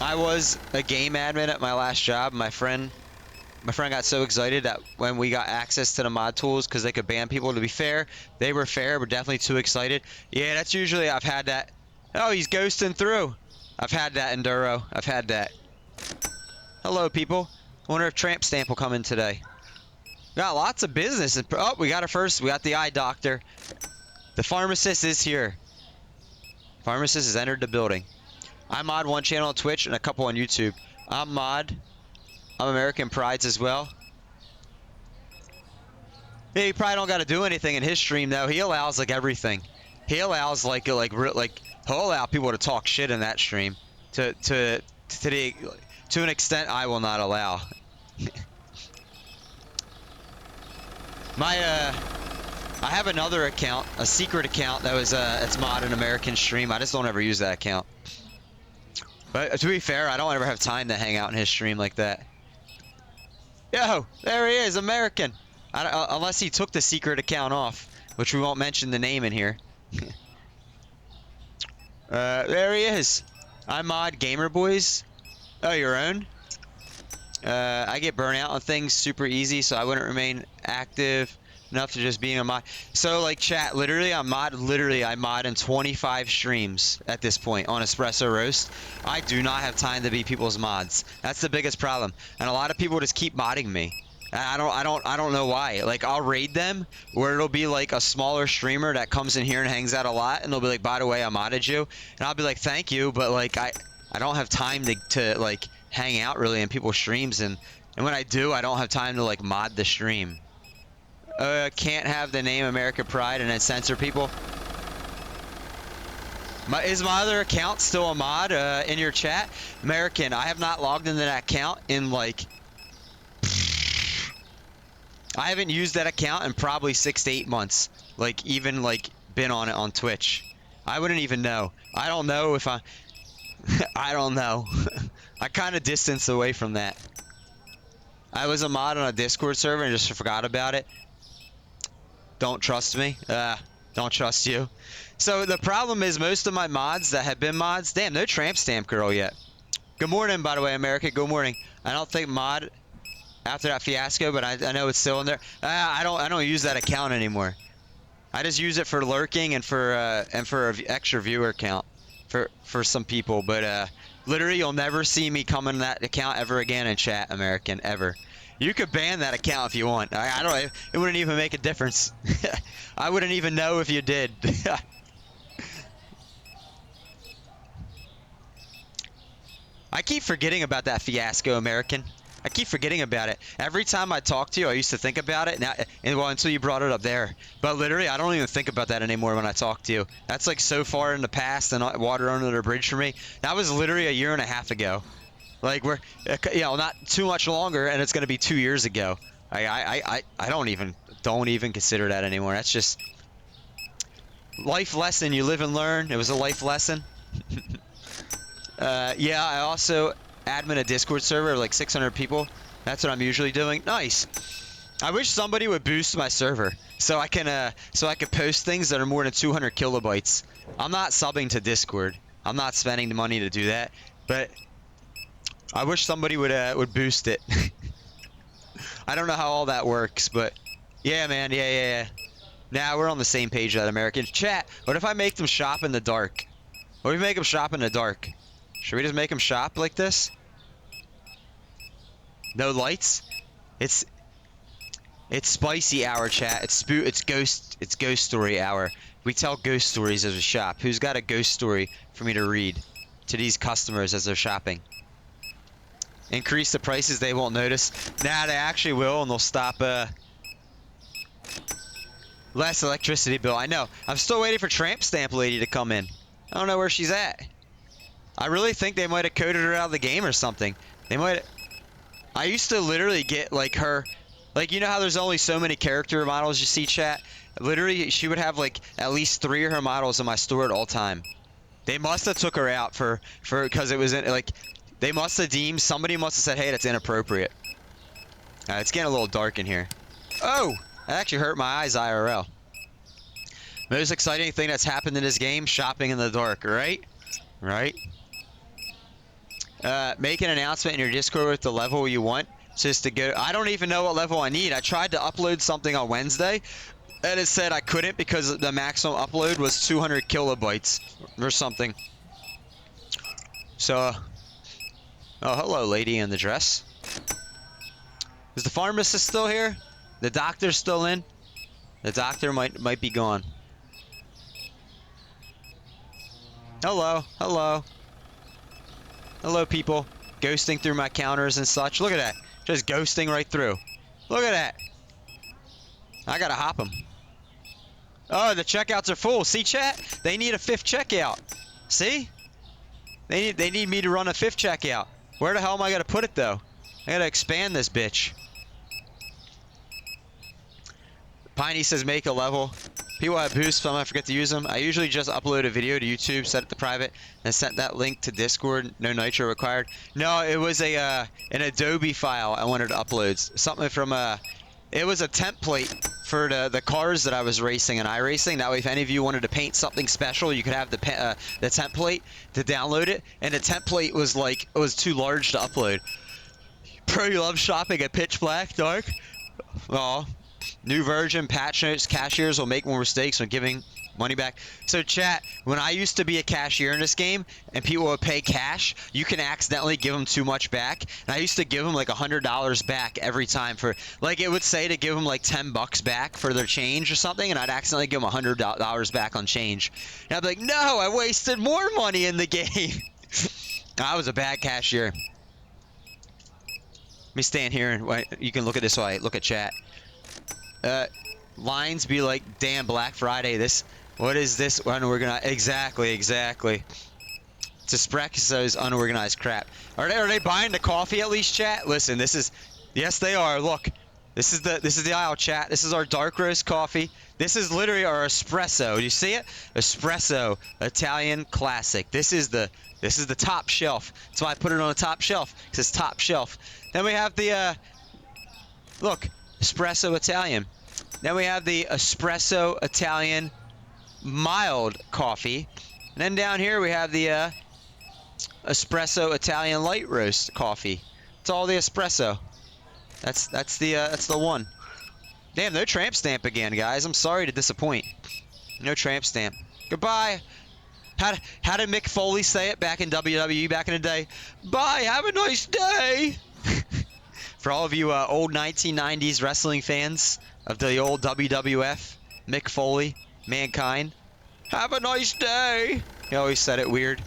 I was a game admin at my last job. My friend got so excited that when we got access to the mod tools because they could ban people. To be fair, they were fair, but definitely too excited. Yeah, that's usually I've had that. Oh, he's ghosting through. I've had that, Enduro. I've had that. Hello, people. Wonder if Tramp Stamp will come in today. Got lots of business. Oh, we got the eye doctor. The pharmacist is here. Pharmacist has entered the building. I mod one channel on Twitch and a couple on YouTube. I'm American Prides as well. Yeah, he probably don't got to do anything in his stream though. He allows like everything. He allows he'll allow people to talk shit in that stream. To an extent I will not allow. I have another account, a secret account that was it's mod an American stream. I just don't ever use that account. But to be fair, I don't ever have time to hang out in his stream like that. Yo, there he is, American. Unless he took the secret account off, which we won't mention the name in here. There he is. I mod Gamer Boys. Oh, your own? I get burnt out on things super easy, so I wouldn't remain active enough to just being a mod. So like chat, I mod in 25 streams at this point on Espresso Roast. I do not have time to be people's mods. That's the biggest problem. And a lot of people just keep modding me. I don't know why. Like I'll raid them where it'll be like a smaller streamer that comes in here and hangs out a lot and they'll be like, by the way, I modded you. And I'll be like, thank you, but like I don't have time to like hang out really in people's streams, and when I do, I don't have time to like mod the stream. Can't have the name American Pride and then censor people. Is my other account still a mod in your chat? American, I have not logged into that account in like... I haven't used that account in probably 6 to 8 months. Like, even like been on it on Twitch. I wouldn't even know. I don't know if I... I don't know. I kind of distanced away from that. I was a mod on a Discord server and just forgot about it. Don't trust me? Don't trust you. So the problem is most of my mods that have been mods... Damn, no Tramp Stamp girl yet. Good morning, by the way, America. Good morning. I don't think mod after that fiasco, but I know it's still in there. I don't use that account anymore. I just use it for lurking and for an extra viewer count for some people. But literally, you'll never see me come in that account ever again in chat, American, ever. You could ban that account if you want. I don't. It wouldn't even make a difference. I wouldn't even know if you did. I keep forgetting about that fiasco, American. I keep forgetting about it. Every time I talk to you, I used to think about it. Now, well, until you brought it up there. But literally, I don't even think about that anymore when I talk to you. That's like so far in the past and water under the bridge for me. That was literally a year and a half ago. Like we're, not too much longer, and it's gonna be 2 years ago. I don't even consider that anymore. That's just life lesson. You live and learn. It was a life lesson. Yeah, I also admin a Discord server of like 600 people. That's what I'm usually doing. Nice. I wish somebody would boost my server so I can post things that are more than 200 kilobytes. I'm not subbing to Discord. I'm not spending the money to do that, but I wish somebody would boost it. I don't know how all that works, but yeah, man, yeah. Now we're on the same page, that American chat. What if I make them shop in the dark? What if we make them shop in the dark? Should we just make them shop like this? No lights? It's spicy hour, chat. It's ghost story hour. We tell ghost stories as a shop. Who's got a ghost story for me to read to these customers as they're shopping? Increase the prices, they won't notice. Nah, they actually will, and they'll stop. Less electricity bill. I know. I'm still waiting for Tramp Stamp Lady to come in. I don't know where she's at. I really think they might have coded her out of the game or something. They might. I used to literally get like her, like, you know how there's only so many character models you see, chat? Literally, she would have like at least 3 of her models in my store at all time. They must have took her out for because it was like, they must have deemed, somebody must have said, hey, that's inappropriate. It's getting a little dark in here. Oh, that actually hurt my eyes IRL. Most exciting thing that's happened in this game, shopping in the dark, right? Right? Make an announcement in your Discord with the level you want. Just to go. I don't even know what level I need. I tried to upload something on Wednesday, and it said I couldn't because the maximum upload was 200 kilobytes or something. So, oh, hello, lady in the dress. Is the pharmacist still here? The doctor's still in? The doctor might be gone. Hello, hello. Hello, people. Ghosting through my counters and such. Look at that. Just ghosting right through. Look at that. I gotta hop them. Oh, the checkouts are full. See, chat? They need a 5th checkout. See? They need me to run a 5th checkout. Where the hell am I gonna put it, though? I gotta expand this bitch. Piney says make a level. People have boosts, but I might forget to use them. I usually just upload a video to YouTube, set it to private, and sent that link to Discord. No nitro required. No, it was an Adobe file I wanted to upload. Something from it was a template for the cars that I was racing in iRacing. That way, if any of you wanted to paint something special, you could have the template to download it. And the template was like, it was too large to upload. Pro, you love shopping at pitch black, dark? Oh. New version, patch notes, cashiers will make more mistakes when giving money back. So chat, when I used to be a cashier in this game and people would pay cash, you can accidentally give them too much back. And I used to give them like $100 back every time for, like, it would say to give them like 10 bucks back for their change or something, and I'd accidentally give them $100 back on change. And I'd be like, no, I wasted more money in the game. I was a bad cashier. Let me stand here and you can look at this while I look at chat. Lines be like, damn, Black Friday, what is this unorganized? Exactly. It's espresso's unorganized crap. Are they buying the coffee at least, chat? Listen, yes, they are. Look, this is the aisle, chat. This is our dark roast coffee. This is literally our espresso. You see it? Espresso, Italian classic. This is the top shelf. That's why I put it on the top shelf. It says top shelf. Then we have the look, espresso Italian. Then we have the espresso Italian mild coffee. And then down here we have the espresso Italian light roast coffee. It's all the espresso. That's the one. Damn, no tramp stamp again, guys. I'm sorry to disappoint. No tramp stamp. Goodbye. How did Mick Foley say it back in WWE back in the day? Bye. Have a nice day. For all of you old 1990s wrestling fans of the old WWF, Mick Foley, Mankind, have a nice day. He always said it weird.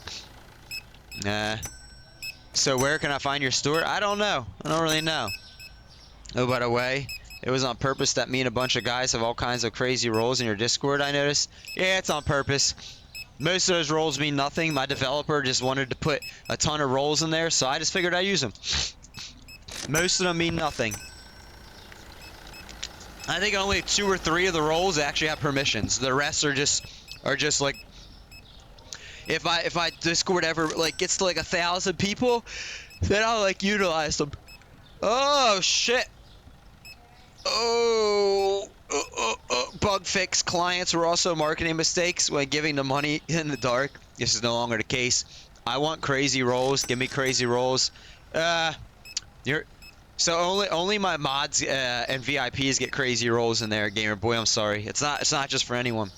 So where can I find your store? I don't know. I don't really know. Oh, by the way, it was on purpose that me and a bunch of guys have all kinds of crazy roles in your Discord, I noticed. Yeah, it's on purpose. Most of those roles mean nothing. My developer just wanted to put a ton of roles in there, so I just figured I'd use them. Most of them mean nothing. I think only 2 or 3 of the roles actually have permissions. The rest are just like, if I Discord ever like gets to like 1,000 people, then I'll like utilize them. Oh shit. Bug fix. Clients were also marketing mistakes when giving the money in the dark. This is no longer the case. I want crazy rolls. Give me crazy rolls. You're so only my mods and VIPs get crazy rolls in there, Gamer Boy. I'm sorry. It's not just for anyone.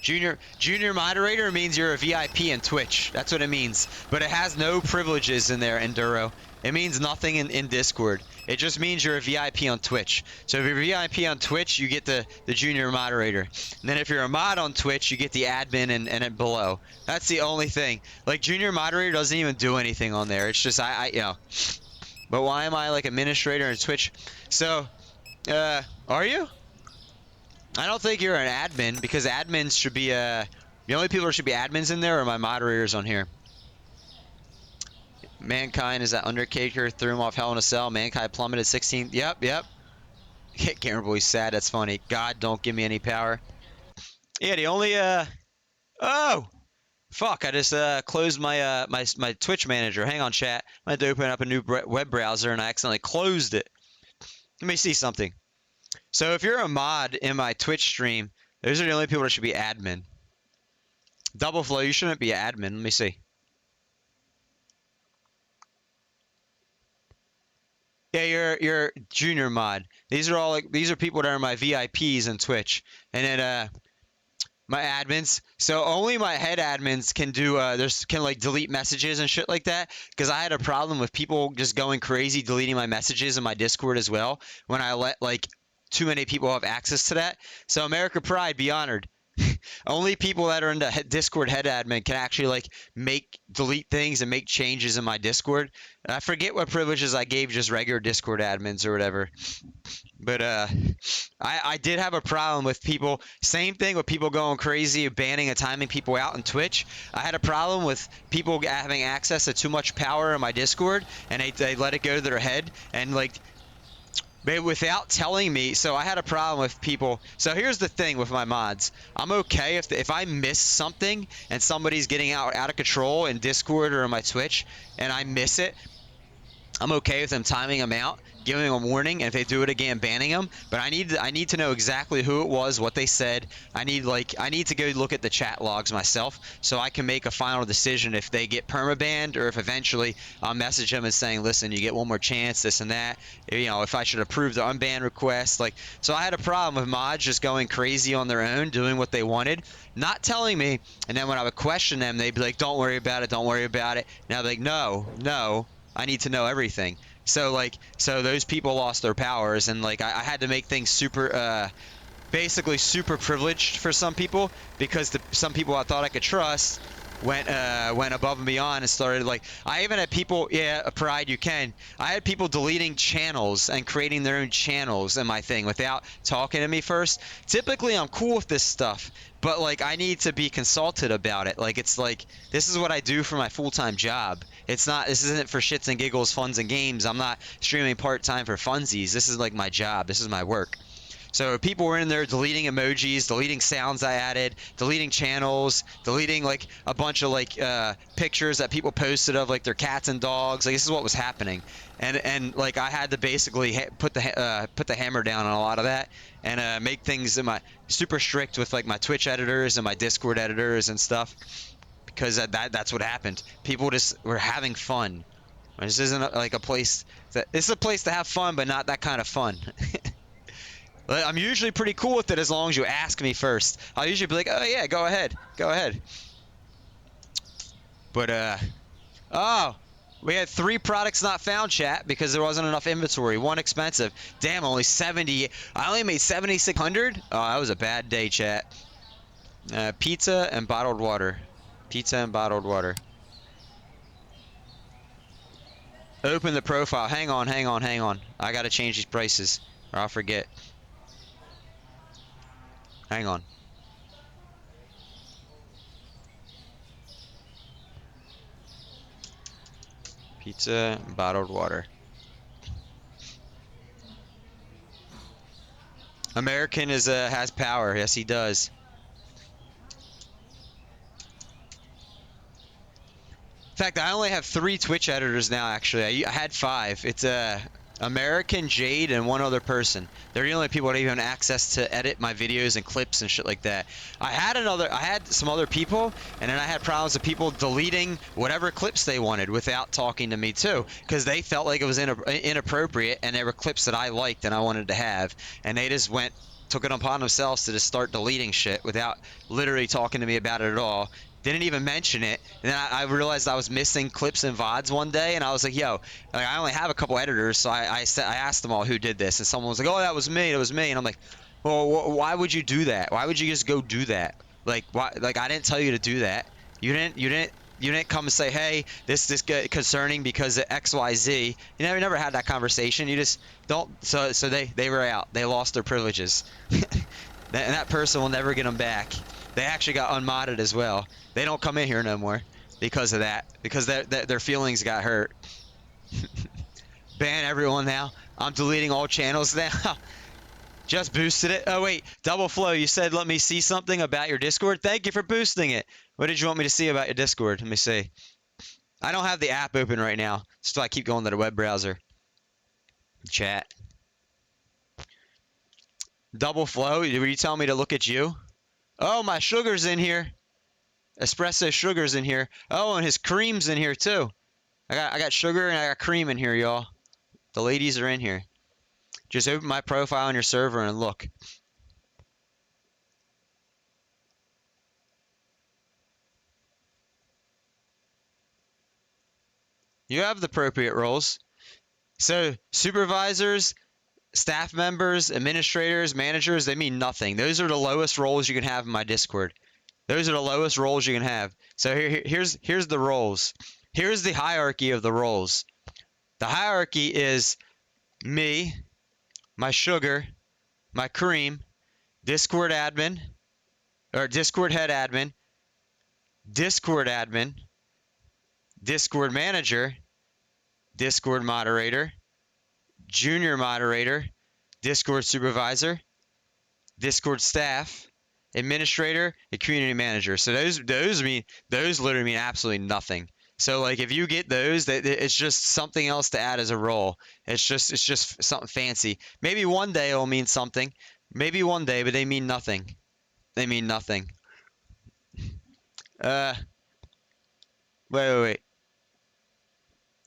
Junior moderator means you're a VIP in Twitch. That's what it means. But it has no privileges in there, Enduro. It means nothing in Discord. It just means you're a VIP on Twitch. So if you're a VIP on Twitch, you get the junior moderator. And then if you're a mod on Twitch, you get the admin and it below. That's the only thing. Like junior moderator doesn't even do anything on there. It's just I you know. But why am I like administrator on Twitch? So, are you? I don't think you're an admin because admins should be the only people that should be admins in there are my moderators on here. Mankind is that Undertaker threw him off Hell in a Cell. Mankind plummeted 16. Yep. Gamer Boy's sad. That's funny. God, don't give me any power. Yeah, the only oh fuck! I just closed my my Twitch manager. Hang on, chat. I had to open up a new web browser and I accidentally closed it. Let me see something. So if you're a mod in my Twitch stream, those are the only people that should be admin. Double Flow, you shouldn't be admin. Let me see. Yeah, you're junior mod. These are all like these are people that are my VIPs in Twitch, and then my admins. So only my head admins can do can like delete messages and shit like that. Because I had a problem with people just going crazy deleting my messages in my Discord as well when I let like too many people have access to that. So America Pride, be honored. Only people that are in the Discord head admin can actually like delete things and make changes in my Discord. I forget what privileges I gave just regular Discord admins or whatever. But I did have a problem with people. Same thing with people going crazy, banning and timing people out on Twitch. I had a problem with people having access to too much power in my Discord, and they let it go to their head and like. But without telling me, so I had a problem with people. So here's the thing with my mods. I'm okay if I miss something and somebody's getting out of control in Discord or in my Twitch and I miss it, I'm okay with them timing them out, giving them a warning, and if they do it again, banning them. But I need to know exactly who it was, what they said. I need to go look at the chat logs myself so I can make a final decision if they get permabanned or if eventually I'll message them and saying, listen, you get one more chance, this and that. You know, if I should approve the unban request. Like, so I had a problem with mods just going crazy on their own, doing what they wanted, not telling me, and then when I would question them, they'd be like, don't worry about it, don't worry about it. And I'd be like, no. I need to know everything. So those people lost their powers, and like I had to make things super, basically super privileged for some people because some people I thought I could trust went above and beyond and started like I even had people Pride you can I had people deleting channels and creating their own channels in my thing without talking to me first. Typically I'm cool with this stuff, but like I need to be consulted about it. Like it's like this is what I do for my full-time job. This isn't for shits and giggles, funs and games. I'm not streaming part-time for funsies. This is like my job. This is my work. So people were in there deleting emojis, deleting sounds I added, deleting channels, deleting like a bunch of like pictures that people posted of like their cats and dogs. Like this is what was happening, and like I had to basically put the hammer down on a lot of that and make things super strict with like my Twitch editors and my Discord editors and stuff because that's what happened. People just were having fun. This isn't like a place it's a place to have fun, but not that kind of fun. I'm usually pretty cool with it as long as you ask me first. I'll usually be like, oh yeah, go ahead. But oh, we had 3 products not found, chat, because there wasn't enough inventory. 1 expensive. Damn, only 70. I only made 7,600. Oh, that was a bad day, chat. Pizza and bottled water. Open the profile. Hang on. I gotta change these prices, or I'll forget. Hang on. Pizza, bottled water. American has power. Yes, he does. In fact, I only have 3 Twitch editors now, actually. I had 5. It's American, Jade, and one other person. They're the only people that even have access to edit my videos and clips and shit like that. I had some other people, and then I had problems with people deleting whatever clips they wanted without talking to me too, because they felt like it was inappropriate, and they were clips that I liked and I wanted to have, and they just took it upon themselves to just start deleting shit without literally talking to me about it at all. Didn't even mention it, and then I realized I was missing clips and VODs one day, and I was like, yo, like, I only have a couple editors, so I asked them all who did this, and someone was like, oh, that was me, and I'm like, well, why would you do that? Why would you just go do that? Like, why? Like, I didn't tell you to do that. You didn't come and say, hey, this concerning because of XYZ. You never had that conversation. You just don't. So they were out. They lost their privileges. And that person will never get them back. They actually got unmodded as well. They don't come in here no more because of that. Because their feelings got hurt. Ban everyone now. I'm deleting all channels now. Just boosted it. Oh wait, Double Flow, you said let me see something about your Discord. Thank you for boosting it. What did you want me to see about your Discord? Let me see. I don't have the app open right now, so I keep going to the web browser. Chat. Double Flow, were you telling me to look at you? Oh, my sugar's in here. Espresso sugar's in here. Oh, and his cream's in here too. I got sugar and I got cream in here, y'all. The ladies are in here. Just open my profile on your server and look. You have the appropriate roles. So supervisors, staff members, administrators, managers, they mean nothing. Those are the lowest roles you can have in my Discord. Those are the lowest roles you can have. So here's the roles. Here's the hierarchy of the roles. The hierarchy is me, my sugar, my cream, Discord admin, or Discord head admin, Discord admin, Discord manager, Discord moderator, junior moderator, Discord supervisor, Discord staff, administrator, and community manager. So those literally mean absolutely nothing. So like if you get those, it's just something else to add as a role. It's just something fancy. Maybe one day it'll mean something. Maybe one day, but they mean nothing. They mean nothing. Wait.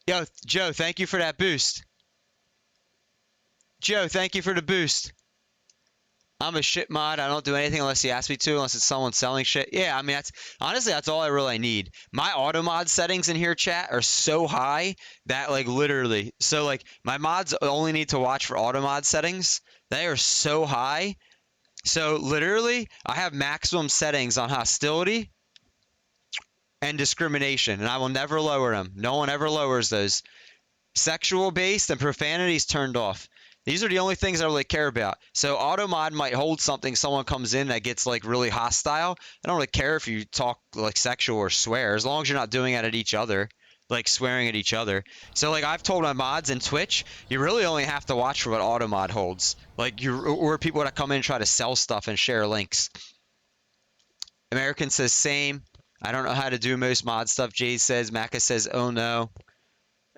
Yo, Joe, thank you for that boost. Joe, thank you for the boost. I'm a shit mod. I don't do anything unless you ask me to, unless it's someone selling shit. Yeah, I mean, that's all I really need. My auto mod settings in here, chat, are so high that, like, literally. So, like, my mods only need to watch for auto mod settings. They are so high. So, literally, I have maximum settings on hostility and discrimination, and I will never lower them. No one ever lowers those. Sexual based and profanity is turned off. These are the only things I really care about. So automod might hold something, someone comes in that gets like really hostile. I don't really care if you talk like sexual or swear, as long as you're not doing it at each other, like swearing at each other. So like I've told my mods in Twitch, you really only have to watch for what automod holds. Like or people that come in and try to sell stuff and share links. American says same. I don't know how to do most mod stuff. Jade says, Maka says, oh no.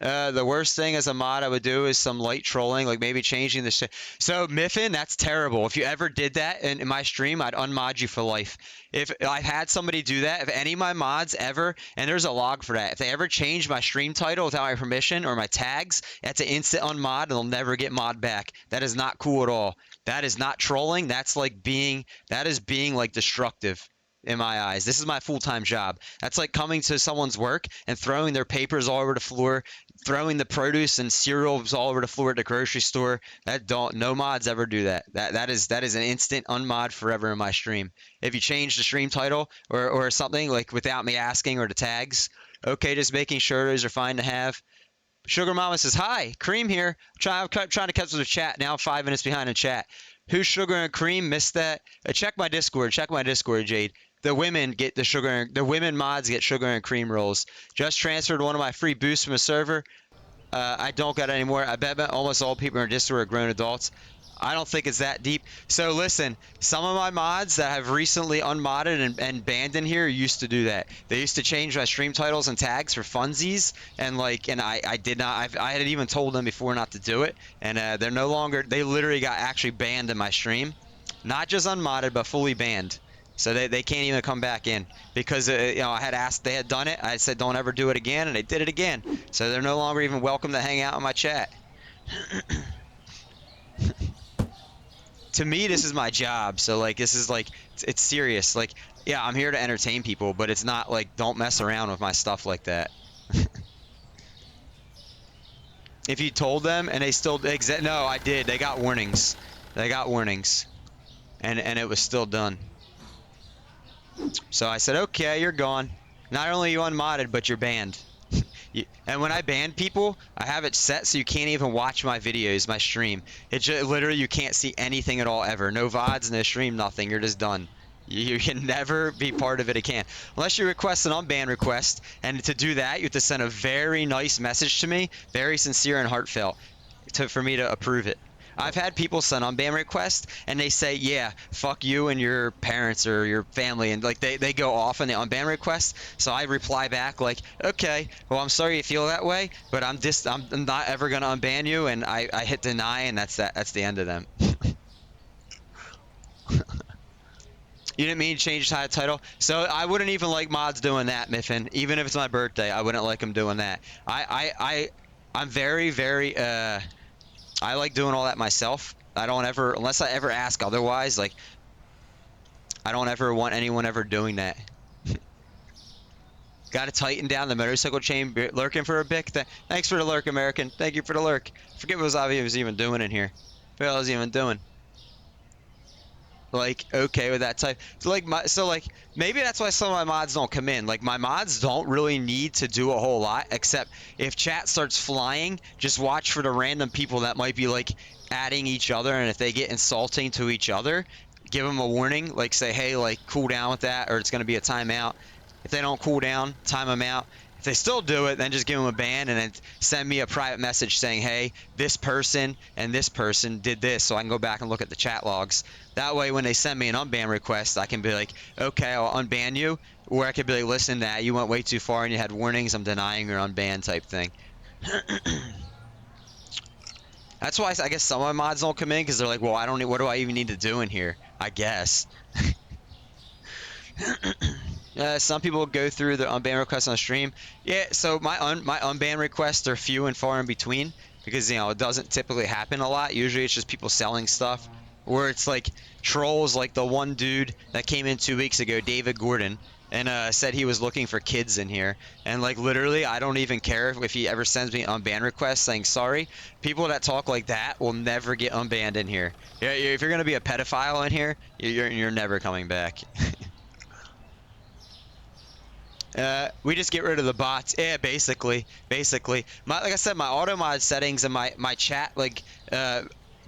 The worst thing as a mod I would do is some light trolling, like maybe changing the shit. So Miffin, that's terrible. If you ever did that in my stream, I'd unmod you for life. If I've had somebody do that, if any of my mods ever, and there's a log for that, if they ever change my stream title without my permission or my tags, that's an instant unmod and they'll never get mod back. That is not cool at all. That is not trolling. That is being like destructive. In my eyes, this is my full-time job. That's like coming to someone's work and throwing their papers all over the floor, throwing the produce and cereals all over the floor at the grocery store. No mods ever do that. That is an instant unmod forever in my stream. If you change the stream title or something like without me asking or the tags, okay, just making sure those are fine to have. Sugar Mama says hi, Cream here. I'm trying to catch up with the chat now. 5 minutes behind in chat. Who's Sugar and Cream? Missed that. Check my Discord. Check my Discord, Jade. the women get the sugar. The women mods get sugar and cream rolls. Just transferred one of my free boosts from a server. I don't got any more. I bet almost all people in Discord are grown adults. I don't think it's that deep. So listen, some of my mods that have recently unmodded and banned in here used to do that. They used to change my stream titles and tags for funsies, and I did not. I had even told them before not to do it, and they're no longer. They literally got actually banned in my stream, not just unmodded, but fully banned. So they can't even come back in because I had asked, they had done it. I said don't ever do it again, and they did it again. So they're no longer even welcome to hang out in my chat. To me, this is my job. So like this is like it's serious. Like yeah, I'm here to entertain people, but it's not like don't mess around with my stuff like that. If you told them and they still no, I did. They got warnings. They got warnings, and it was still done. So I said, okay, you're gone. Not only are you unmodded, but you're banned. And when I ban people, I have it set so you can't even watch my videos, my stream. It just, literally, you can't see anything at all ever. No VODs, no stream, nothing. You're just done. You can never be part of it again. Unless you request an unban request. And to do that, you have to send a very nice message to me, very sincere and heartfelt, for me to approve it. I've had people send unban requests and they say, yeah, fuck you and your parents or your family, and like they go off on the unban request. So I reply back like, okay, well I'm sorry you feel that way, but I'm not ever gonna unban you, and I hit deny, and that's the end of them. You didn't mean to change the title, so I wouldn't even like mods doing that, Miffin. Even if it's my birthday, I wouldn't like them doing that. I'm very I like doing all that myself. I don't ever, unless I ever ask otherwise, like, I don't ever want anyone ever doing that. Got to tighten down the motorcycle chain. Lurking for a bic. Thanks for the lurk, American. Thank you for the lurk. Forget what I was even doing in here. What I was even doing. Like, okay with that type. So like maybe that's why some of my mods don't come in. Like my mods don't really need to do a whole lot, except if chat starts flying, just watch for the random people that might be like adding each other, and if they get insulting to each other, give them a warning, like say, hey, like cool down with that, or it's going to be a timeout. If they don't cool down, time them out. If they still do it, then just give them a ban and then send me a private message saying, hey, this person and this person did this, so I can go back and look at the chat logs. That way, when they send me an unban request, I can be like, okay, I'll unban you. Or I could be like, listen, that you went way too far and you had warnings. I'm denying your unban type thing. That's why I guess some of my mods don't come in, because they're like, well, I don't need, what do I even need to do in here? I guess. Some people go through their unban requests on stream. Yeah, so my unban requests are few and far in between, because it doesn't typically happen a lot. Usually it's just people selling stuff, or it's like trolls, like the one dude that came in 2 weeks ago, David Gordon, and said he was looking for kids in here. And like literally, I don't even care if he ever sends me an unban request saying sorry. People that talk like that will never get unbanned in here. Yeah, if you're gonna be a pedophile in here, you're never coming back. We just get rid of the bots. Yeah, basically. Like I said, my auto mod settings and my chat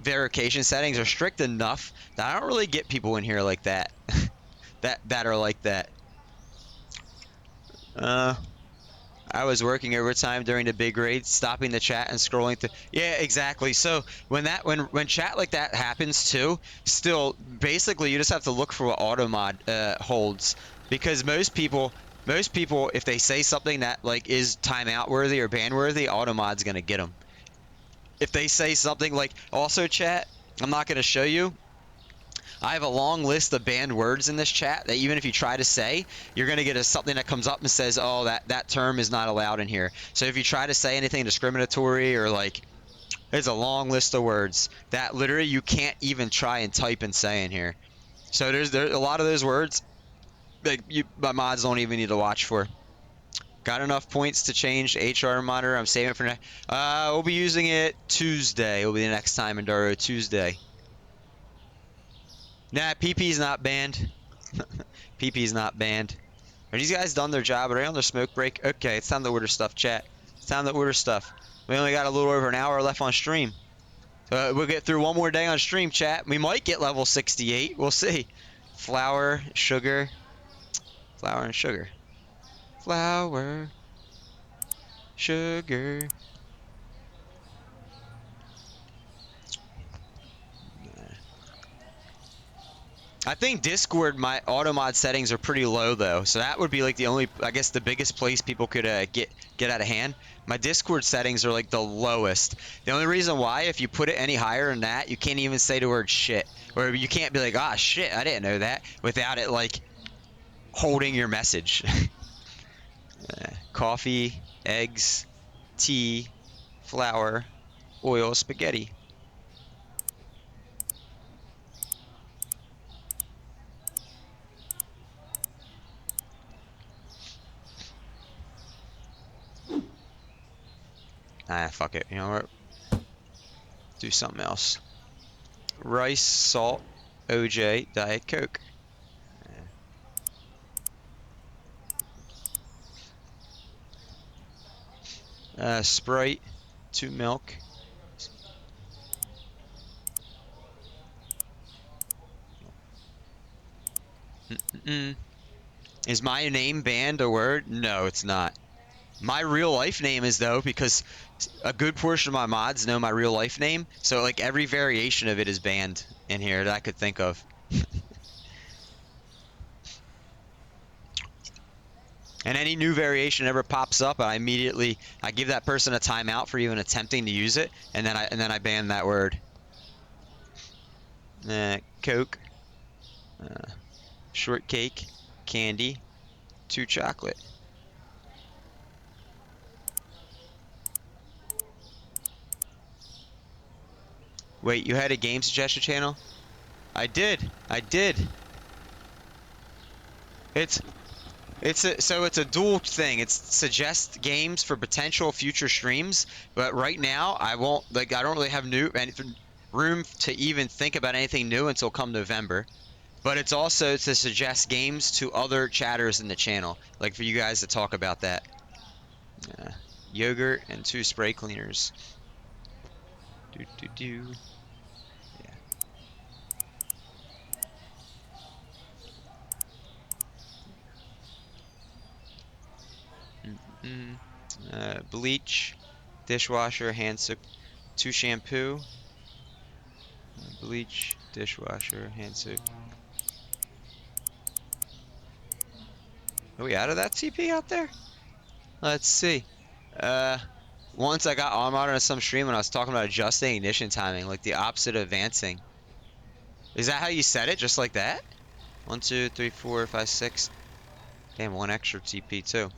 verification settings are strict enough that I don't really get people in here like that. that are like that. I was working overtime during the big raid, stopping the chat and scrolling through. Yeah, exactly. So when chat like that happens too, still basically you just have to look for what auto mod holds, because most people, if they say something that like is timeout worthy or ban worthy, automod's gonna get them. If they say something like, also chat, I'm not gonna show you, I have a long list of banned words in this chat that even if you try to say, you're gonna get something that comes up and says, oh, that term is not allowed in here. So if you try to say anything discriminatory, or like, there's a long list of words that literally you can't even try and type and say in here. So there's a lot of those words that my mods don't even need to watch for. Got enough points to change HR monitor. I'm saving it for next. We'll be using it Tuesday. It'll be the next time, Enduro Tuesday. Nah, PP's not banned. PP's not banned. Are these guys done their job? Are they on their smoke break? Okay, it's time to order stuff, chat. It's time to order stuff. We only got a little over an hour left on stream. We'll get through one more day on stream, chat. We might get level 68. We'll see. Flour, sugar. Flour and sugar. Flour. Sugar. I think Discord, my auto mod settings are pretty low though, so that would be like the only, I guess, the biggest place people could get out of hand. My Discord settings are like the lowest. The only reason why, if you put it any higher than that, you can't even say the word shit, or you can't be like, ah, shit, I didn't know that, without it like holding your message. Coffee, eggs, tea, flour, oil, spaghetti. Ah, fuck it. You know what? Do something else. Rice, salt, OJ, Diet Coke. Sprite, 2 milk. Mm-mm. Is my name banned a word? No, it's not. My real life name is though, because a good portion of my mods know my real life name. So like every variation of it is banned in here that I could think of. And any new variation ever pops up, I give that person a timeout for even attempting to use it, and then I ban that word. Coke, shortcake, candy, 2 chocolate. Wait, you had a game suggestion channel? I did. I did. So it's a dual thing. It's suggest games for potential future streams, but right now I won't, like, I don't really have room to even think about anything new until come November. But it's also to suggest games to other chatters in the channel, like for you guys to talk about that. Yogurt and 2 spray cleaners. Do do do. Yeah. Mm -mm. Bleach, dishwasher, hand soap, 2 shampoo. Bleach, dishwasher, hand soap. Are we out of that TP out there? Let's see. Uh, Once I got on modern on some stream when I was talking about adjusting ignition timing, like the opposite of advancing. Is that how you set it? Just like that? 1, 2, 3, 4, 5, 6. Damn, 1 extra TP too.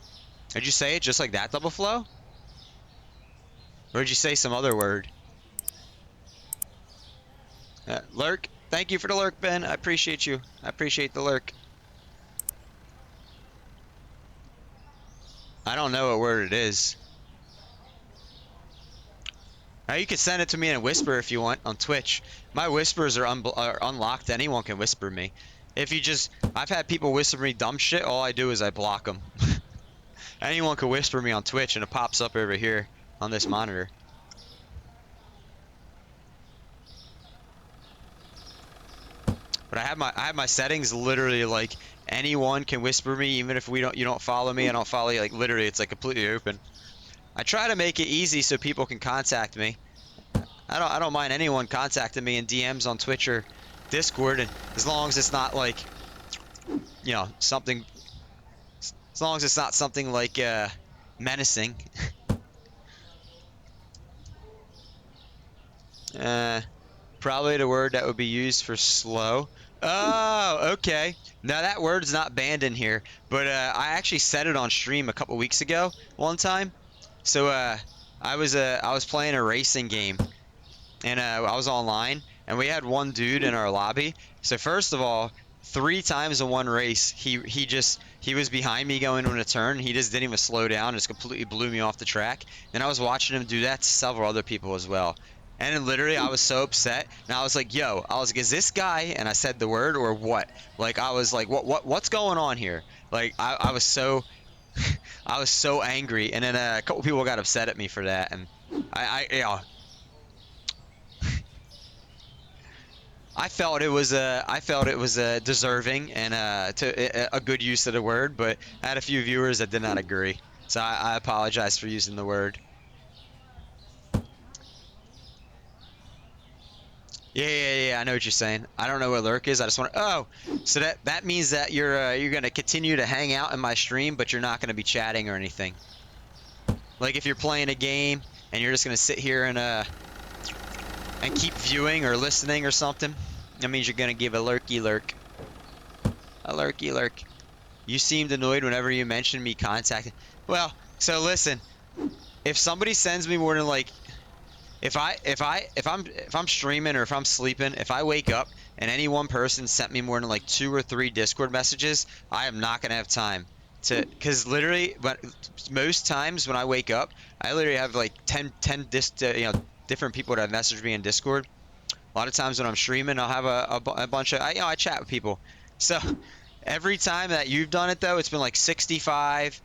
Did you say it just like that, double flow? Or did you say some other word? Lurk. Thank you for the lurk, Ben. I appreciate you. I appreciate the lurk. I don't know what word it is. Now you can send it to me in a whisper if you want on Twitch. My whispers are unlocked. Anyone can whisper me. I've had people whisper me dumb shit. All I do is I block them. Anyone can whisper me on Twitch and it pops up over here on this monitor. But I have my settings literally like anyone can whisper me, even if you don't follow me, I don't follow you. Like literally, it's like completely open. I try to make it easy so people can contact me. I don't mind anyone contacting me in DMs on Twitch or Discord, and as long as it's not like, you know, something. As long as it's not something like menacing. Probably the word that would be used for slow. Oh, okay. Now that word's not banned in here, but I actually said it on stream a couple weeks ago one time. So I was playing a racing game, and I was online, and we had one dude in our lobby. So first of all, 3 times in one race, he was behind me going in a turn. He just didn't even slow down. Just completely blew me off the track. Then I was watching him do that to several other people as well. And then literally, I was so upset. And I was like, "Yo," I was like, "Is this guy?" And I said the word or what? Like I was like, what's going on here?" Like I was so I was so angry. And then a couple people got upset at me for that. And I yeah. I felt it was deserving and a good use of the word, but I had a few viewers that did not agree. So I apologize for using the word. Yeah. I know what you're saying. I don't know what lurk is. I just want to. Oh, so that means that you're gonna continue to hang out in my stream, but you're not gonna be chatting or anything. Like if you're playing a game and you're just gonna sit here and keep viewing or listening or something, that means you're gonna give a lurky lurk. A lurky lurk. You seemed annoyed whenever you mentioned me contacting. Well, so listen, if somebody sends me more than like if I'm streaming or if I'm sleeping, if I wake up and any one person sent me more than like 2 or 3 Discord messages, I am not gonna have time to, because literally, but most times when I wake up, I literally have like 10 different people that have messaged me in Discord. A lot of times when I'm streaming, I'll have a bunch of I chat with people. So every time that you've done it though, it's been like 65,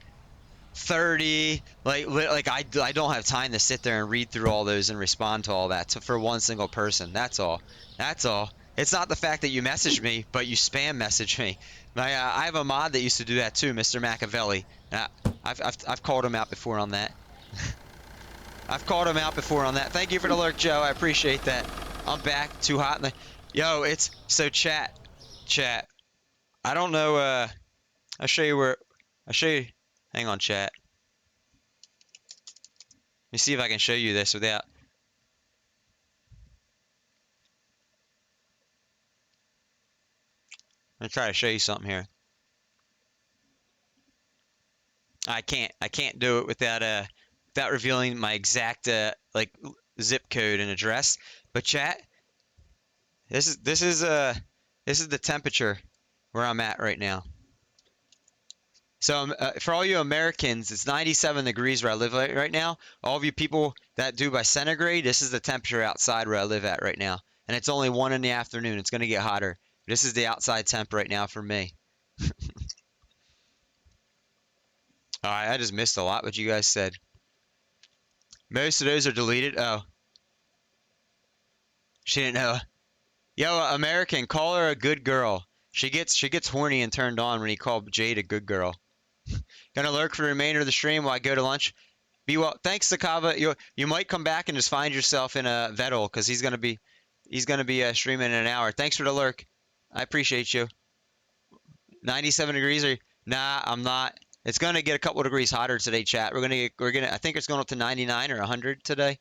30, like I don't have time to sit there and read through all those and respond to all that for one single person. That's all. That's all. It's not the fact that you messaged me, but you spam message me. I have a mod that used to do that too, Mr. Machiavelli. I've called him out before on that. I've called him out before on that. Thank you for the lurk, Joe. I appreciate that. I'm back. Too hot. Yo, it's so chat. I don't know. I'll show you where. I'll show you. Hang on, chat. Let me see if I can show you this without. I'm gonna try to show you something here. I can't do it without revealing my exact like zip code and address. But chat, this is the temperature where I'm at right now. So for all you Americans, it's 97 degrees where I live right now. All of you people that do by centigrade, this is the temperature outside where I live at right now. And it's only 1 in the afternoon. It's going to get hotter. This is the outside temp right now for me. All right, I just missed a lot what you guys said. Most of those are deleted. Oh, she didn't know. Yo, American, call her a good girl. She gets horny and turned on when he called Jade a good girl. Gonna lurk for the remainder of the stream while I go to lunch. Be well. Thanks, Sakava. You might come back and just find yourself in a Vettel because he's gonna be streaming in an hour. Thanks for the lurk. I appreciate you. 97 degrees or nah, I'm not. It's gonna get a couple degrees hotter today, chat. I think it's going up to 99 or 100 today.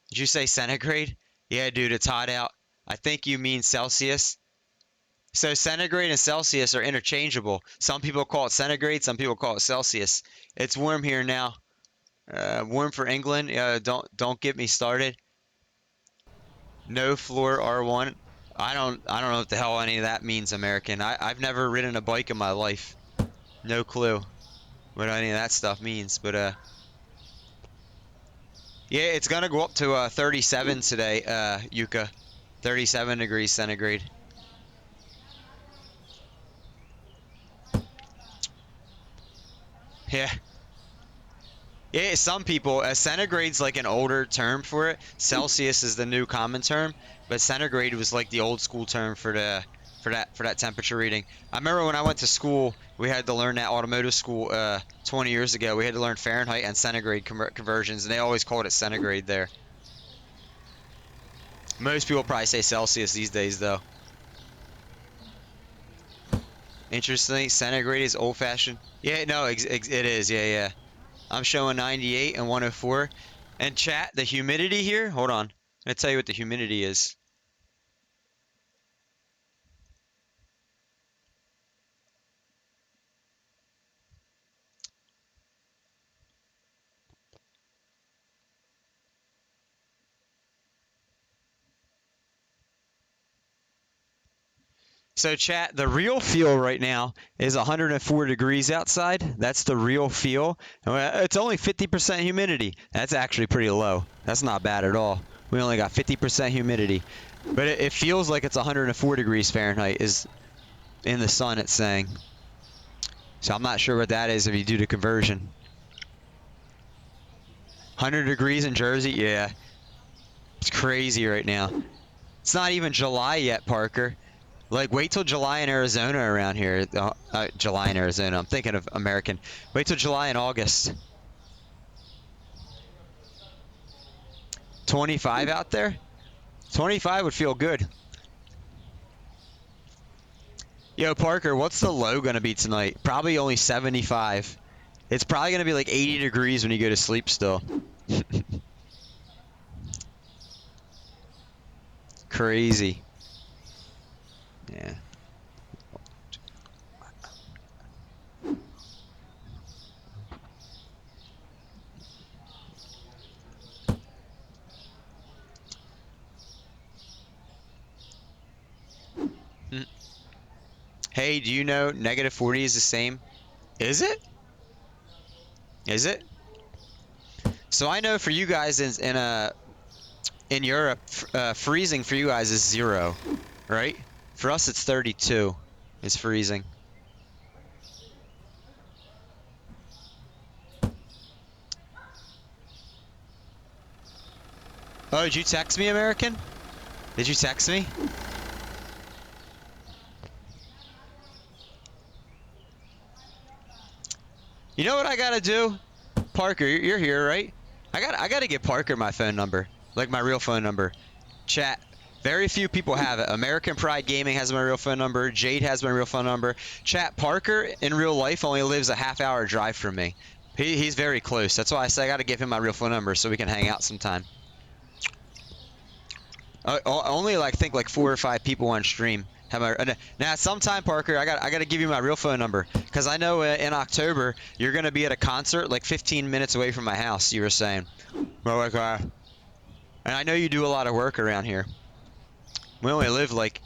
Did you say centigrade? Yeah, dude, it's hot out. I think you mean Celsius. So centigrade and Celsius are interchangeable. Some people call it centigrade, some people call it Celsius. It's warm here now. Warm for England. Don't get me started. No floor R1. I don't know what the hell any of that means, American. I've never ridden a bike in my life. No clue what any of that stuff means, but yeah, it's gonna go up to 37 today, Yuka. 37 degrees centigrade. Yeah. Yeah, some people, centigrade's like an older term for it. Celsius is the new common term, but centigrade was like the old school term for that temperature reading. I remember when I went to school, we had to learn that automotive school 20 years ago. We had to learn Fahrenheit and centigrade conversions, and they always called it centigrade there. Most people probably say Celsius these days, though. Interestingly, centigrade is old-fashioned. Yeah, no, it is. Yeah. I'm showing 98 and 104. And chat, the humidity here, hold on. I'm going to tell you what the humidity is. So chat, the real feel right now is 104 degrees outside. That's the real feel. It's only 50% humidity. That's actually pretty low. That's not bad at all. We only got 50% humidity. But it feels like it's 104 degrees Fahrenheit is in the sun, it's saying. So I'm not sure what that is if you do the conversion. 100 degrees in Jersey? Yeah. It's crazy right now. It's not even July yet, Parker. Like, wait till July in Arizona around here. July in Arizona. I'm thinking of American. Wait till July and August. 25 out there? 25 would feel good. Yo, Parker, what's the low going to be tonight? Probably only 75. It's probably going to be like 80 degrees when you go to sleep still. Crazy. Yeah. Hey, do you know negative 40 is the same? Is it? Is it? So I know for you guys in Europe, freezing for you guys is 0, right? For us, it's 32. It's freezing. Oh, did you text me, American? Did you text me? You know what I gotta do? Parker, you're here, right? I gotta get Parker my phone number, like my real phone number. Chat. Very few people have it. American Pride Gaming has my real phone number. Jade has my real phone number. Chat. Parker in real life only lives a half-hour drive from me. He's very close. That's why I say I gotta give him my real phone number so we can hang out sometime. Only like think like 4 or 5 people on stream have my. Now sometime, Parker, I got to give you my real phone number because I know in October you're gonna be at a concert like 15 minutes away from my house. You were saying, well, like, and I know you do a lot of work around here. We only live like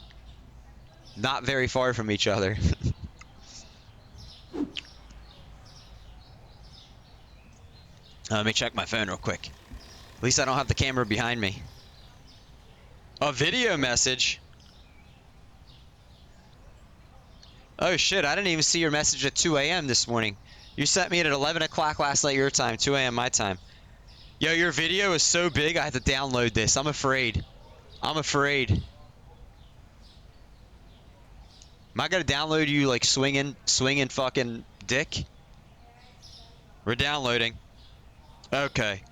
not very far from each other. Let me check my phone real quick. At least I don't have the camera behind me. A video message. Oh shit, I didn't even see your message at 2 a.m. this morning. You sent me it at 11 o'clock last night your time, 2 a.m. my time. Yo, your video is so big I have to download this. I'm afraid. I'm afraid. Am I gonna download you like swinging fucking dick? We're downloading. Okay.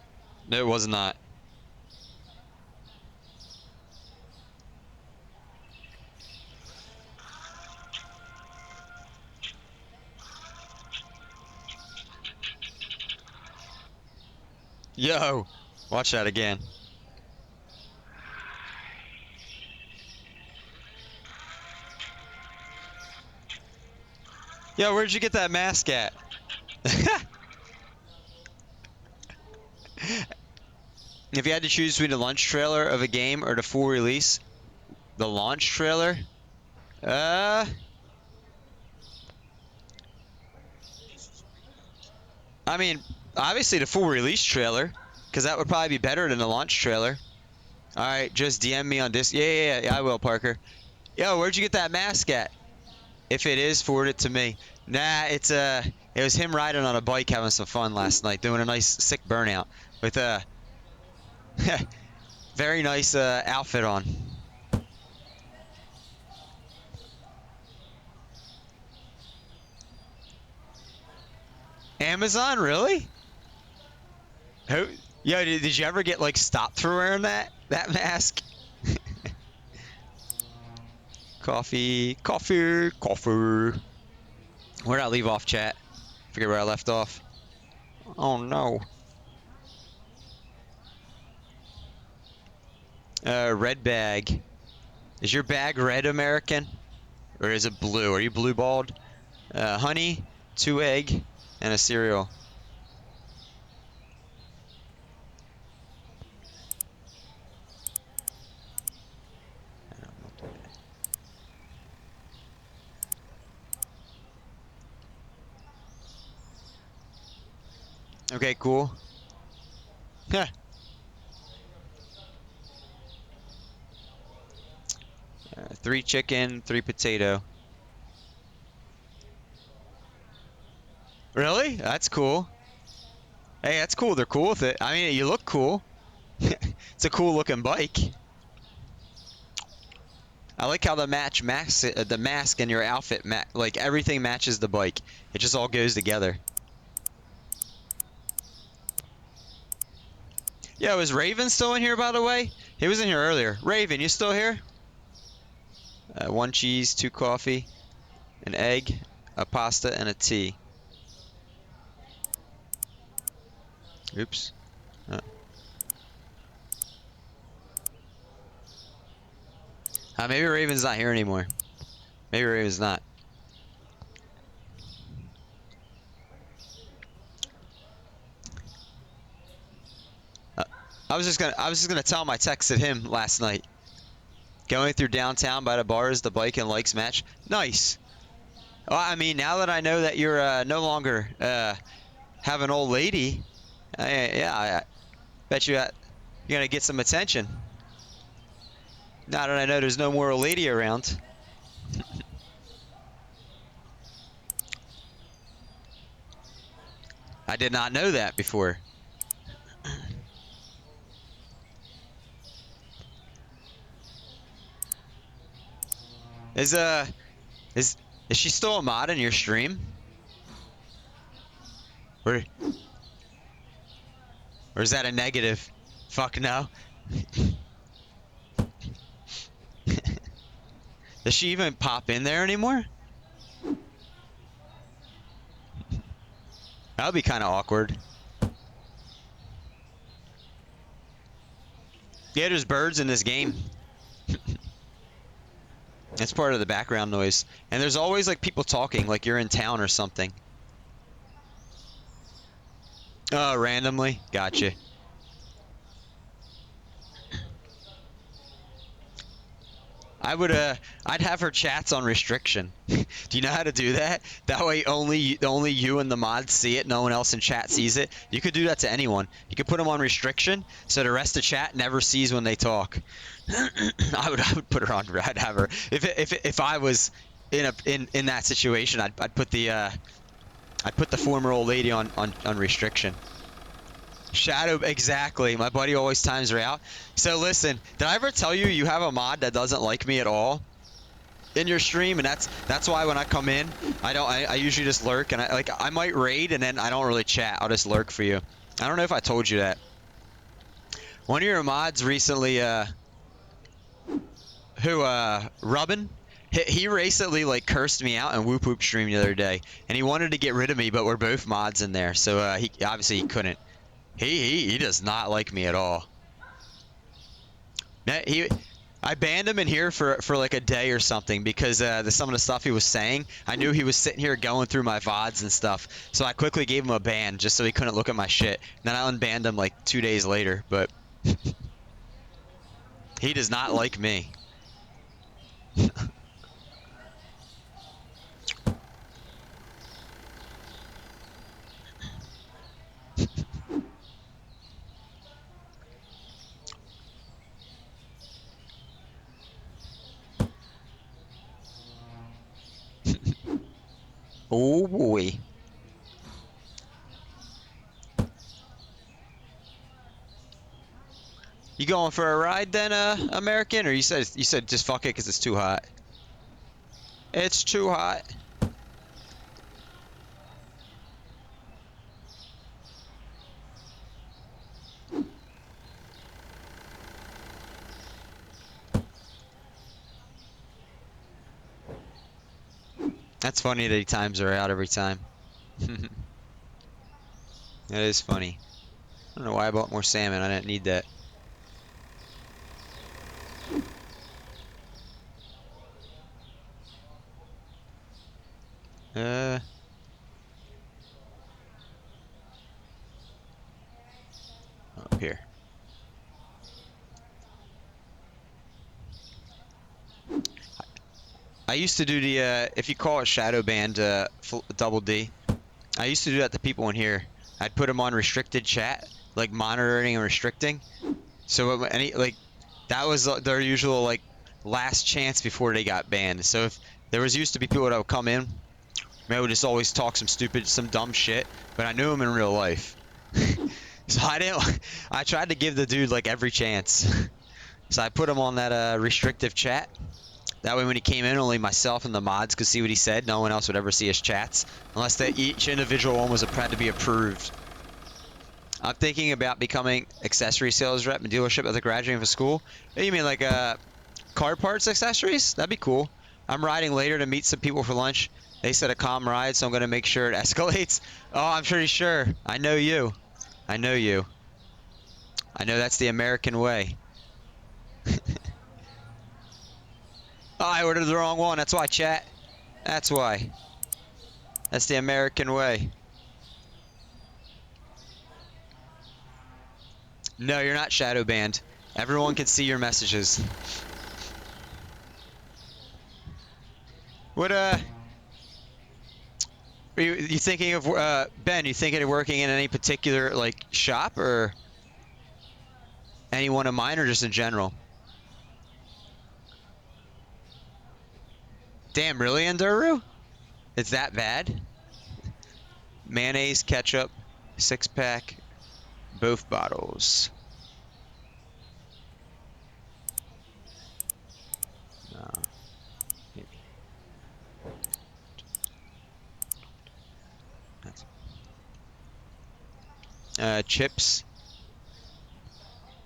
No, it was not. Yo, watch that again. Yo, where'd you get that mask at? If you had to choose between the launch trailer of a game or the full release, the launch trailer? I mean, obviously the full release trailer, because that would probably be better than the launch trailer. Alright, just DM me on this. Yeah, I will, Parker. Yo, where'd you get that mask at? If it is, forward it to me. Nah, it was him riding on a bike having some fun last night, doing a nice sick burnout with a very nice outfit on. Amazon, really? Who? Yo, did you ever get like stopped for wearing that mask? Coffee. Where'd I leave off, chat? Forget where I left off. Oh no. Red bag. Is your bag red, American? Or is it blue? Are you blue balled? Honey, 2 egg, and a cereal. Okay, cool. Huh. 3 chicken, 3 potato. Really? That's cool. Hey, that's cool. They're cool with it. I mean, you look cool. It's a cool looking bike. I like how the the mask and your outfit, like everything matches the bike. It just all goes together. Yeah, was Raven still in here, by the way? He was in here earlier. Raven, you still here? One cheese, two coffee, an egg, a pasta, and a tea. Oops. Maybe Raven's not here anymore. Maybe Raven's not. I was just gonna tell him I texted him last night. Going through downtown by the bars, the bike and likes match. Nice. Well, I mean, now that I know that you're no longer have an old lady, yeah, I bet you're gonna get some attention. Now that I know there's no more old lady around. I did not know that before. Is is she still a mod in your stream? Or is that a negative? Fuck no. Does she even pop in there anymore? That would be kind of awkward. Yeah, there's birds in this game. It's part of the background noise. And there's always like people talking, like you're in town or something. Oh, randomly? Gotcha. I'd have her chats on restriction. Do you know how to do that? That way only you and the mods see it, no one else in chat sees it. You could do that to anyone. You could put them on restriction so the rest of chat never sees when they talk. I would put her on. I'd have her if I was in that situation. I'd put the former old lady on restriction. Shadow, exactly. My buddy always times her out. So listen, did I ever tell you you have a mod that doesn't like me at all in your stream? And that's why when I come in, I usually just lurk, and I might raid and then I don't really chat. I'll just lurk for you. I don't know if I told you that. One of your mods recently, Rubbin, he recently like cursed me out in Whoop Whoop stream the other day, and he wanted to get rid of me, but we're both mods in there, so he obviously he couldn't. He does not like me at all. I banned him in here for like a day or something because some of the stuff he was saying, I knew he was sitting here going through my VODs and stuff, so I quickly gave him a ban just so he couldn't look at my shit. And then I unbanned him like 2 days later, but he does not like me. Oh boy. You going for a ride then, American? Or you said just fuck it because it's too hot? It's too hot. That's funny that he times her out every time. That is funny. I don't know why I bought more salmon. I didn't need that. Up here. I used to do the, if you call it shadow band, double D. I used to do that to people in here. I'd put them on restricted chat, like monitoring and restricting. So that was their usual like last chance before they got banned. So if there used to be people that would come in, they would just always talk some dumb shit, but I knew him in real life. So I tried to give the dude like every chance. So I put him on that restrictive chat. That way when he came in, only myself and the mods could see what he said. No one else would ever see his chats, unless each individual one was had to be approved. I'm thinking about becoming accessory sales rep in dealership as a graduating from school. You mean like car parts accessories? That'd be cool. I'm riding later to meet some people for lunch. They said a calm ride, so I'm going to make sure it escalates. Oh, I'm pretty sure. I know you. I know you. I know that's the American way. Oh, I ordered the wrong one. That's why, chat. That's why. That's the American way. No, you're not shadow banned. Everyone can see your messages. What, are you thinking of, Ben, you thinking of working in any particular, like, shop, or any one of mine, or just in general? Damn, really, Enduru? It's that bad? Mayonnaise, ketchup, 6-pack, both bottles. Chips,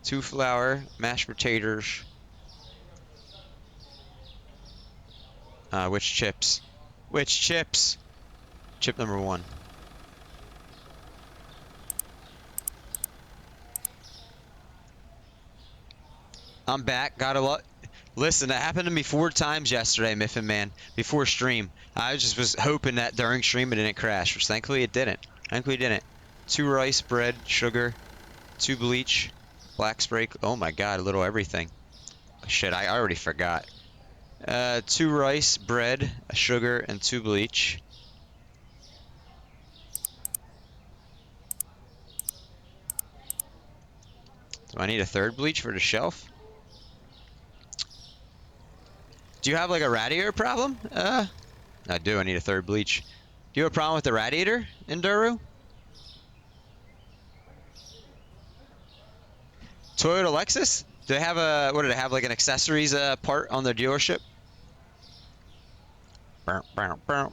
2 flour, mashed potatoes. Which chips? Which chips? Chip number 1. I'm back. Got a lot. Listen, that happened to me 4 times yesterday, Miffin Man, before stream. I just was hoping that during stream it didn't crash, which thankfully it didn't. Thankfully it didn't. 2 rice, bread, sugar, 2 bleach, black spray. Oh my god, a little everything. Shit, I already forgot. 2 rice, bread, sugar, and 2 bleach. Do I need a 3rd bleach for the shelf? Do you have like a radiator problem? I do. I need a 3rd bleach. Do you have a problem with the radiator, Enduru? Toyota Lexus? Do they have a, what do they have, like an accessories part on their dealership? Bow, bow, bow.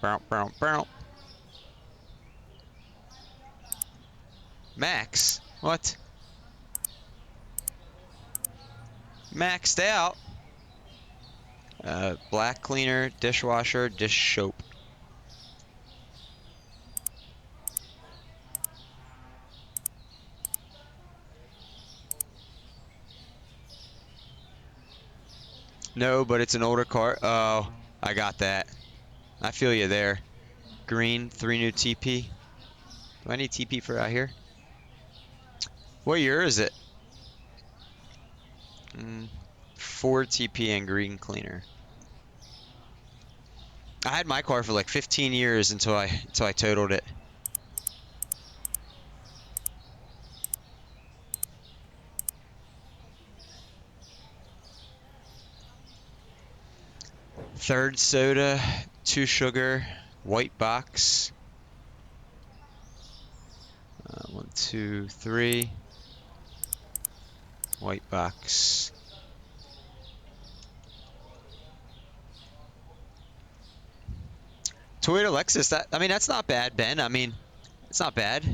Bow, bow, bow. Max? What? Maxed out? Black cleaner, dishwasher, dish soap. No, but it's an older car. Oh, I got that. I feel you there. Green, 3 new TP. Do I need TP for out here? What year is it? 4 TP and green cleaner. I had my car for like 15 years until I totaled it. Third soda, 2 sugar, white box. 1, 2, 3. White box. Toyota Lexus, I mean, that's not bad, Ben. I mean, it's not bad.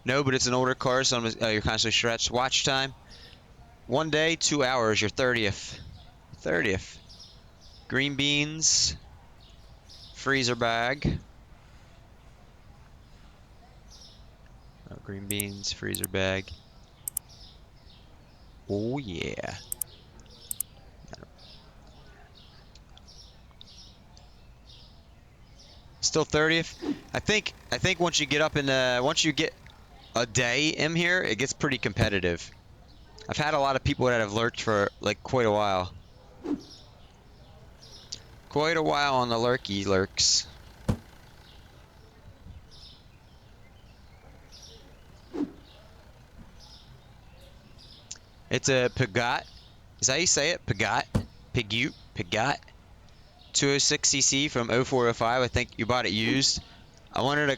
No, but it's an older car, so you're constantly stretched. Watch time. 1 day, 2 hours, your 30th. 30th. Green beans. Freezer bag. Oh, green beans, freezer bag. Oh, yeah. Still 30th. I think once you get up in once you get a day in here, it gets pretty competitive. I've had a lot of people that have lurked for like quite a while. Quite a while on the lurky lurks. It's a Peugeot. Is that how you say it? Peugeot? Peugeot? 206cc from 0405. I think you bought it used. I wanted a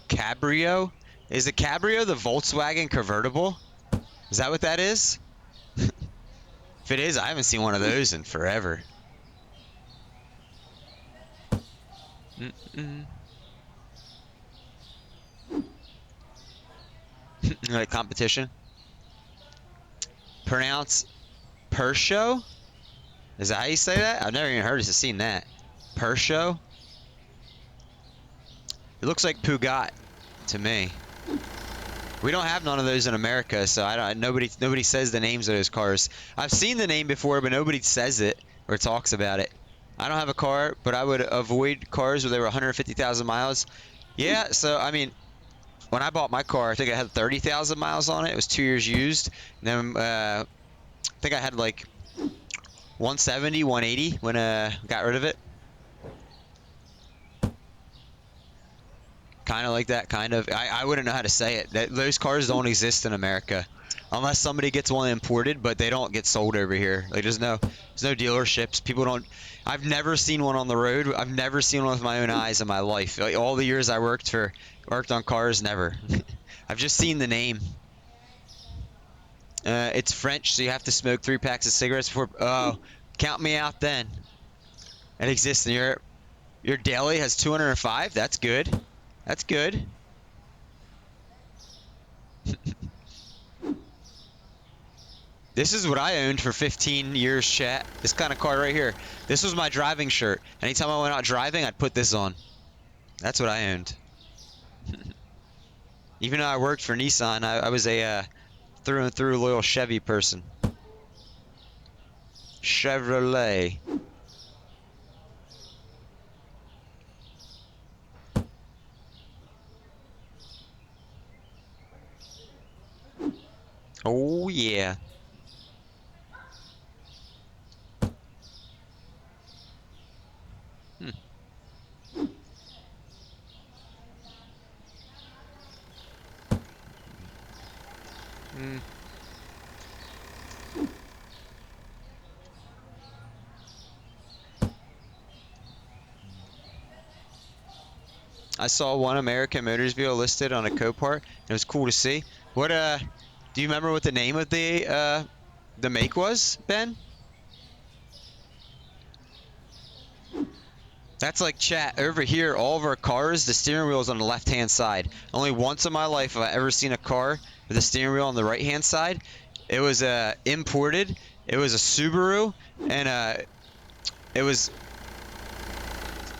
Cabrio. Is the Cabrio the Volkswagen convertible? Is that what that is? If it is, I haven't seen one of those in forever. Like competition. Pronounce Persho? Is that how you say that? I've never even heard of seen that. Persho? It looks like Pugat to me. We don't have none of those in America, so nobody says the names of those cars. I've seen the name before, but nobody says it or talks about it. I don't have a car, but I would avoid cars where they were 150,000 miles. Yeah, so I mean, when I bought my car, I think I had 30,000 miles on it. It was 2 years used. And then I think I had like 170, 180 when got rid of it. Kind of like that, kind of. I wouldn't know how to say it. Those cars don't exist in America. Unless somebody gets one imported, but they don't get sold over here. Like there's no dealerships. People don't. I've never seen one on the road. I've never seen one with my own eyes in my life. Like all the years I worked on cars, never. I've just seen the name. It's French, so you have to smoke 3 packs of cigarettes before. Oh, count me out then. It exists in Europe. Your daily has 205. That's good. That's good. This is what I owned for 15 years, chat. This kind of car right here. This was my driving shirt. Anytime I went out driving, I'd put this on. That's what I owned. Even though I worked for Nissan, I was a through and through loyal Chevy person. Chevrolet. Oh yeah. I saw one American Motors vehicle listed on a Copart. It was cool to see. What do you remember what the name of the make was, Ben? That's like chat over here. All of our cars, the steering wheel is on the left-hand side. Only once in my life have I ever seen a car with the steering wheel on the right-hand side. It was imported. It was a Subaru, and it was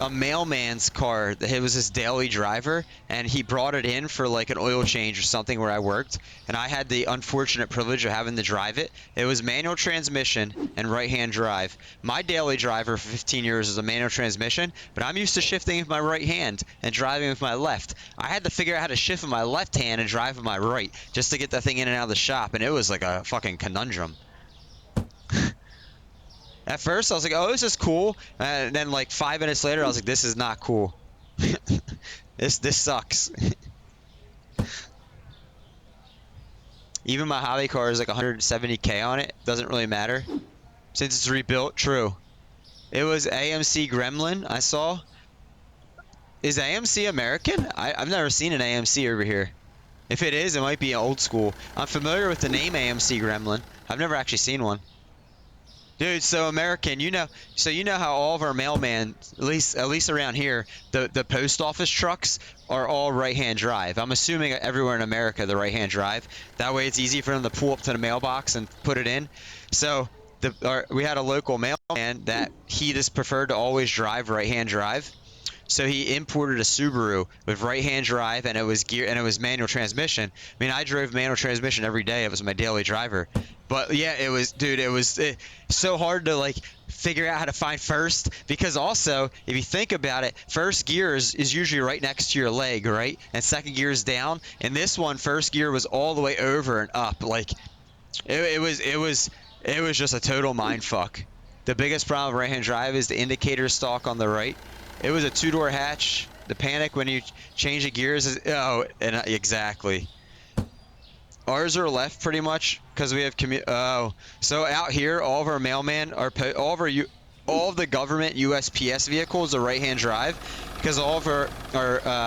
a mailman's car. It was his daily driver, and he brought it in for like an oil change or something where I worked, and I had the unfortunate privilege of having to drive it. It was manual transmission and right-hand drive. My daily driver for 15 years was a manual transmission, but I'm used to shifting with my right hand and driving with my left. I had to figure out how to shift with my left hand and drive with my right just to get that thing in and out of the shop, and it was like a fucking conundrum. At first, I was like, oh, this is cool. And then, like, 5 minutes later, I was like, this is not cool. This sucks. Even my hobby car is like 170K on it. Doesn't really matter. Since it's rebuilt, true. It was AMC Gremlin, I saw. Is AMC American? I've never seen an AMC over here. If it is, it might be old school. I'm familiar with the name AMC Gremlin. I've never actually seen one. Dude, so American, you know how all of our mailman, at least around here, the post office trucks are all right-hand drive. I'm assuming everywhere in America the right-hand drive. That way it's easy for them to pull up to the mailbox and put it in. So we had a local mailman that he just preferred to always drive right-hand drive. So he imported a Subaru with right-hand drive, and it was manual transmission. I mean, I drove manual transmission every day. It was my daily driver. But yeah, it was so hard to like figure out how to find first, because also if you think about it, first gear is usually right next to your leg, right? And second gear is down. And this one, first gear was all the way over and up. Like it was just a total mind fuck. The biggest problem with right-hand drive is the indicator stalk on the right. It was a 2-door hatch. The panic when you change the gears is exactly. Ours are left pretty much because we have so out here all of our mailmen are all of the government USPS vehicles are right-hand drive because all of our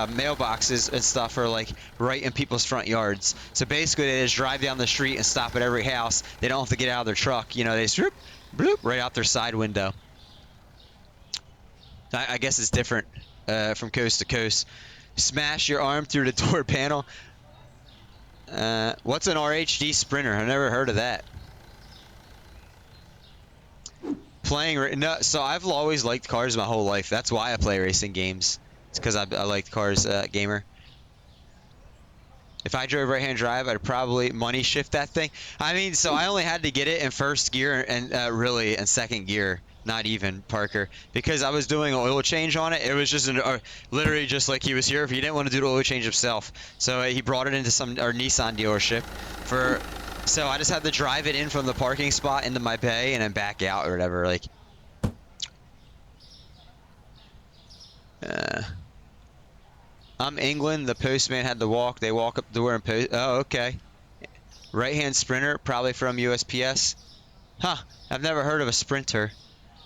mailboxes and stuff are like right in people's front yards. So basically, they just drive down the street and stop at every house. They don't have to get out of their truck. You know, they just whoop, bloop, right out their side window. I guess it's different from coast to coast. Smash your arm through the door panel. What's an RHD Sprinter? I've never heard of that. No, so I've always liked cars my whole life. That's why I play racing games. It's because I liked cars, gamer. If I drove right-hand drive, I'd probably money shift that thing. I mean, so I only had to get it in first gear and really in second gear, not even Parker, because I was doing an oil change on it. It was just literally just like he was here. If he didn't want to do the oil change himself, so he brought it into our Nissan dealership for. So I just had to drive it in from the parking spot into my bay and then back out or whatever. Like, uh, I'm England. The postman had to walk. They walk up the door and post. Oh, okay. Right-hand sprinter, probably from USPS. Huh, I've never heard of a sprinter.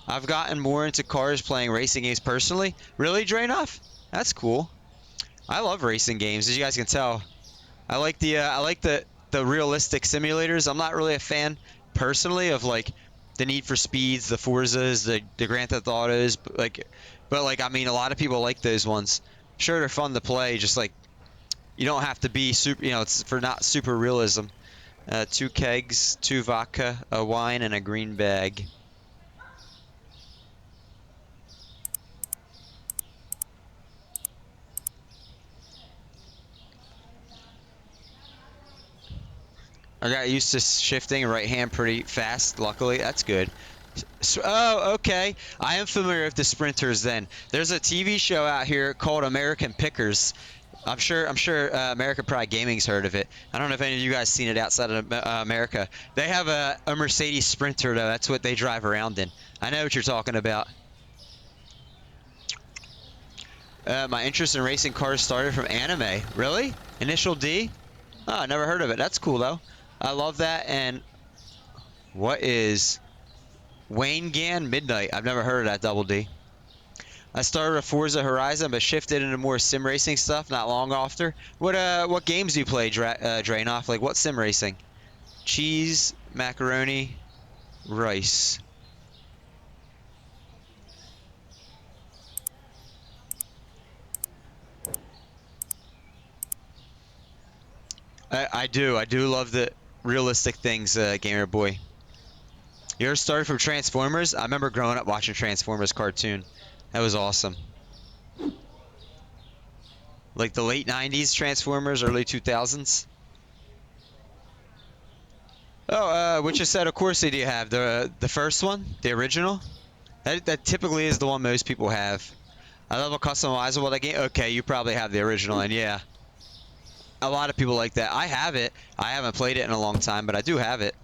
I've gotten more into cars playing racing games personally. Really, Drainoff? That's cool. I love racing games, as you guys can tell. I like the realistic simulators. I'm not really a fan personally of like the Need for Speeds, the Forzas, the Grand Theft Autos, but I mean a lot of people like those ones. Sure, they're fun to play, just like you don't have to be super, it's for not super realism. 2 kegs, 2 vodka, a wine, and a green bag. I got used to shifting right hand pretty fast, luckily. That's good. Oh, okay. I am familiar with the sprinters then. There's a TV show out here called American Pickers. I'm sure American Pride Gaming's heard of it. I don't know if any of you guys seen it outside of America. They have a Mercedes Sprinter though. That's what they drive around in. I know what you're talking about. My interest in racing cars started from anime. Really? Initial D? Oh, I never heard of it. That's cool though. I love that. And what is Wayne Gann Midnight? I've never heard of that double D. I started with Forza Horizon, but shifted into more sim racing stuff not long after. What games do you play, Drainoff? Like what sim racing? Cheese, macaroni, rice. I do. I do love the realistic things, Gamer Boy. Yours started from Transformers? I remember growing up watching Transformers cartoon. That was awesome. Like the late 90s Transformers, early 2000s. Oh, which set of course do you have? The first one? The original? That typically is the one most people have. I love a customizable that game. Okay, you probably have the original, and yeah. A lot of people like that. I have it. I haven't played it in a long time, but I do have it.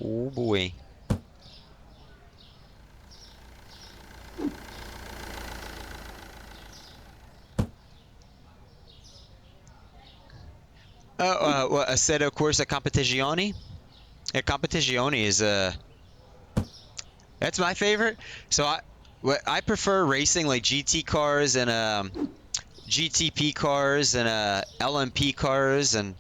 Oh boy. What, Assetto Corsa Competizione? Yeah, Competizione is that's my favorite. So I prefer racing like GT cars and GTP cars and LMP cars, and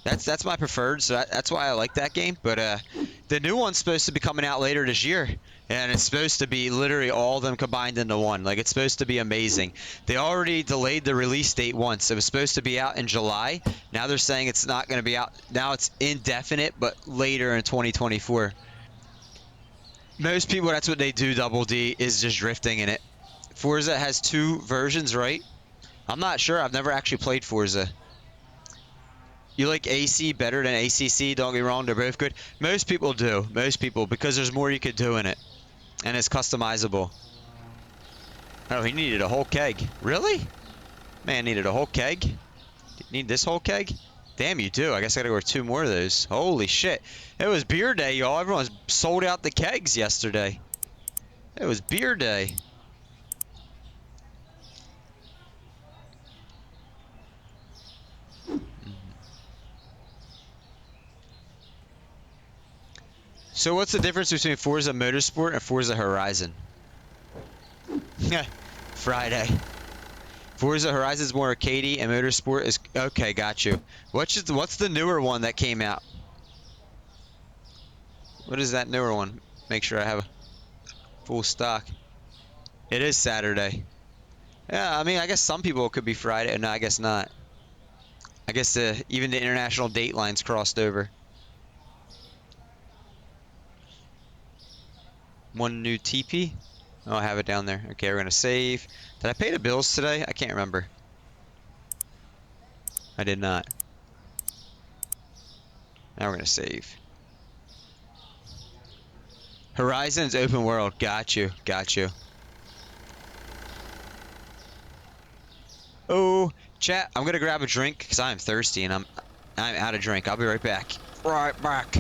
that's my preferred. So that's why I like that game. But the new one's supposed to be coming out later this year, and it's supposed to be literally all of them combined into one. Like it's supposed to be amazing. They already delayed the release date once. It was supposed to be out in July. Now they're saying it's not going to be out. Now it's indefinite, but later in 2024. Most people, that's what they do. Double D is just drifting in it. Forza has 2 versions, right? I'm not sure. I've never actually played Forza. You like AC better than ACC? Don't get me wrong, they're both good. Most people do. Most people, because there's more you could do in it, and it's customizable. Oh, he needed a whole keg. Really? Man needed a whole keg. Need this whole keg? Damn, you do. I guess I gotta go with 2 more of those. Holy shit! It was beer day, y'all. Everyone's sold out the kegs yesterday. It was beer day. So what's the difference between Forza Motorsport and Forza Horizon? Friday. Forza Horizon is more arcadey and Motorsport is okay. Got you. What's the newer one that came out? What is that newer one? Make sure I have a full stock. It is Saturday. Yeah, I mean, I guess some people could be Friday. No, I guess not. I guess even the international date lines crossed over. One new TP. Oh, I have it down there. Okay, we're gonna save. Did I pay the bills today? I can't remember. I did not. Now we're gonna save. Horizons open world. Got you. Got you. Oh, chat. I'm gonna grab a drink because I'm thirsty and I'm out of drink. I'll be right back. Right back.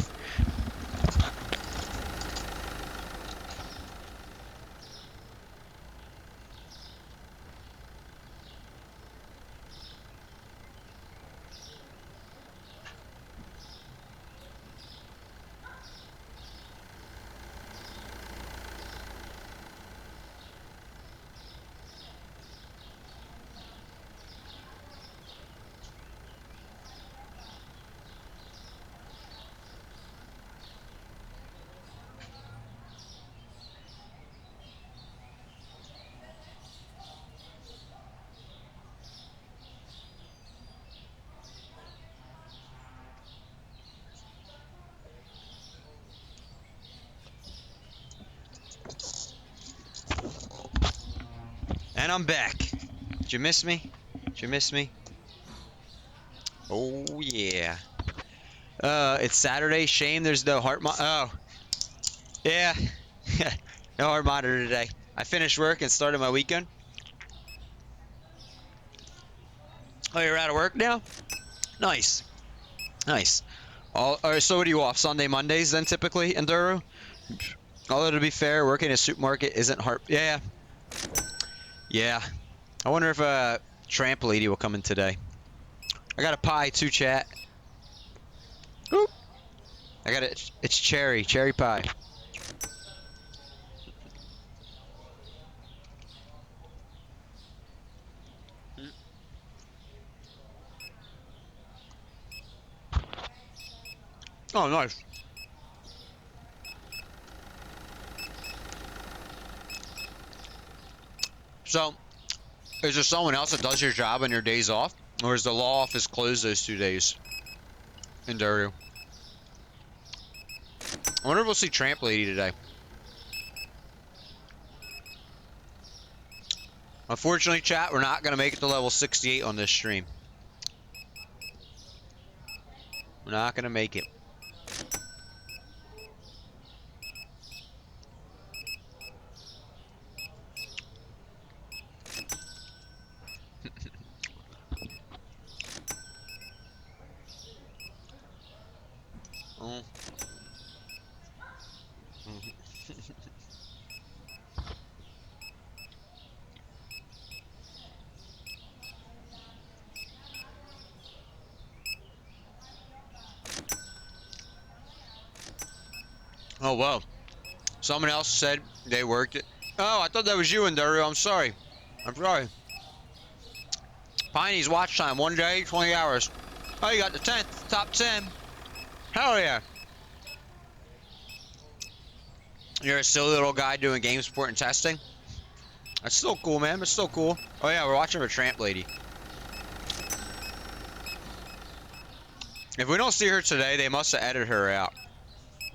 And I'm back. Did you miss me? Did you miss me? Oh yeah. It's Saturday. Shame there's no heart monitor. Oh, yeah. No heart monitor today. I finished work and started my weekend. Oh, you're out of work now? Nice. Nice. All right, so what are you off? Sunday, Mondays then typically in Duru? Although to be fair, working in a supermarket isn't hard. Yeah. Yeah. I wonder if Tramp Lady will come in today. I got a pie too, chat. Oop. I got it. It's cherry pie. Oh, nice. So, is there someone else that does your job on your days off? Or is the law office closed those 2 days in Daru? I wonder if we'll see Tramp Lady today. Unfortunately, chat, we're not going to make it to level 68 on this stream. We're not going to make it. Oh. Oh, well. Someone else said they worked it. Oh, I thought that was you in Daru. I'm sorry. I'm sorry. Piney's watch time, 1 day, 20 hours. Oh, you got the 10th, top 10. Hell yeah. You're a silly little guy doing game support and testing. That's still cool, man. It's still cool. Oh yeah, we're watching a Tramp Lady. If we don't see her today, they must have edited her out.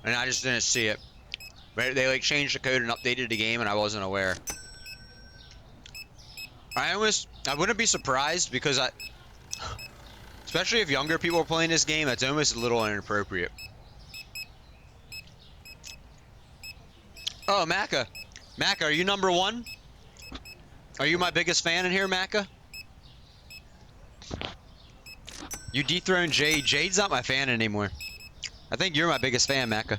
And I just didn't see it. But they like changed the code and updated the game and I wasn't aware. I wouldn't be surprised because especially if younger people are playing this game, that's almost a little inappropriate. Oh, Macca. Macca, are you number one? Are you my biggest fan in here, Macca? You dethroned Jade. Jade's not my fan anymore. I think you're my biggest fan, Macca.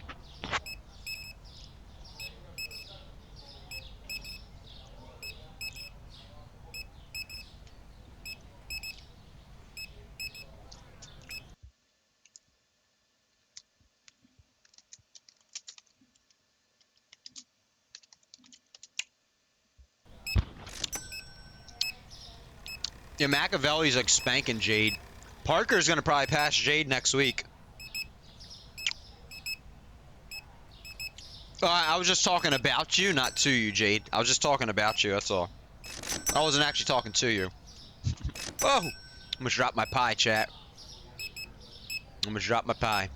Yeah, Machiavelli's like spanking Jade. Parker's gonna probably pass Jade next week. I was just talking about you, not to you, Jade. I was just talking about you, that's all. I wasn't actually talking to you. Oh! I'm gonna drop my pie, chat. I'm gonna drop my pie.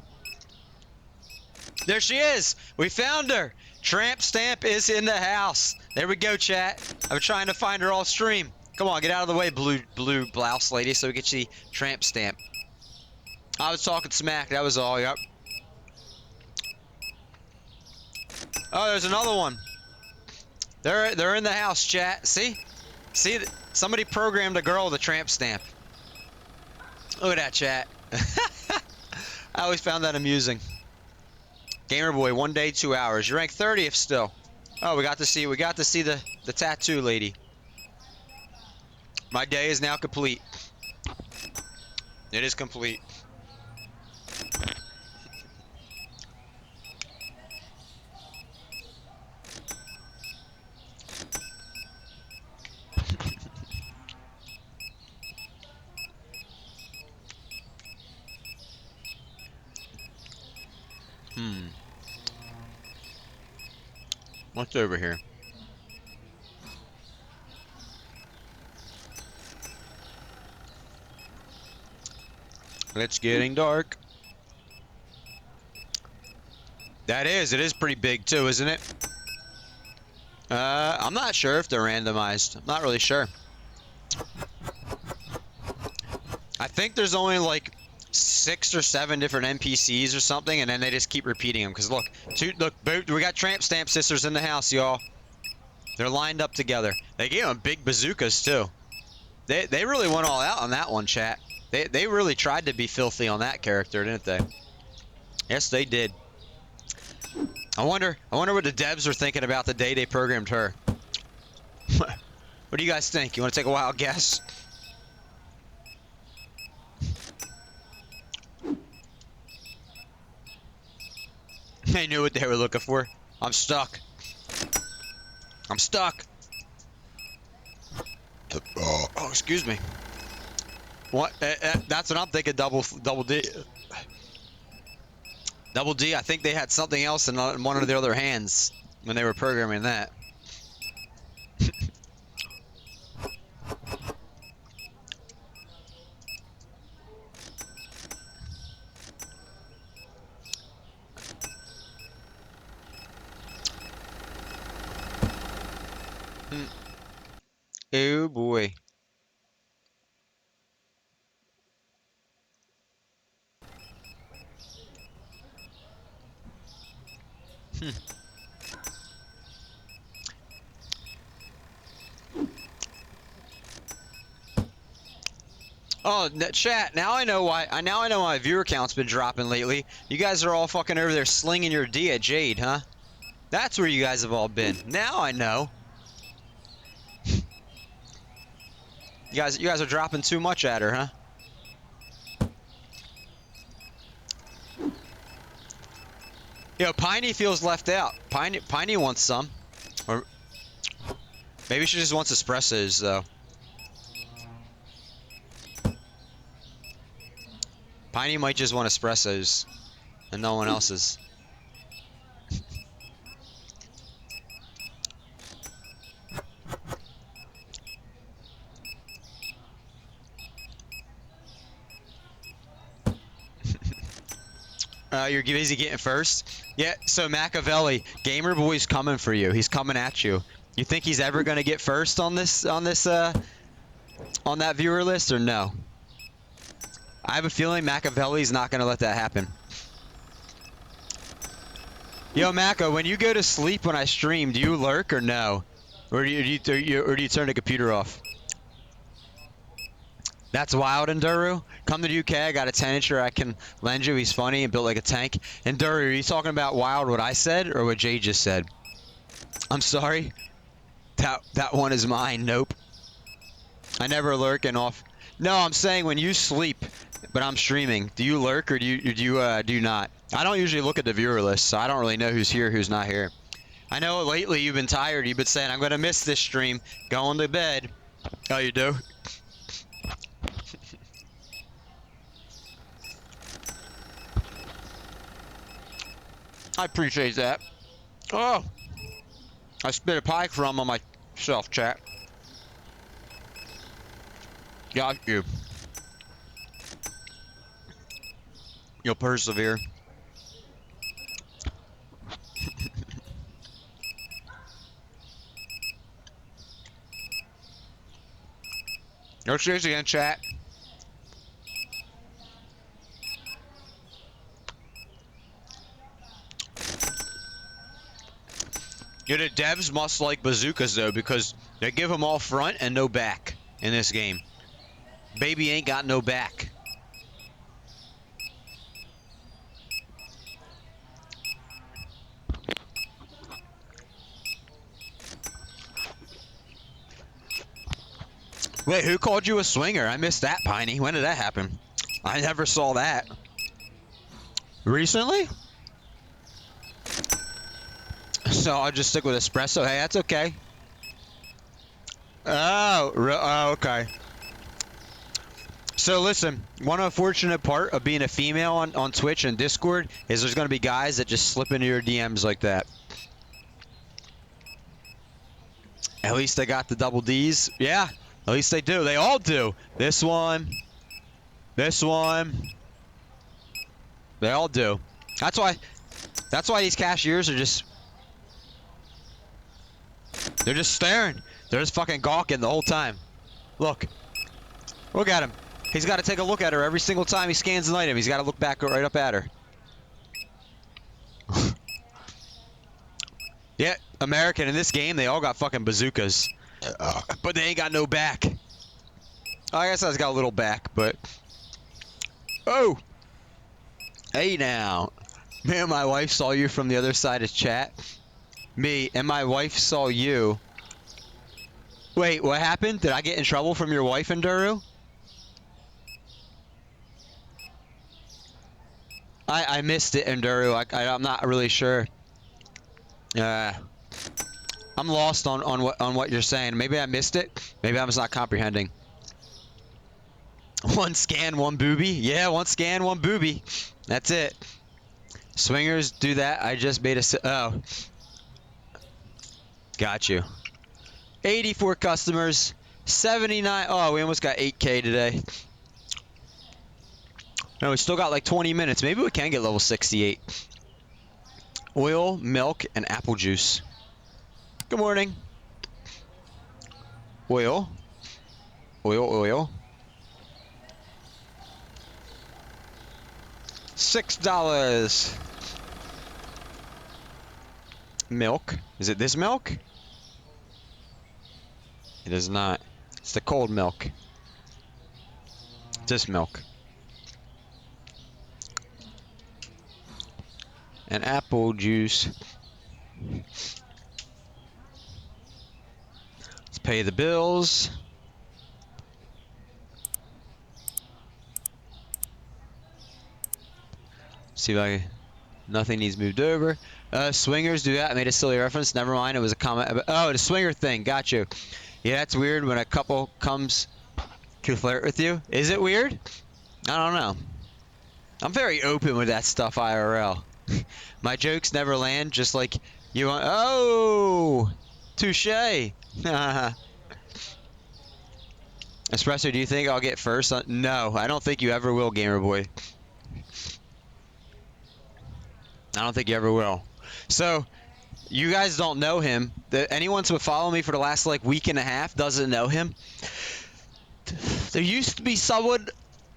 There she is! We found her! Tramp Stamp is in the house. There we go, chat. I've been trying to find her all stream. Come on, get out of the way, blue blouse lady, so we can see Tramp Stamp. I was talking smack, that was all, yep. Oh, there's another one. They're in the house, chat. See? See, somebody programmed a girl with a Tramp Stamp. Look at that, chat. I always found that amusing. Gamer Boy, 1 day, 2 hours. You rank 30th still. Oh, we got to see the tattoo lady. My day is now complete. It is complete. What's over here? It's getting dark. It is pretty big too, isn't it? I'm not sure if they're randomized. I'm not really sure. I think there's only like 6 or 7 different NPCs or something, and then they just keep repeating them. Cause look, we got Tramp Stamp sisters in the house, y'all. They're lined up together. They gave them big bazookas too. They really went all out on that one, chat. They really tried to be filthy on that character, didn't they? Yes, they did. I wonder what the devs are thinking about the day they programmed her. What do you guys think? You want to take a wild guess? They knew what they were looking for. I'm stuck. I'm stuck. Oh, excuse me. What? That's what I'm thinking. Double D. Double D. I think they had something else in one of their other hands when they were programming that. Oh boy. Oh, chat. Now I know why. Now I know why viewer count's been dropping lately. You guys are all fucking over there slinging your D at Jade, huh? That's where you guys have all been. Now I know. You guys are dropping too much at her, huh? Yo, Piney feels left out. Piney wants some. Or maybe she just wants espressos, though. Piney might just want espressos, and no one else's. You're busy getting first? Yeah, so Machiavelli, Gamer Boy's coming for you. He's coming at you. You think he's ever gonna get first on that viewer list, or no? I have a feeling Machiavelli's not gonna let that happen. Yo, Maca, when you go to sleep when I stream, do you lurk or no? Or do you turn the computer off? That's wild, Enduru. Come to the UK, I got a 10-incher I can lend you. He's funny and built like a tank. Enduru, are you talking about wild what I said or what Jay just said? I'm sorry. That one is mine. Nope. I never lurk and off. No, I'm saying when you sleep, but I'm streaming, do you lurk or do you not? I don't usually look at the viewer list, so I don't really know who's here, who's not here. I know lately you've been tired. You've been saying, I'm going to miss this stream. Going to bed. Oh, you do? I appreciate that. Oh, I spit a pie crumb on myself, chat. Got you. You'll persevere. No cheers again, chat. Yeah, the devs must like bazookas though, because they give them all front and no back in this game. Baby ain't got no back. Wait, who called you a swinger? I missed that, Piney. When did that happen? I never saw that. Recently? So I'll just stick with espresso. Hey, that's okay. Oh, okay. So listen, one unfortunate part of being a female on Twitch and Discord is there's going to be guys that just slip into your DMs like that. At least they got the double Ds. Yeah, at least they do. They all do. This one. This one. They all do. That's why these cashiers are just... They're just staring. They're just fucking gawking the whole time. Look. Look at him. He's got to take a look at her every single time he scans an item. He's got to look back right up at her. Yeah, American in this game, they all got fucking bazookas. But they ain't got no back. I guess I got a little back, but... Oh! Hey now. Me and my wife saw you from the other side of chat. Me and my wife saw you. Wait, what happened? Did I get in trouble from your wife, Enduro? I missed it, Enduro. I'm not really sure. I'm lost on what you're saying. Maybe I missed it. Maybe I'm just not comprehending. One scan, one booby. Yeah, one scan, one booby. That's it. Swingers do that. I just made a... Oh. Got you. 84 customers. 79... Oh, we almost got 8K today. No, we still got like 20 minutes. Maybe we can get level 68. Oil, milk, and apple juice. Good morning. Oil. Oil. $6. Milk. Is it this milk? It is not. It's the cold milk. This milk. And apple juice. Let's pay the bills. See if I... Nothing needs moved over. Swingers do that. I made a silly reference. Never mind. It was a comment about... Oh, the swinger thing. Got you. Yeah, that's weird when a couple comes to flirt with you. Is it weird? I don't know. I'm very open with that stuff IRL. My jokes never land, just like you want... Oh! Touche! Espresso, do you think I'll get first? No, I don't think you ever will, Gamer Boy. I don't think you ever will. So, you guys don't know him. Anyone who followed me for the last like week and a half doesn't know him. There used to be someone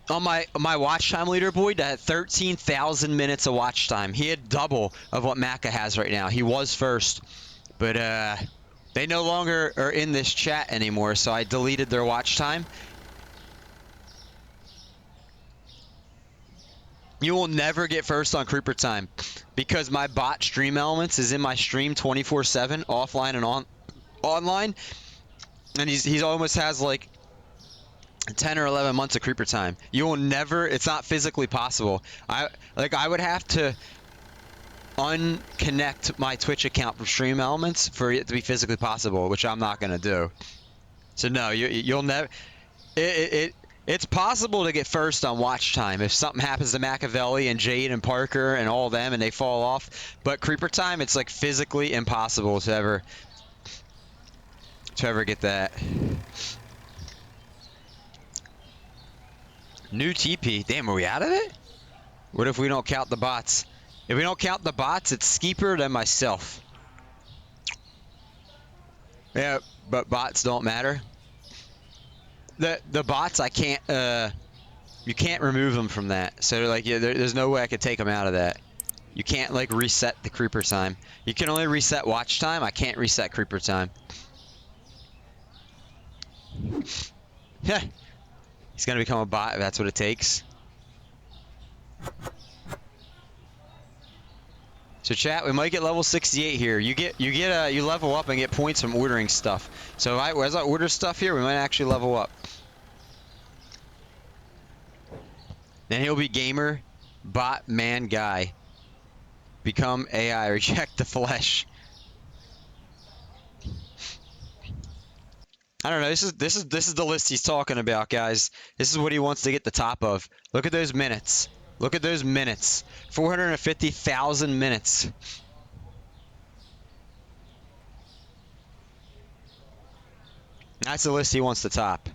on my watch time leaderboard that had 13,000 minutes of watch time. He had double of what Maka has right now. He was first, but they no longer are in this chat anymore, so I deleted their watch time. You will never get first on Creeper Time because my bot Stream Elements is in my stream 24/7, offline and online, and he almost has like 10 or 11 months of Creeper Time. You will never. It's not physically possible. I would have to unconnect my Twitch account from Stream Elements for it to be physically possible, which I'm not gonna do. So no, you'll never. It's possible to get first on watch time if something happens to Machiavelli and Jade and Parker and all them and they fall off. But creeper time, it's like physically impossible to ever get that. New TP. Damn, are we out of it? What if we don't count the bots? If we don't count the bots, it's Skeeper then myself. Yeah, but bots don't matter. The bots I can't you can't remove them from that. So like yeah, there's no way I could take them out of that. You can't like reset the creeper time. You can only reset watch time. I can't reset creeper time. Yeah. He's gonna become a bot if that's what it takes. So chat, we might get level 68 here. You level up and get points from ordering stuff. So as I order stuff here, we might actually level up. Then he'll be gamer, bot, man, guy. Become AI, reject the flesh. I don't know. This is the list he's talking about, guys. This is what he wants to get the top of. Look at those minutes. Look at those minutes. 450,000 minutes. That's the list he wants to top.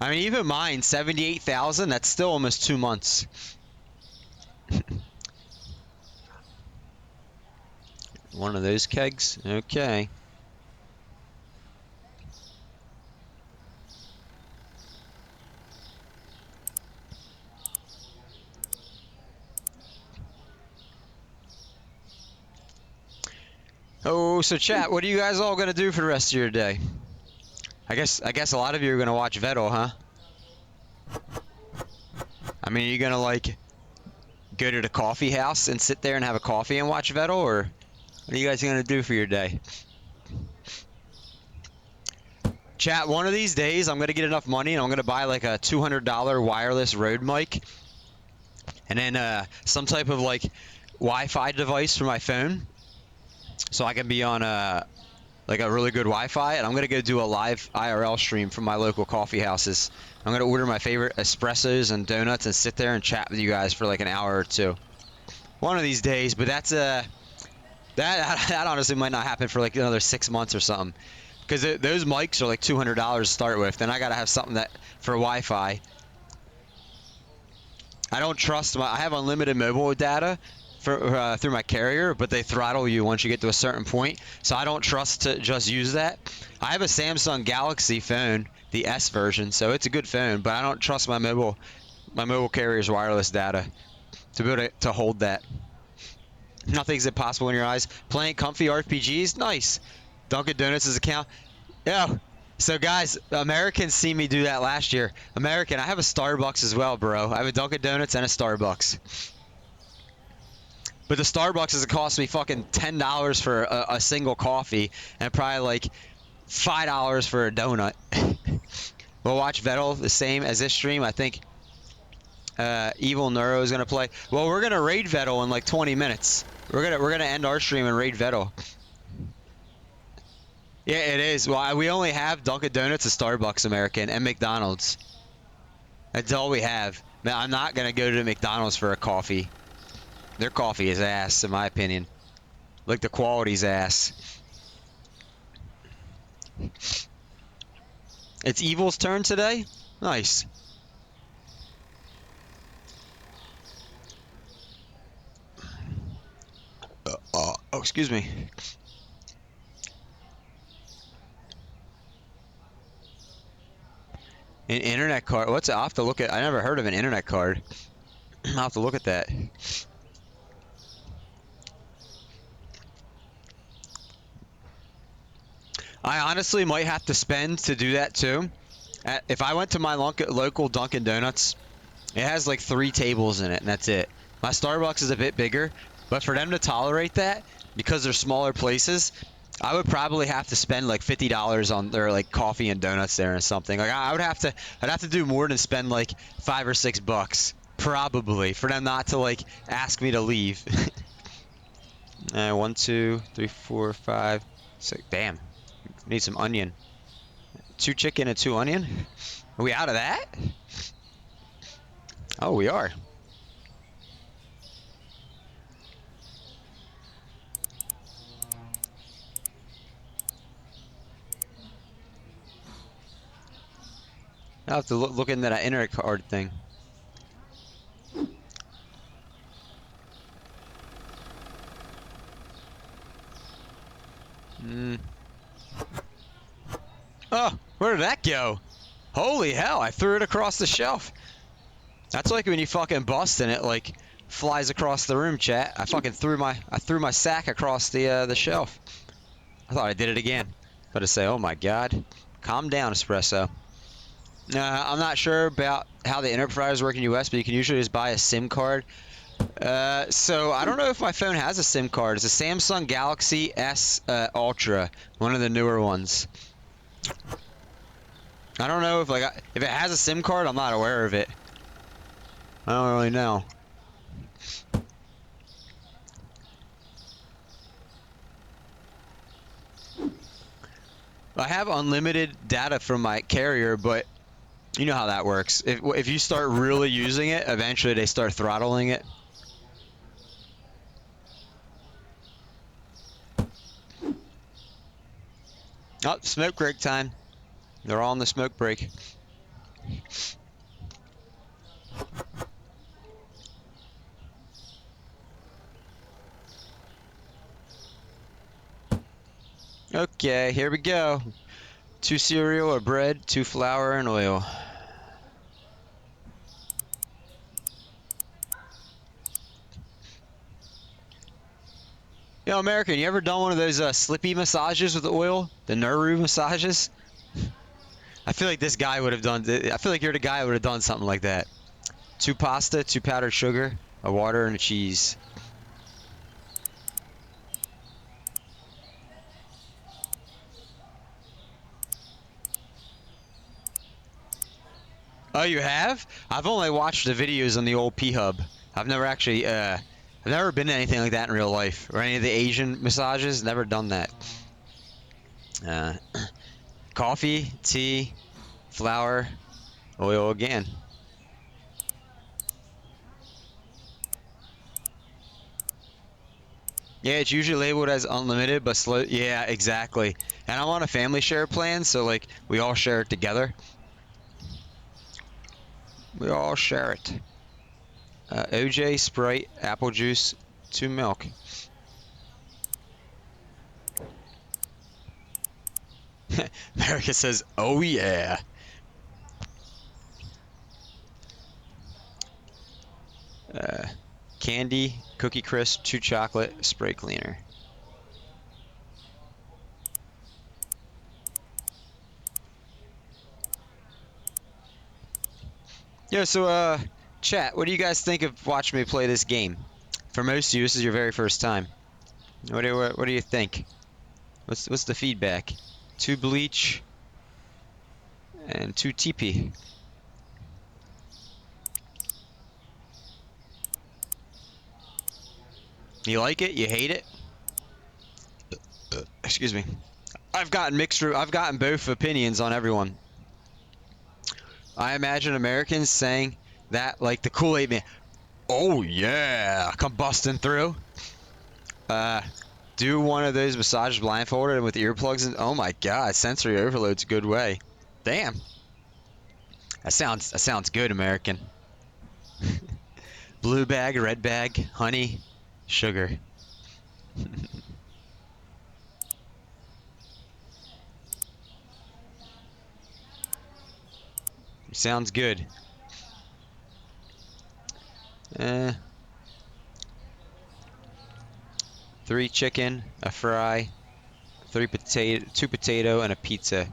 I mean, even mine, 78,000. That's still almost 2 months. One of those kegs. Okay. Oh, so chat, what are you guys all gonna do for the rest of your day? I guess a lot of you are gonna watch Vettel, huh? I mean, are you gonna like go to the coffee house and sit there and have a coffee and watch Vettel, or what are you guys gonna do for your day? Chat, one of these days I'm gonna get enough money and I'm gonna buy like a $200 wireless Rode mic, and then some type of like Wi-Fi device for my phone, so I can be on like a really good Wi-Fi, and I'm gonna go do a live IRL stream from my local coffee houses. I'm gonna order my favorite espressos and donuts and sit there and chat with you guys for like an hour or two. One of these days, but that's that honestly might not happen for like another 6 months or something, because those mics are like $200 to start with. Then I gotta have something that for Wi-Fi. I don't trust I have unlimited mobile data for through my carrier, but they throttle you once you get to a certain point. So I don't trust to just use that. I have a Samsung Galaxy phone, the S version, so it's a good phone, but I don't trust my mobile carrier's wireless data to be able to hold that. Nothing's impossible in your eyes. Playing comfy RPGs, nice. Dunkin' Donuts' account. Yeah. So guys, Americans see me do that last year. American, I have a Starbucks as well, bro. I have a Dunkin' Donuts and a Starbucks. But the Starbucks is cost me fucking $10 for a single coffee, and probably like $5 for a donut. We'll watch Vettel the same as this stream. I think Evil Neuro is gonna play. Well, we're gonna raid Vettel in like 20 minutes. We're gonna end our stream and raid Vettel. Yeah, it is. Well, we only have Dunkin' Donuts and Starbucks, American, and McDonald's. That's all we have. Man, I'm not gonna go to McDonald's for a coffee. Their coffee is ass, in my opinion. Like the quality's ass. It's Evil's turn today? Nice. Oh, excuse me. An internet card. What's it? I'll have to look at. I never heard of an internet card. I'll have to look at that. I honestly might have to spend to do that too. If I went to my local Dunkin' Donuts, it has like 3 tables in it, and that's it. My Starbucks is a bit bigger, but for them to tolerate that, because they're smaller places, I would probably have to spend like $50 on their like coffee and donuts there or something. Like I'd have to do more than spend like $5 or $6 probably for them not to like ask me to leave. 1, 2, 3, 4, 5, 6. Damn, need some onion. 2 chicken and 2 onion. Are we out of that? Oh, we are. I'll have to look into that internet card thing. Oh, where did that go? Holy hell, I threw it across the shelf. That's like when you fucking bust and it like flies across the room, chat. I threw my sack across the shelf. I thought I did it again. But to say, oh my god. Calm down, Espresso. I'm not sure about how the internet providers work in US, but you can usually just buy a SIM card. So I don't know if my phone has a SIM card. It's a Samsung Galaxy S Ultra, one of the newer ones. I don't know if if it has a SIM card. I'm not aware of it. I don't really know. I have unlimited data from my carrier, but you know how that works. If you start really using it, eventually they start throttling it. Oh, smoke break time. They're all on the smoke break. Okay, here we go. 2 cereal or bread, 2 flour and oil. Yo, American, you ever done one of those slippy massages with oil? The Nuru massages? I feel like this guy would have done. I feel like you're the guy who would have done something like that. 2 pasta, 2 powdered sugar, a water, and a cheese. Oh, you have? I've only watched the videos on the old P-Hub. I've never actually, I've never been to anything like that in real life. Or any of the Asian massages, never done that. Uh, Coffee, tea, flour, oil again. Yeah, it's usually labeled as unlimited, but slow. Yeah, exactly. And I'm on a family share plan, so like we all share it together. We all share it. OJ, Sprite, apple juice, 2 milk. America says, oh yeah. Candy, Cookie Crisp, 2 chocolate, spray cleaner. Yeah, so chat, what do you guys think of watching me play this game? For most of you, this is your very first time. What do you think? What's the feedback? 2 bleach and 2 TP. You like it? You hate it? Excuse me. I've gotten both opinions on everyone. I imagine Americans saying that like the Kool-Aid man. Oh yeah, come busting through. Do one of those massages blindfolded and with earplugs and oh my god, sensory overload's a good way. Damn. That sounds good, American. Blue bag, red bag, honey, sugar. Sounds good. 3 chicken, a fry, 2 potato, and a pizza.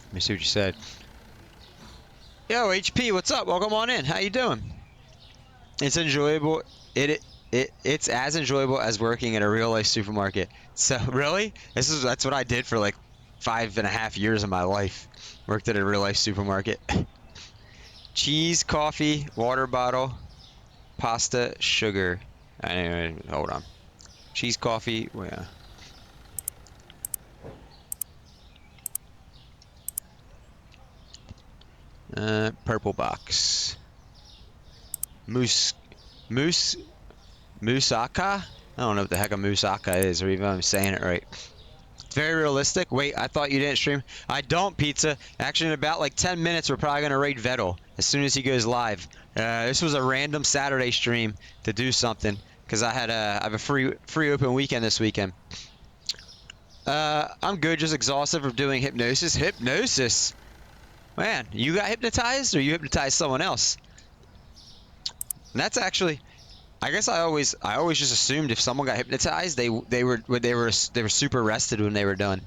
Let me see what you said. Yo, HP, what's up? Welcome on in. How you doing? It's enjoyable. It's as enjoyable as working at a real life supermarket. So really, that's what I did for like 5.5 years of my life. Worked at a real life supermarket. cheese, coffee, water bottle, pasta, sugar. Anyway, hold on. Cheese, coffee, yeah. Purple box. Moose, moose, Moussaka? I don't know what the heck a moussaka is, or even if I'm saying it right. It's very realistic. Wait, I thought you didn't stream. I don't, Pizza. Actually, in about like 10 minutes, we're probably going to raid Vettel as soon as he goes live. This was a random Saturday stream to do something because I have a free open weekend this weekend. I'm good, just exhausted from doing hypnosis. Hypnosis? Man, you got hypnotized or you hypnotized someone else? And that's actually, I guess I always just assumed if someone got hypnotized, they were super rested when they were done.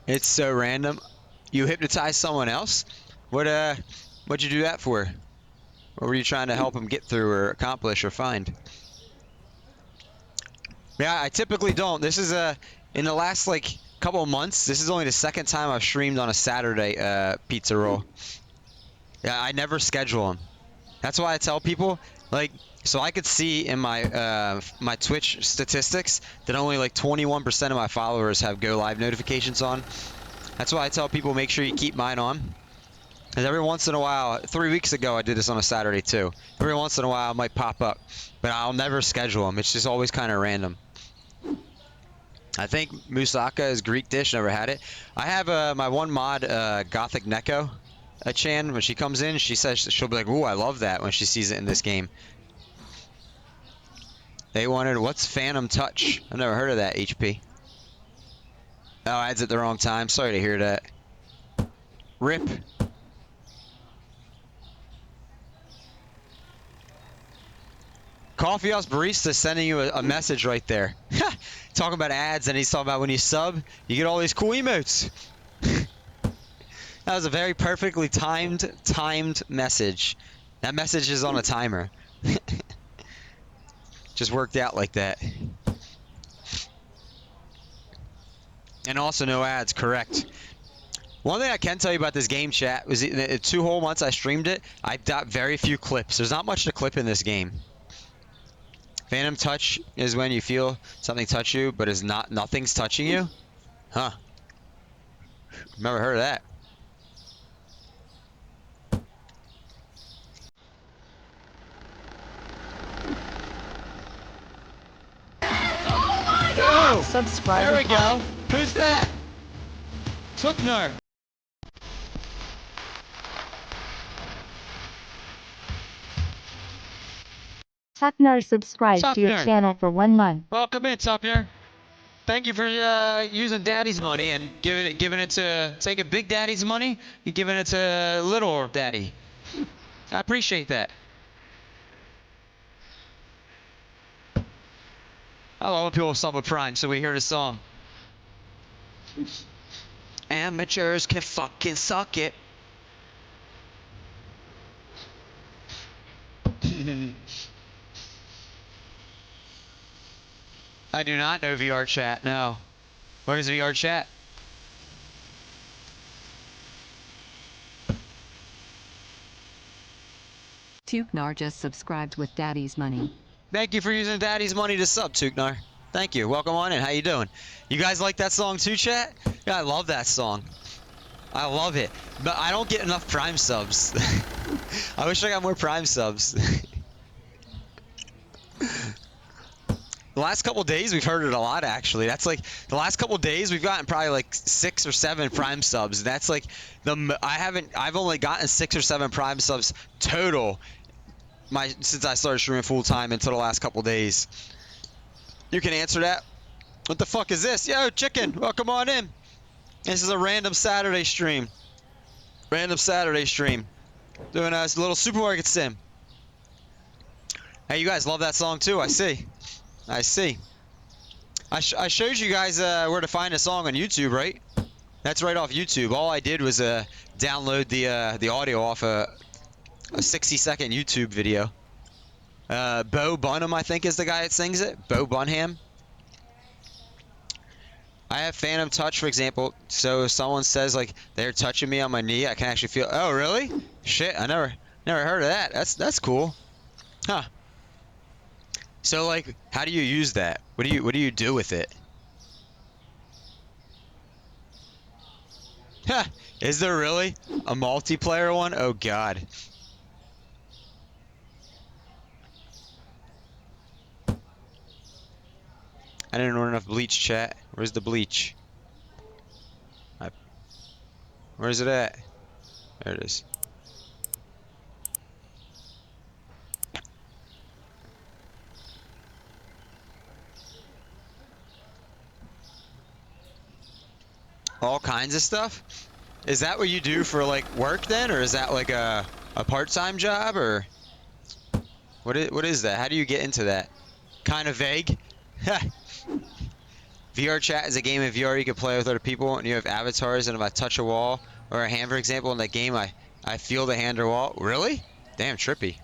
It's so random. You hypnotized someone else? What'd you do that for? What were you trying to help them get through or accomplish or find? Yeah, I typically don't. This is in the last like couple of months, this is only the second time I've streamed on a Saturday pizza roll. Yeah, I never schedule them. That's why I tell people, like, so I could see in my my Twitch statistics that only like 21% of my followers have go live notifications on. That's why I tell people make sure you keep mine on. Because every once in a while, 3 weeks ago I did this on a Saturday too. Every once in a while it might pop up, but I'll never schedule them. It's just always kind of random. I think moussaka is Greek dish. Never had it. I have my one mod, Gothic Neko, Chan. When she comes in, she says she'll be like, "Ooh, I love that" when she sees it in this game. They wanted what's Phantom Touch? I've never heard of that. HP. Oh, adds at the wrong time. Sorry to hear that. Rip. Coffee House Barista sending you a message right there. Talking about ads, and he's talking about when you sub, you get all these cool emotes. That was a very perfectly timed message. That message is on a timer. Just worked out like that. And also no ads, correct. One thing I can tell you about this game, chat, was the 2 whole months I streamed it, I got very few clips. There's not much to clip in this game. Phantom touch is when you feel something touch you, but is nothing's touching you? Huh. Never heard of that. Oh! Subscribe. There we go. Who's that? Tookner. Tuckner subscribed to your Tuckner. channel for 1 month. Welcome in, Tuckner. Thank you for using Daddy's money and giving it to taking Big Daddy's money and giving it to Little Daddy. I appreciate that. I love when people sub with Prime, so we hear the song. Amateurs can fucking suck it. I do not know VR chat, no. What is VR chat? Tuknar just subscribed with Daddy's money. Thank you for using Daddy's money to sub, Tuknar. Thank you. Welcome on in. How you doing? You guys like that song too, chat? Yeah, I love that song. I love it. But I don't get enough Prime subs. I wish I got more Prime subs. The last couple days we've heard it a lot actually. That's like the last couple days we've gotten probably like 6 or 7 Prime subs. That's like I've only gotten 6 or 7 Prime subs total since I started streaming full time until the last couple days. You can answer that. What the fuck is this? Yo, chicken, welcome on in. This is a random Saturday stream. Random Saturday stream. Doing a little supermarket sim. Hey, you guys love that song too, I see. I see. I showed you guys where to find a song on YouTube, right? That's right off YouTube. All I did was download the audio off a 60-second YouTube video. Bo Bunham, I think, is the guy that sings it. Bo Bunham. I have phantom touch, for example. So if someone says like they're touching me on my knee, I can actually feel. Oh, really? Shit, I never heard of that. That's cool. Huh. So like, how do you use that? What do you do with it? Huh. Is there really a multiplayer one? Oh God. I didn't order enough bleach, chat. Where's the bleach? I, where's it at? There it is. All kinds of stuff? Is that what you do for like work then, or is that like a part-time job, or what is that? How do you get into that? Kind of vague. VR chat is a game in VR you can play with other people, and you have avatars. And if I touch a wall or a hand, for example, in that game, I feel the hand or wall. Really? Damn, trippy.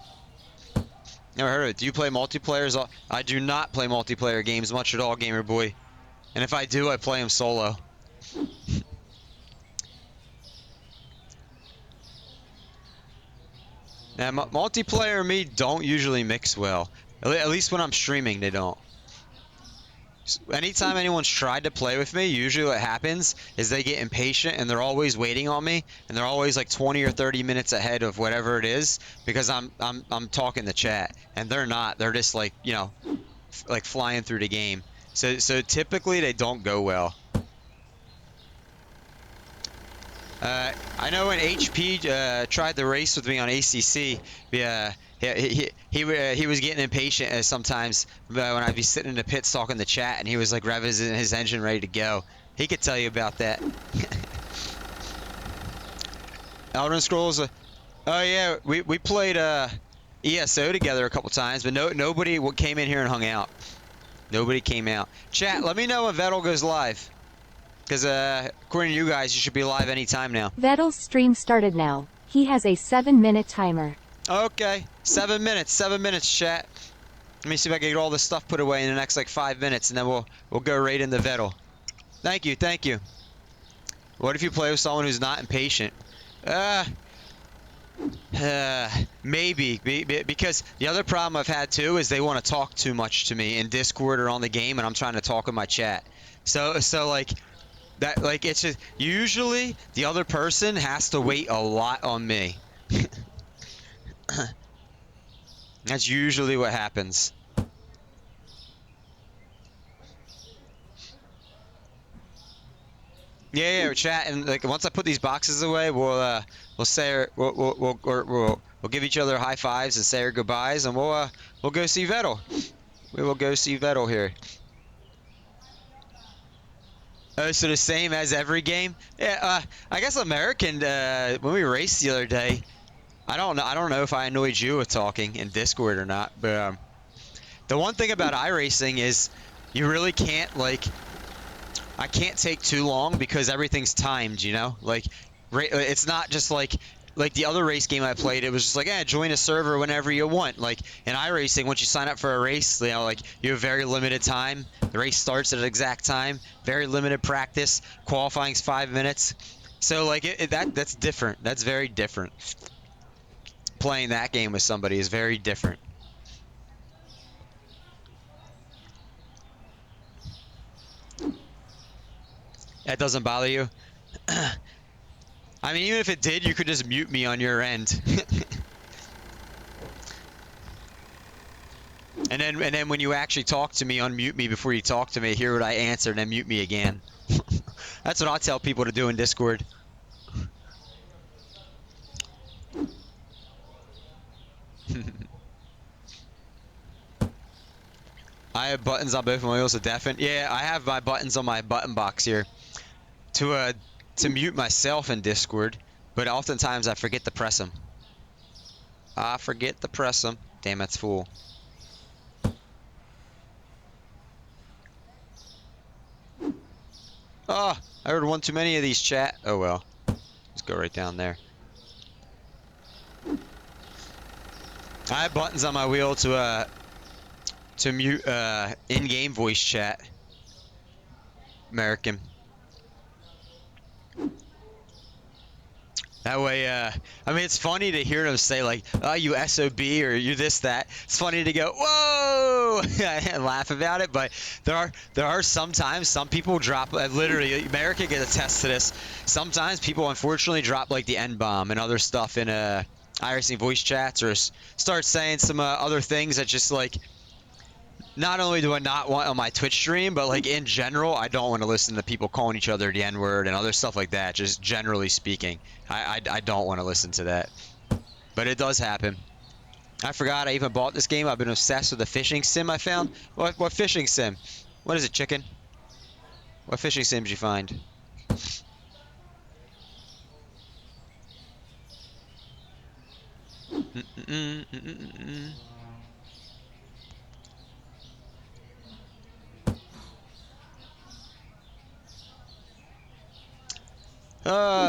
Never heard of it. Do you play multiplayer? I do not play multiplayer games much at all, gamer boy. And if I do, I play them solo. Now, multiplayer and me don't usually mix well. At least when I'm streaming, they don't. Anytime anyone's tried to play with me, usually what happens is they get impatient and they're always waiting on me, and they're always like 20 or 30 minutes ahead of whatever it is because I'm talking the chat, and they're not. They're just like, you know, like flying through the game. So typically they don't go well. I know when HP tried the race with me on ACC, he was getting impatient sometimes when I'd be sitting in the pits talking to chat, and he was like revving his engine ready to go. He could tell you about that. Elden Scrolls. Oh yeah, we played ESO together a couple times, but nobody came in here and hung out. Nobody came out. Chat, let me know when Vettel goes live. Because according to you guys, you should be live anytime now. Vettel's stream started now. He has a 7-minute timer. Okay, 7 minutes. 7 minutes, chat. Let me see if I can get all this stuff put away in the next like 5 minutes, and then we'll go right into Vettel. Thank you, thank you. What if you play with someone who's not impatient? Maybe because the other problem I've had too is they want to talk too much to me in Discord or on the game, and I'm trying to talk with my chat. So like. That, like, it's just, usually the other person has to wait a lot on me. That's usually what happens. Yeah, we're chatting. Like, once I put these boxes away, we'll say we'll give each other high fives and say our goodbyes, and we'll go see Vettel. We will go see Vettel here. Oh, so the same as every game? Yeah, I guess American, when we raced the other day, I don't know if I annoyed you with talking in Discord or not, but the one thing about iRacing is you really can't, like, I can't take too long because everything's timed, you know? Like, it's not just like the other race game I played, it was just like, join a server whenever you want. Like in iRacing, once you sign up for a race, you know, like you have very limited time. The race starts at an exact time. Very limited practice. Qualifying's 5 minutes. So like that's different. That's very different. Playing that game with somebody is very different. That doesn't bother you? I mean, even if it did, you could just mute me on your end. And then when you actually talk to me, unmute me before you talk to me, hear what I answer, and then mute me again. That's what I tell people to do in Discord. I have buttons on both of my wheels to deafen. Yeah, I have my buttons on my button box here to mute myself in Discord, but oftentimes I forget to press them. I forget to press them. Damn, that's full. Oh, I heard one too many of these, chat. Oh well. Let's go right down there. I have buttons on my wheel to mute in-game voice chat. American. That way, I mean, it's funny to hear them say like, "Oh, you SOB" or "you this that." It's funny to go, "Whoa," and laugh about it. But there are sometimes some people drop. Literally, America can attest to this. Sometimes people unfortunately drop like the N bomb and other stuff in IRC voice chats, or start saying some other things that just like. Not only do I not want on my Twitch stream, but like in general, I don't want to listen to people calling each other the N-word and other stuff like that. Just generally speaking, I don't want to listen to that. But it does happen. I forgot I even bought this game. I've been obsessed with the fishing sim I found. What fishing sim? What is it, chicken? What fishing sim did you find?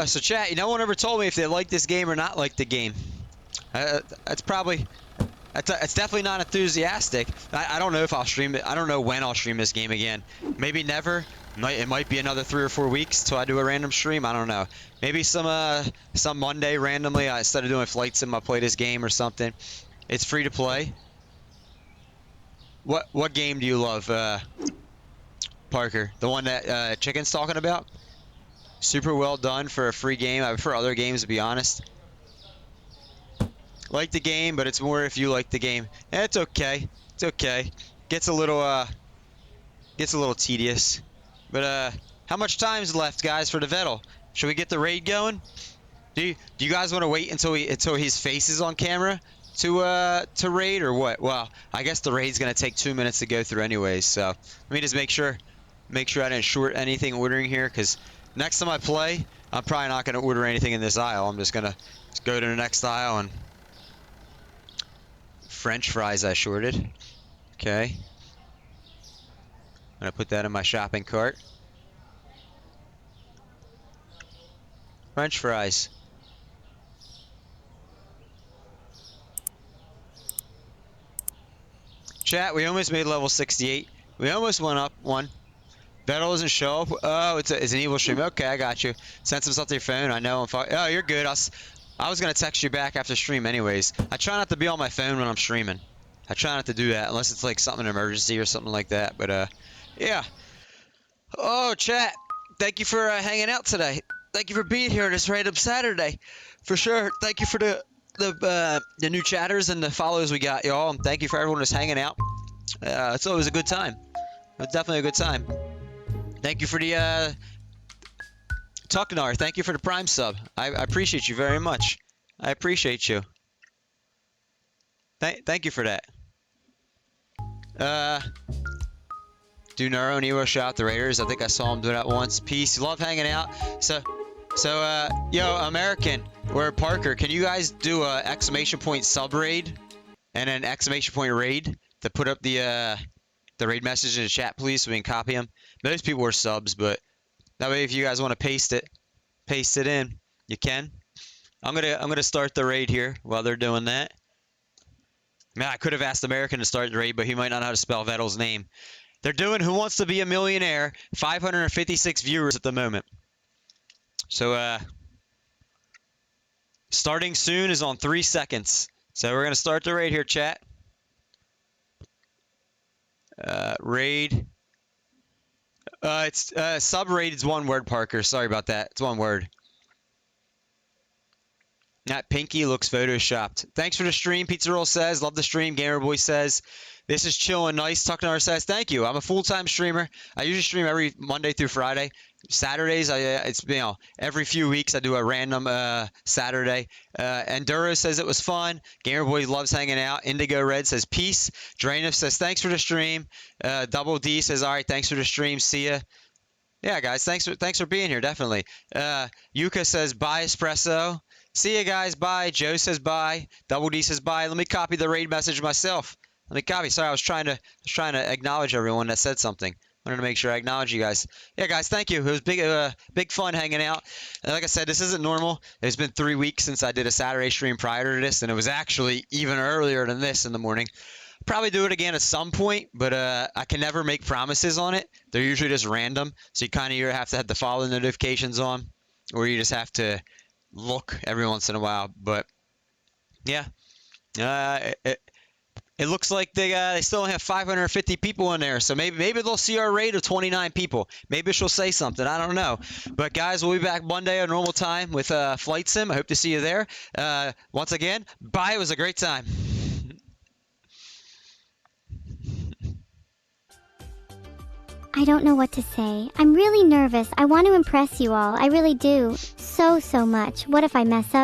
So chat, no one ever told me if they like this game or not like the game. That's probably, it's definitely not enthusiastic. I don't know if I'll stream it. I don't know when I'll stream this game again. Maybe never. It might be another 3 or 4 weeks till I do a random stream. I don't know. Maybe some Monday randomly instead of doing flight sim, I'll play this game or something. It's free to play. What game do you love, Parker? The one that Chicken's talking about? Super well done for a free game. I prefer other games, to be honest. Like the game, but it's more if you like the game. It's okay. It's okay. Gets a little tedious. But how much time's left, guys, for the Vettel? Should we get the raid going? Do you guys want to wait until his face is on camera to raid or what? Well, I guess the raid's gonna take 2 minutes to go through anyways. So let me just make sure I didn't short anything ordering here, because next time I play, I'm probably not gonna order anything in this aisle. I'm just gonna go to the next aisle and French fries I shorted. Okay. I'm gonna put that in my shopping cart. French fries. Chat, we almost made level 68. We almost went up one. Vettel doesn't show up. Oh, it's an evil stream. Okay, I got you. Send some stuff to your phone. I know. Oh, you're good. I was gonna text you back after stream anyways. I try not to be on my phone when I'm streaming. I try not to do that unless it's like something an emergency or something like that. But yeah. Oh, chat. Thank you for hanging out today. Thank you for being here this random Saturday. For sure. Thank you for the new chatters and the follows we got, y'all. And thank you for everyone that's hanging out. It's always a good time. It's definitely a good time. Thank you for the Tucknar. Thank you for the Prime sub. I appreciate you very much. I appreciate you. Thank you for that. Do Nero and Evo shout out the Raiders. I think I saw him do that once. Peace. Love hanging out. So yo, American or Parker, can you guys do a exclamation point sub raid and an exclamation point raid to put up the raid message in the chat, please, so we can copy them? Most people are subs, but that way if you guys want to paste it in, you can. I'm gonna start the raid here while they're doing that. Man, I could have asked American to start the raid, but he might not know how to spell Vettel's name. They're doing Who Wants to Be a Millionaire. 556 viewers at the moment. So starting soon is on 3 seconds. So we're gonna start the raid here, chat. Raid. It's sub raid is one word, Parker. Sorry about that. It's one word. That Pinky looks photoshopped. Thanks for the stream, Pizza Roll says. Love the stream, Gamer Boy says. This is chill and nice. Tucknar says, thank you. I'm a full-time streamer. I usually stream every Monday through Friday. Saturdays, it's every few weeks I do a random Saturday. Enduro says it was fun. Gamer Boy loves hanging out. Indigo Red says peace. Drainif says thanks for the stream. Double D says all right, thanks for the stream. See ya. Yeah, guys, thanks for being here. Definitely. Yuka says bye espresso. See you guys. Bye. Joe says bye. Double D says bye. Let me copy the raid message myself. Let me copy. Sorry, I was trying to acknowledge everyone that said something. Wanted to make sure I acknowledge you guys. Yeah, guys, thank you. It was big fun hanging out. And like I said, this isn't normal. It's been 3 weeks since I did a Saturday stream prior to this, and it was actually even earlier than this in the morning. Probably do it again at some point, but I can never make promises on it. They're usually just random, so you kind of either have to have the follow notifications on, or you just have to look every once in a while. But yeah, it looks like they still only have 550 people in there, so maybe they'll see our rate of 29 people. Maybe she'll say something. I don't know. But guys, we'll be back Monday at normal time with Flight Sim. I hope to see you there. Once again, bye. It was a great time. I don't know what to say. I'm really nervous. I want to impress you all. I really do. So much. What if I mess up?